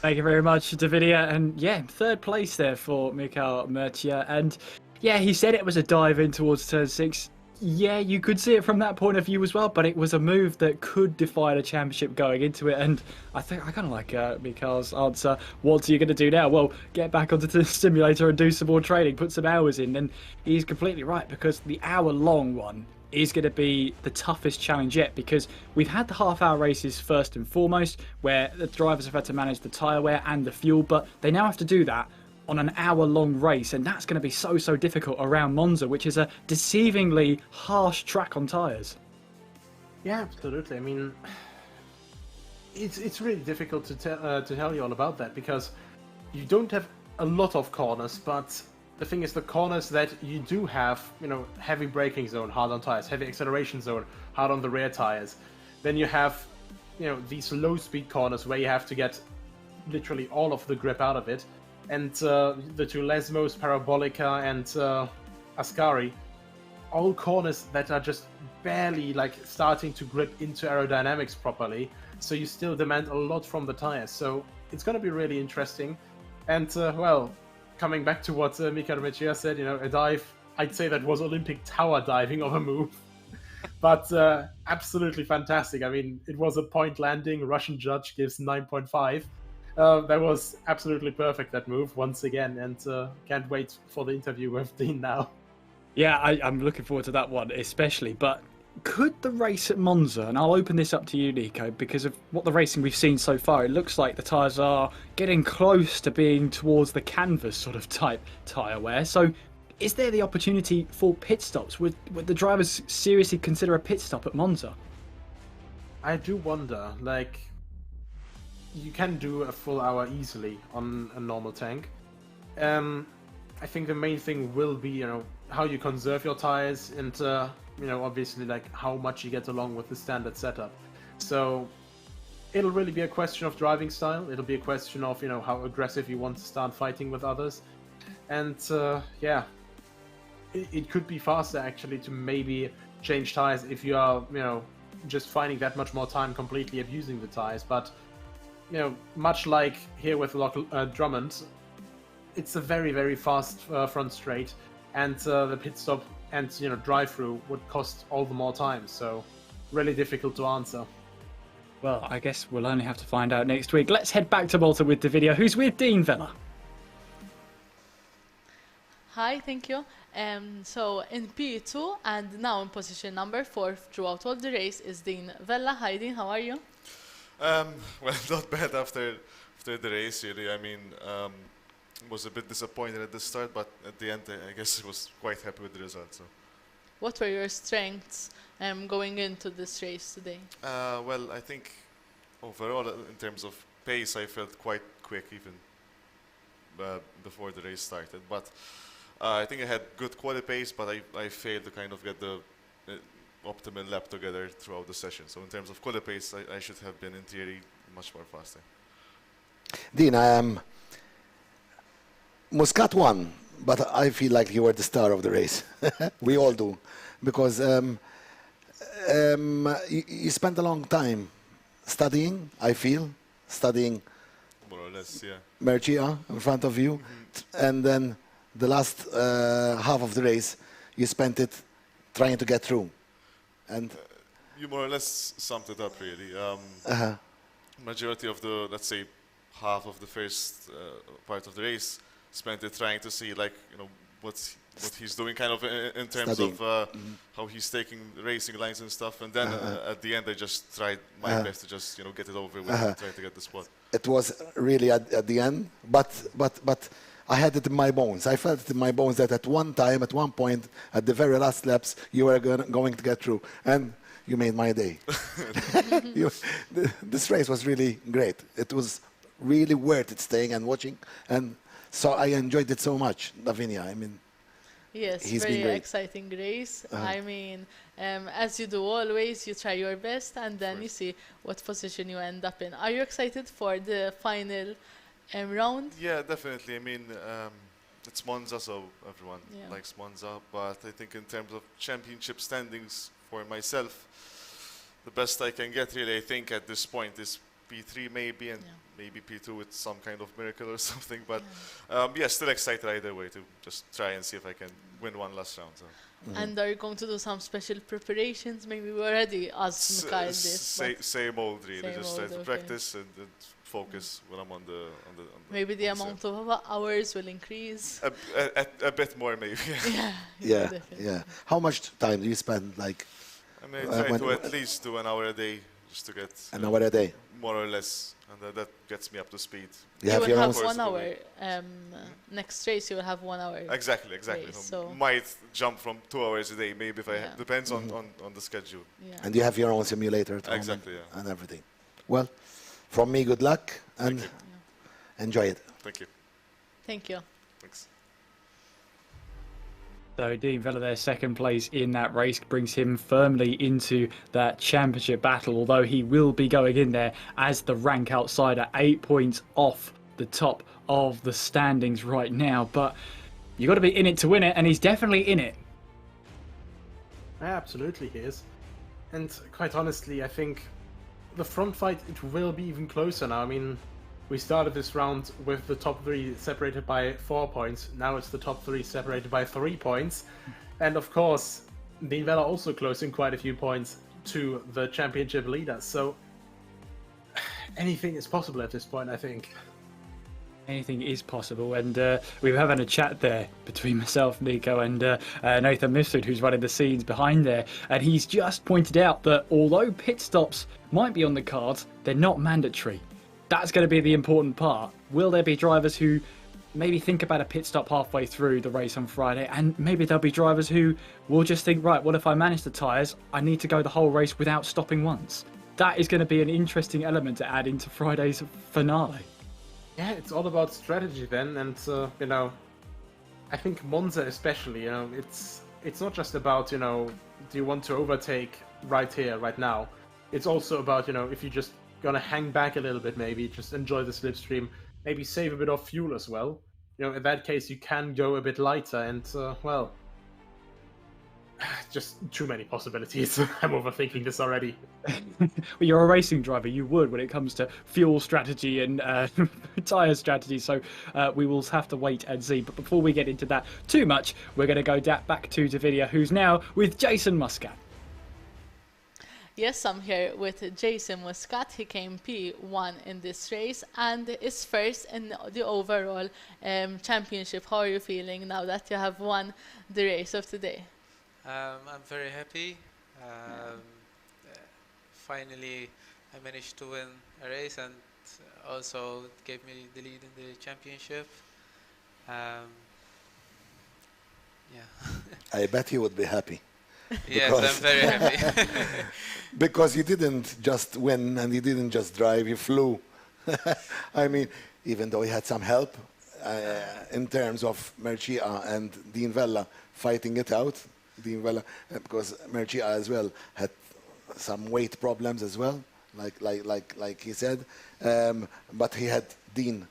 Thank you very much, Davidia. And yeah, third place there for Mikhail Mertia. And yeah, he said it was a dive in towards turn 6. Yeah, you could see it from that point of view as well, but it was a move that could define a championship going into it. And I think I kind of like Mikhail's answer. What are you going to do now? Well, get back onto the simulator and do some more training, put some hours in. And he's completely right, because the hour-long one is going to be the toughest challenge yet, because we've had the half-hour races first and foremost, where the drivers have had to manage the tyre wear and the fuel, but they now have to do that on an hour-long race, and that's going to be so difficult around Monza, which is a deceivingly harsh track on tyres. Yeah, absolutely. I mean, it's really difficult to tell you all about that, because you don't have a lot of corners, but the thing is, the corners that you do have, you know, heavy braking zone, hard on tires, heavy acceleration zone, hard on the rear tires. Then you have, you know, these low-speed corners where you have to get literally all of the grip out of it. And the two Lesmos, Parabolica, and Ascari, all corners that are just barely like starting to grip into aerodynamics properly. So you still demand a lot from the tires. So it's going to be really interesting. And well, coming back to what Mikhail Mertia said, you know, a dive, I'd say that was Olympic tower diving of a move. But absolutely fantastic. I mean, it was a point landing. Russian judge gives 9.5. That was absolutely perfect, that move, once again, and can't wait for the interview with Dean now. Yeah, I'm looking forward to that one especially, but could the race at Monza, and I'll open this up to you, Nico, because of what the racing we've seen so far, it looks like the tyres are getting close to being towards the canvas sort of type tyre wear, so is there the opportunity for pit stops? Would the drivers seriously consider a pit stop at Monza? I do wonder, like, you can do a full hour easily on a normal tank. I think the main thing will be, you know, how you conserve your tires and, you know, obviously like how much you get along with the standard setup. So it'll really be a question of driving style. It'll be a question of, you know, how aggressive you want to start fighting with others. And yeah, it could be faster actually to maybe change tires if you are, you know, just finding that much more time completely abusing the tires. But you know, much like here with Loch, Drummond, it's a very fast front straight, and the pit stop and, you know, drive-through would cost all the more time. So, really difficult to answer. Well, I guess we'll only have to find out next week. Let's head back to Malta with the video. Who's with Dean Vella? Hi, thank you. So in P2 and now in position number 4 throughout all the race is Dean Vella. Hi, Dean. How are you? Well, not bad after the race, really. I mean, was a bit disappointed at the start, but at the end, I guess I was quite happy with the result. So. What were your strengths going into this race today? Well, I think overall, in terms of pace, I felt quite quick even before the race started. But I think I had good quality pace, but I failed to kind of get the optimal lap together throughout the session. So in terms of quality pace, I should have been in theory much more faster. Dean, Muscat won, but I feel like you were the star of the race. We all do. because you spent a long time studying, I feel, studying more or less, yeah. Mercia in front of you, and then the last half of the race, you spent it trying to get through. And you more or less summed it up, really. Majority of the, let's say, half of the first part of the race, spent it trying to see, like, you know, what he's doing, kind of in terms Studying. of how he's taking racing lines and stuff. And then at the end, I just tried my best to just, you know, get it over with and try to get the spot. it was really at the end, but I had it in my bones. I felt it in my bones that at one point, at the very last laps, you were going to get through. And you made my day. This race was really great. It was really worth it staying and watching. And so I enjoyed it so much, Davinia. I mean, yes, he's very been great. exciting race. I mean, as you do always, you try your best and then you see what position you end up in. Are you excited for the final round? Yeah, definitely. I mean, it's Monza, so everyone likes Monza. But I think in terms of championship standings for myself, the best I can get, really, I think at this point is P3 maybe, and maybe P2 with some kind of miracle or something. But yeah, still excited either way to just try and see if I can win one last round. So. And are you going to do some special preparations? Maybe we already asked Mikhail this. Same old, really. Same Just try to old, practice and focus when I'm on the maybe the amount of hours will increase. A bit more, maybe. Yeah. How much time do you spend, like? I mean, I try to at least do an hour a day, just to get an hour a day, more or less, and that gets me up to speed. You will have 1 hour. Next race, you will have 1 hour. Exactly. Race, so might jump from 2 hours a day, maybe if I depends on the schedule. And you have your own simulator at home exactly, and everything. Well, from me, good luck and enjoy it. Thank you. Thank you. Thanks. So Dean Vella, their second place in that race, brings him firmly into that championship battle, although he will be going in there as the rank outsider, 8 points off the top of the standings right now. But you got to be in it to win it, and he's definitely in it. Absolutely he is. And quite honestly, I think the front fight, it will be even closer now. I mean, we started this round with the top 3 separated by 4 points. Now it's the top 3 separated by 3 points. And of course, Dean Vella also closing quite a few points to the championship leader. So anything is possible at this point, I think. Anything is possible, and we were having a chat there between myself, Nico, and Nathan Mifsud, who's running the scenes behind there, and he's just pointed out that although pit stops might be on the cards, they're not mandatory. That's going to be the important part. Will there be drivers who maybe think about a pit stop halfway through the race on Friday, and maybe there'll be drivers who will just think, right, well, if I manage the tyres, I need to go the whole race without stopping once. That is going to be an interesting element to add into Friday's finale. Yeah, it's all about strategy then, and you know, I think Monza especially, you know, it's not just about, you know, do you want to overtake right here, right now. It's also about, you know, if you're just gonna hang back a little bit, maybe just enjoy the slipstream, maybe save a bit of fuel as well. You know, in that case, you can go a bit lighter, and well, just too many possibilities. I'm overthinking this already. Well, you're a racing driver. You would when it comes to fuel strategy and tyre strategy. So we will have to wait and see. But before we get into that too much, we're going to go back to Davinia, who's now with Jason Muscat. Yes, I'm here with Jason Muscat. He came P1 in this race and is first in the overall championship. How are you feeling now that you have won the race of today? I'm very happy. Finally, I managed to win a race, and also it gave me the lead in the championship. Yeah. I bet you would be happy. Yes, I'm very happy. Because you didn't just win and you didn't just drive, you flew. I mean, even though you had some help in terms of Mercia and Dean Vella fighting it out. Dean Vella, because Mercia as well had some weight problems as well, like he said, but he had Dean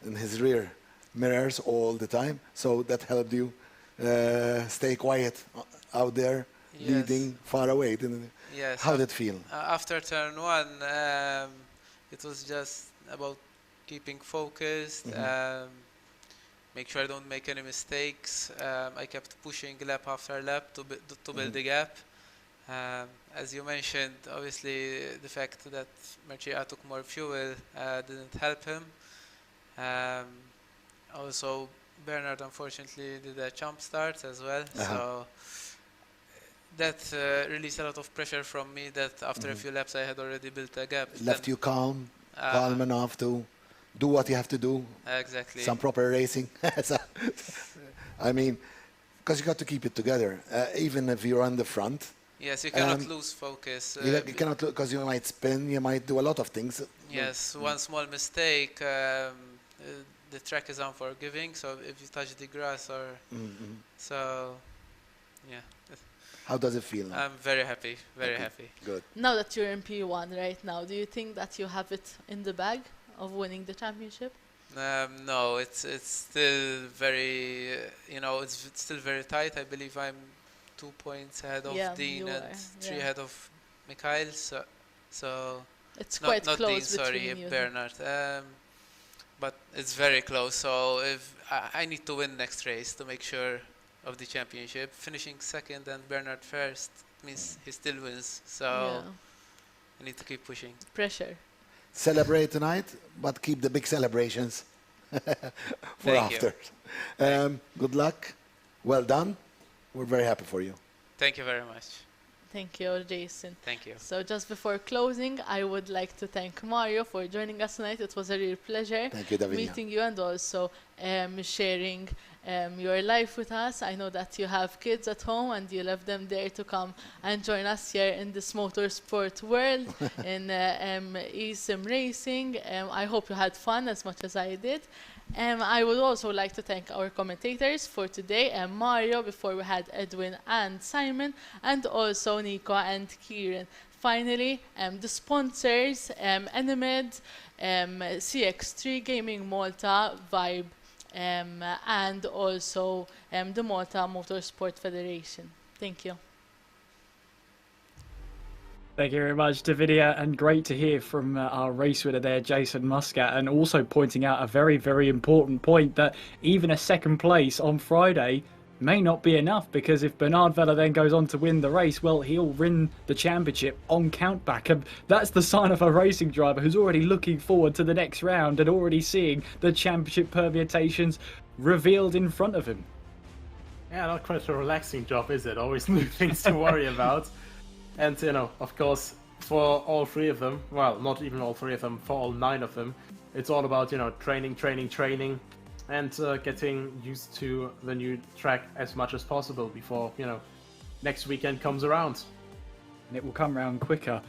in his rear mirrors all the time, so that helped you stay quiet out there, leading far away, didn't it? Yes. How did it feel? After turn 1, it was just about keeping focused, make sure I don't make any mistakes. I kept pushing lap after lap to build the gap. As you mentioned, obviously the fact that Mercia took more fuel didn't help him. Also, Bernard unfortunately did a jump start as well, so that released a lot of pressure from me that after a few laps I had already built a gap. Left you calm enough to do what you have to do. Exactly. Some proper racing. I mean, because you got to keep it together, even if you're on the front. Yes, you cannot lose focus. You cannot, because you might spin, you might do a lot of things. Yes, one small mistake, the track is unforgiving, so if you touch the grass or... So, yeah. How does it feel now? I'm very happy, very happy. Good. Now that you're in P1 right now, do you think that you have it in the bag of winning the championship? No, it's still very, it's still very tight. I believe I'm 2 points ahead of Dean and 3 ahead of Mikhail, so it's quite not close Dean, sorry, between you. Bernard. But it's very close, so if I need to win next race to make sure of the championship. Finishing second and Bernard first means he still wins, so I need to keep pushing. Pressure. Celebrate tonight, but keep the big celebrations for Thank after. Good luck. Well done. We're very happy for you. Thank you very much. Thank you, Jason. Thank you. So just before closing, I would like to thank Mario for joining us tonight. It was a real pleasure meeting you and also sharing your life with us. I know that you have kids at home and you left them there to come and join us here in this motorsport world in eSim Racing. I hope you had fun as much as I did. I would also like to thank our commentators for today, Mario, before we had Edwin and Simon, and also Nico and Kieran. Finally, the sponsors, Enemed, CX3 Gaming Malta, Vibe, and also the Malta Motorsport Federation. Thank you. Thank you very much, Davidia, and great to hear from our race winner there, Jason Muscat, and also pointing out a very, very important point that even a second place on Friday may not be enough, because if Bernard Vella then goes on to win the race, well, he'll win the championship on countback, and that's the sign of a racing driver who's already looking forward to the next round and already seeing the championship permutations revealed in front of him. Yeah, not quite a relaxing job, is it? Always new things to worry about. And, of course, for all 3 of them, well, not even all 3 of them, for all 9 of them, it's all about, training, and getting used to the new track as much as possible before, next weekend comes around. And it will come around quicker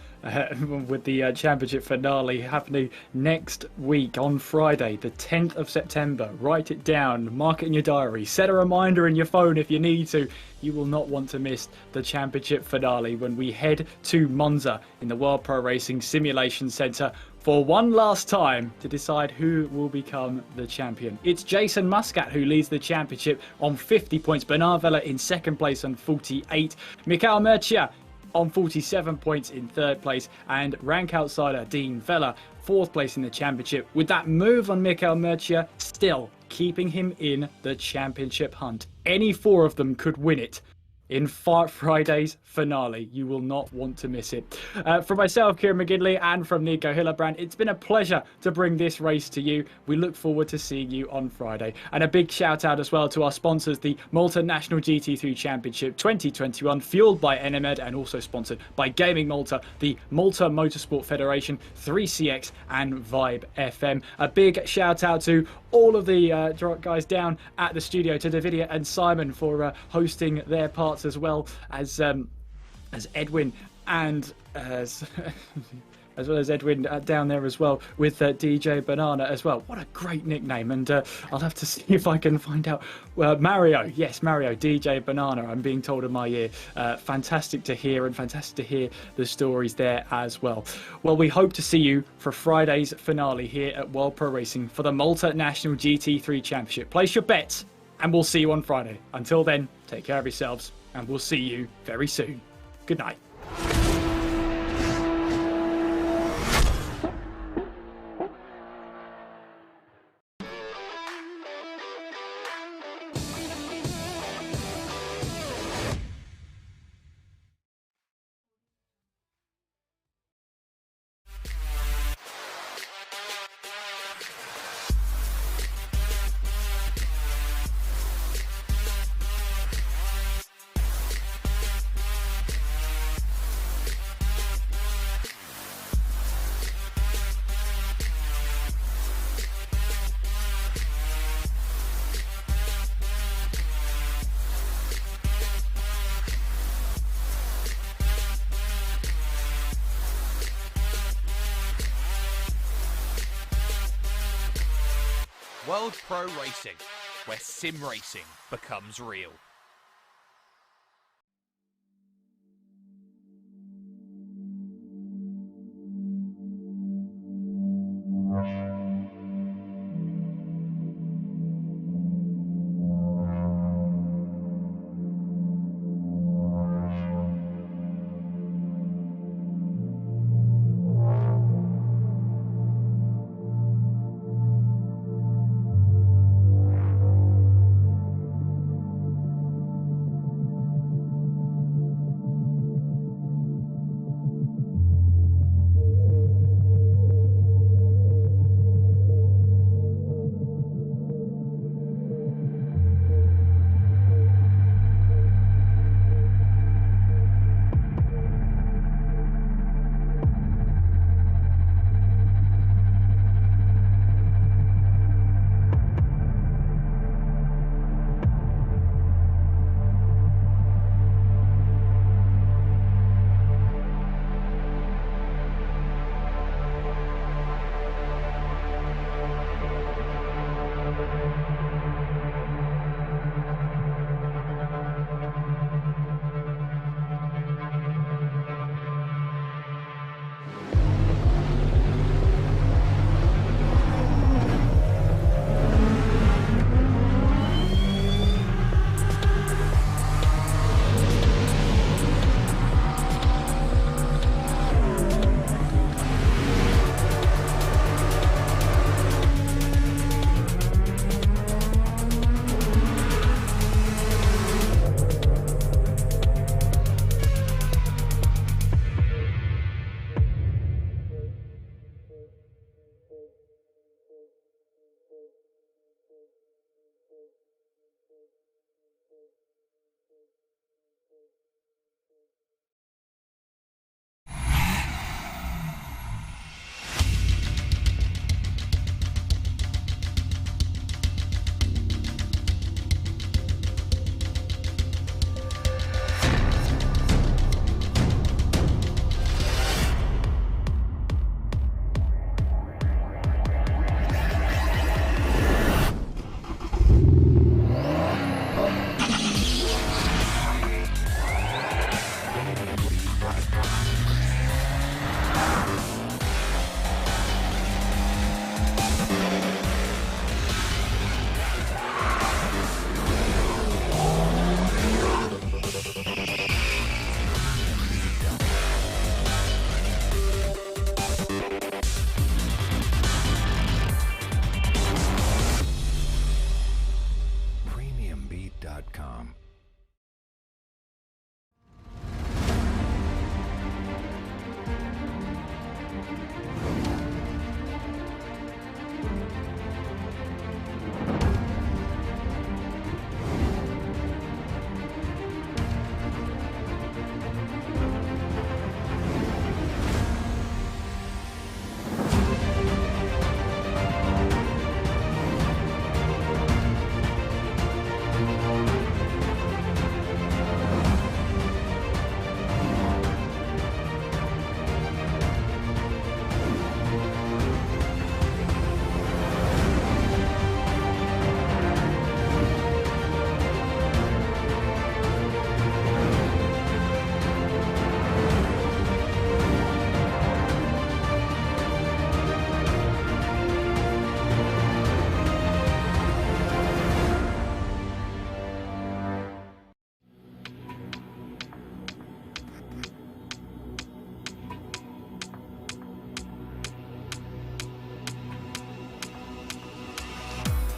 with the championship finale happening next week on Friday, the 10th of September. Write it down, mark it in your diary, set a reminder in your phone if you need to. You will not want to miss the championship finale when we head to Monza in the World Pro Racing Simulation Centre for one last time to decide who will become the champion. It's Jason Muscat who leads the championship on 50 points, Bernard Vella in second place on 48, Mikhail Mercia on 47 points in third place, and rank outsider Dean Vella fourth place in the championship, with that move on Mikhail Mercia still keeping him in the championship hunt. Any 4 of them could win it in Friday's finale. You will not want to miss it. From myself, Kieran McGinley, and from Nico Hillebrand, it's been a pleasure to bring this race to you. We look forward to seeing you on Friday. And a big shout out as well to our sponsors, the Malta National GT3 Championship 2021, fueled by Enemed and also sponsored by Gaming Malta, the Malta Motorsport Federation, 3CX and Vibe FM. A big shout out to all of the guys down at the studio, to Davidia and Simon for hosting their parts, as well as Edwin and as well as Edwin down there as well with DJ Banana as well. What a great nickname. And I'll have to see if I can find out. Mario, yes, Mario, DJ Banana, I'm being told in my ear. Fantastic to hear, and fantastic to hear the stories there as well. Well, we hope to see you for Friday's finale here at World Pro Racing for the Malta National GT3 Championship. Place your bets and we'll see you on Friday. Until then, take care of yourselves. and we'll see you very soon. Good night. World Pro Racing, where sim racing becomes real.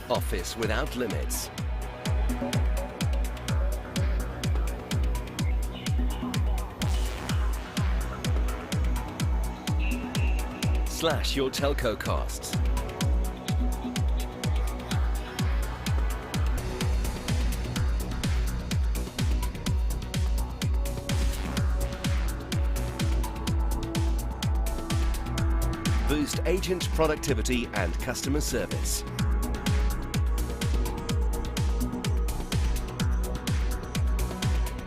Office without limits. Slash your telco costs. Boost agent productivity and customer service.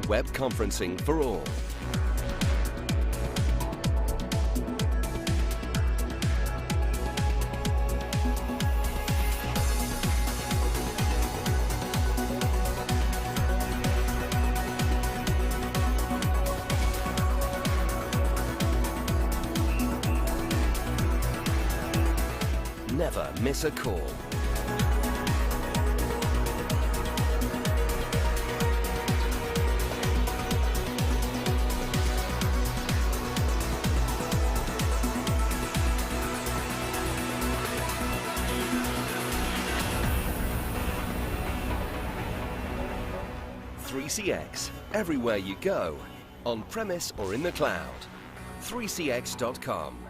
Web conferencing for all. Never miss a call. .3CX, everywhere you go, on premise or in the cloud. 3cx.com.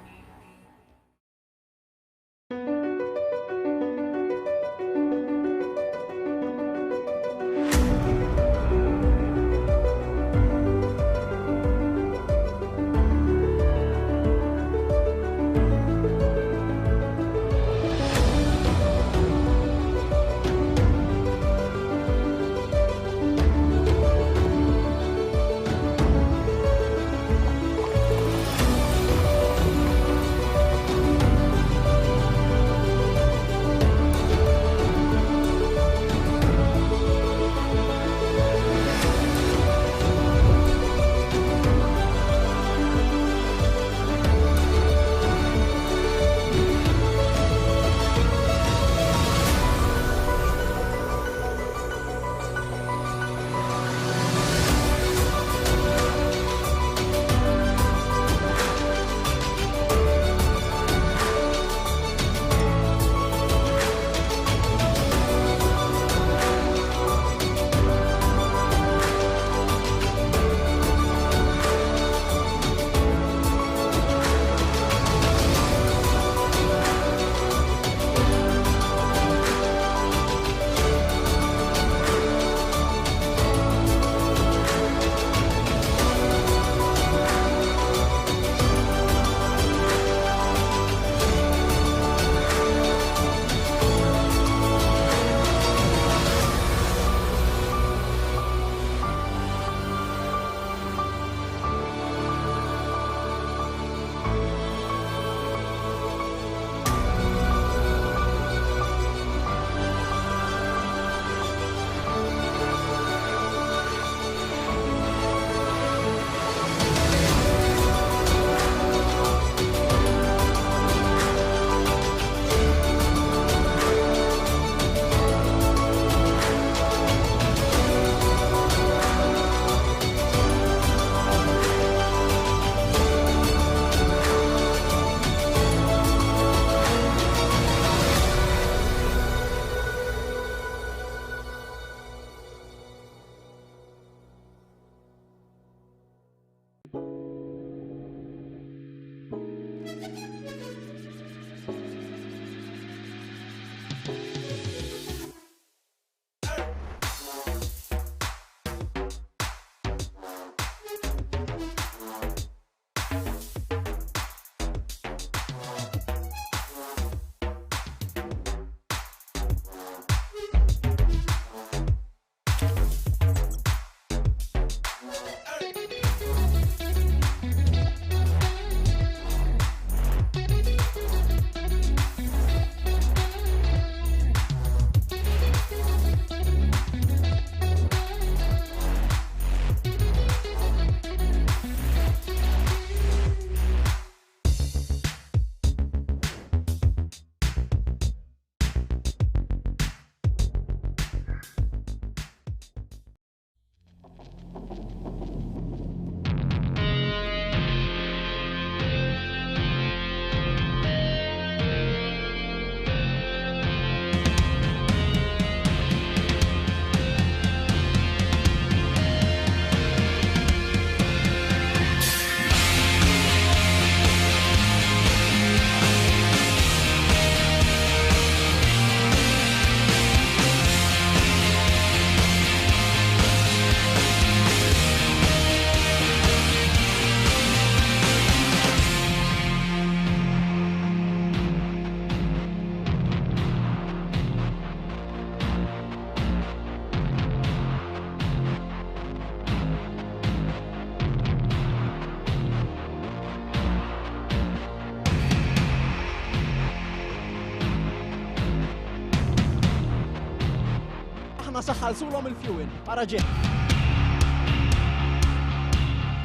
ma saħħalsulhom il-fuel. Ara ġej.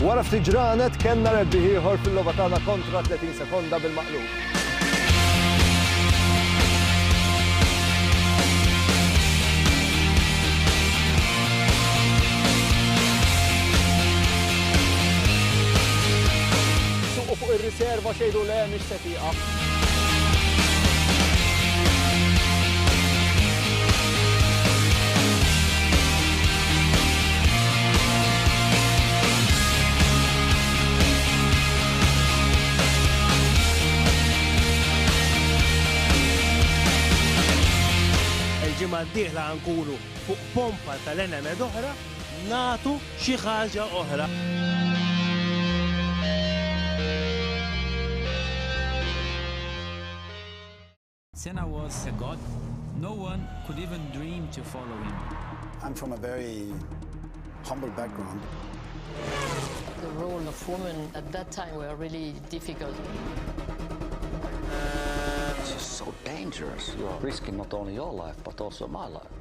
Wara ftit ġranet kellna rebbieħ ieħor fil-logħba tagħna kontra 30 sekonda bil-maqlub. Suqu fuq ir-riserva xejdu le mhix se tieqaf. Il-ġimgħa d-dieħla nkunu fuq pompa tal-Enemed oħra nagħtu xi ħaġa oħra. Senna was a god. No one could even dream to follow him. I'm from a very humble background. The role of women at that time were really difficult. It's just so dangerous. You are risking not only your life, but also my life.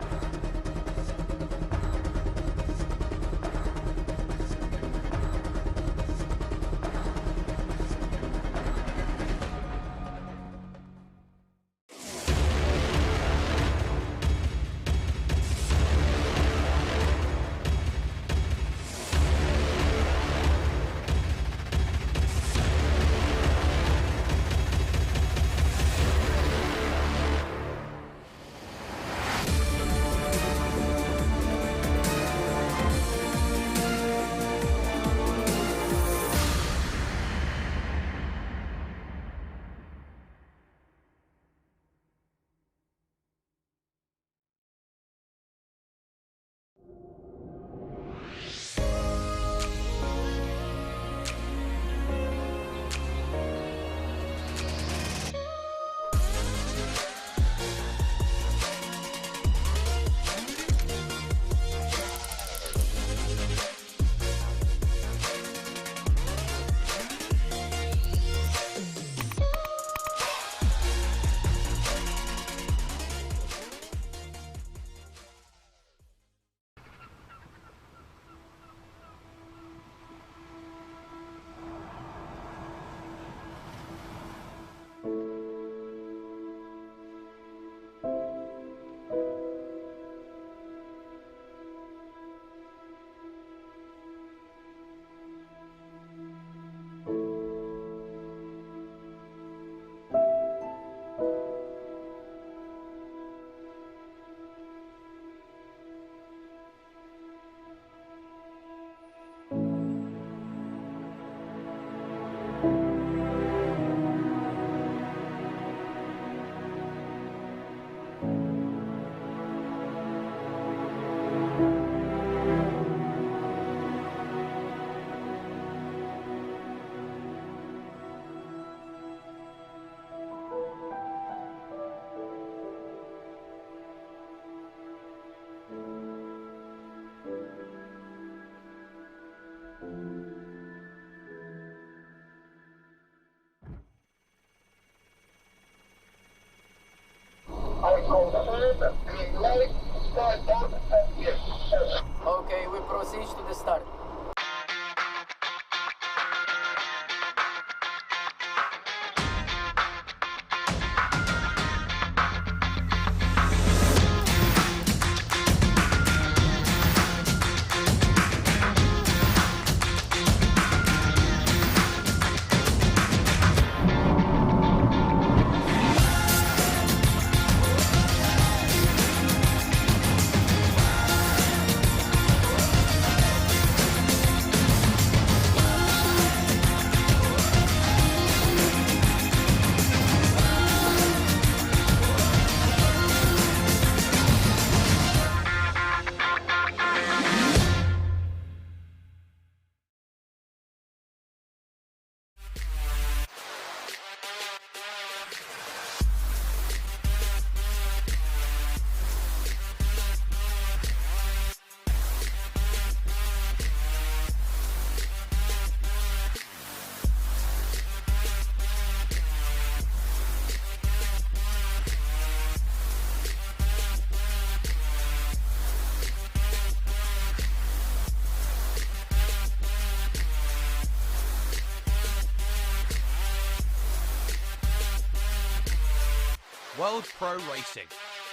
World Pro Racing,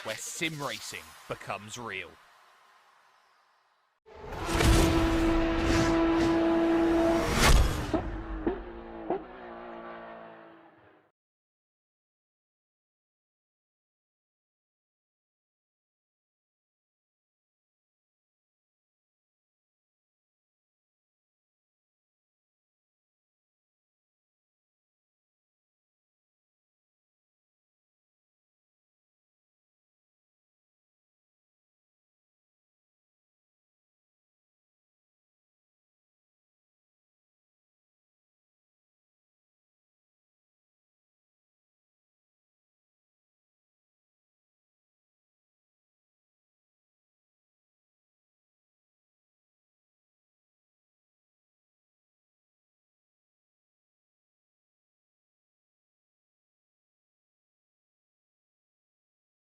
where sim racing becomes real.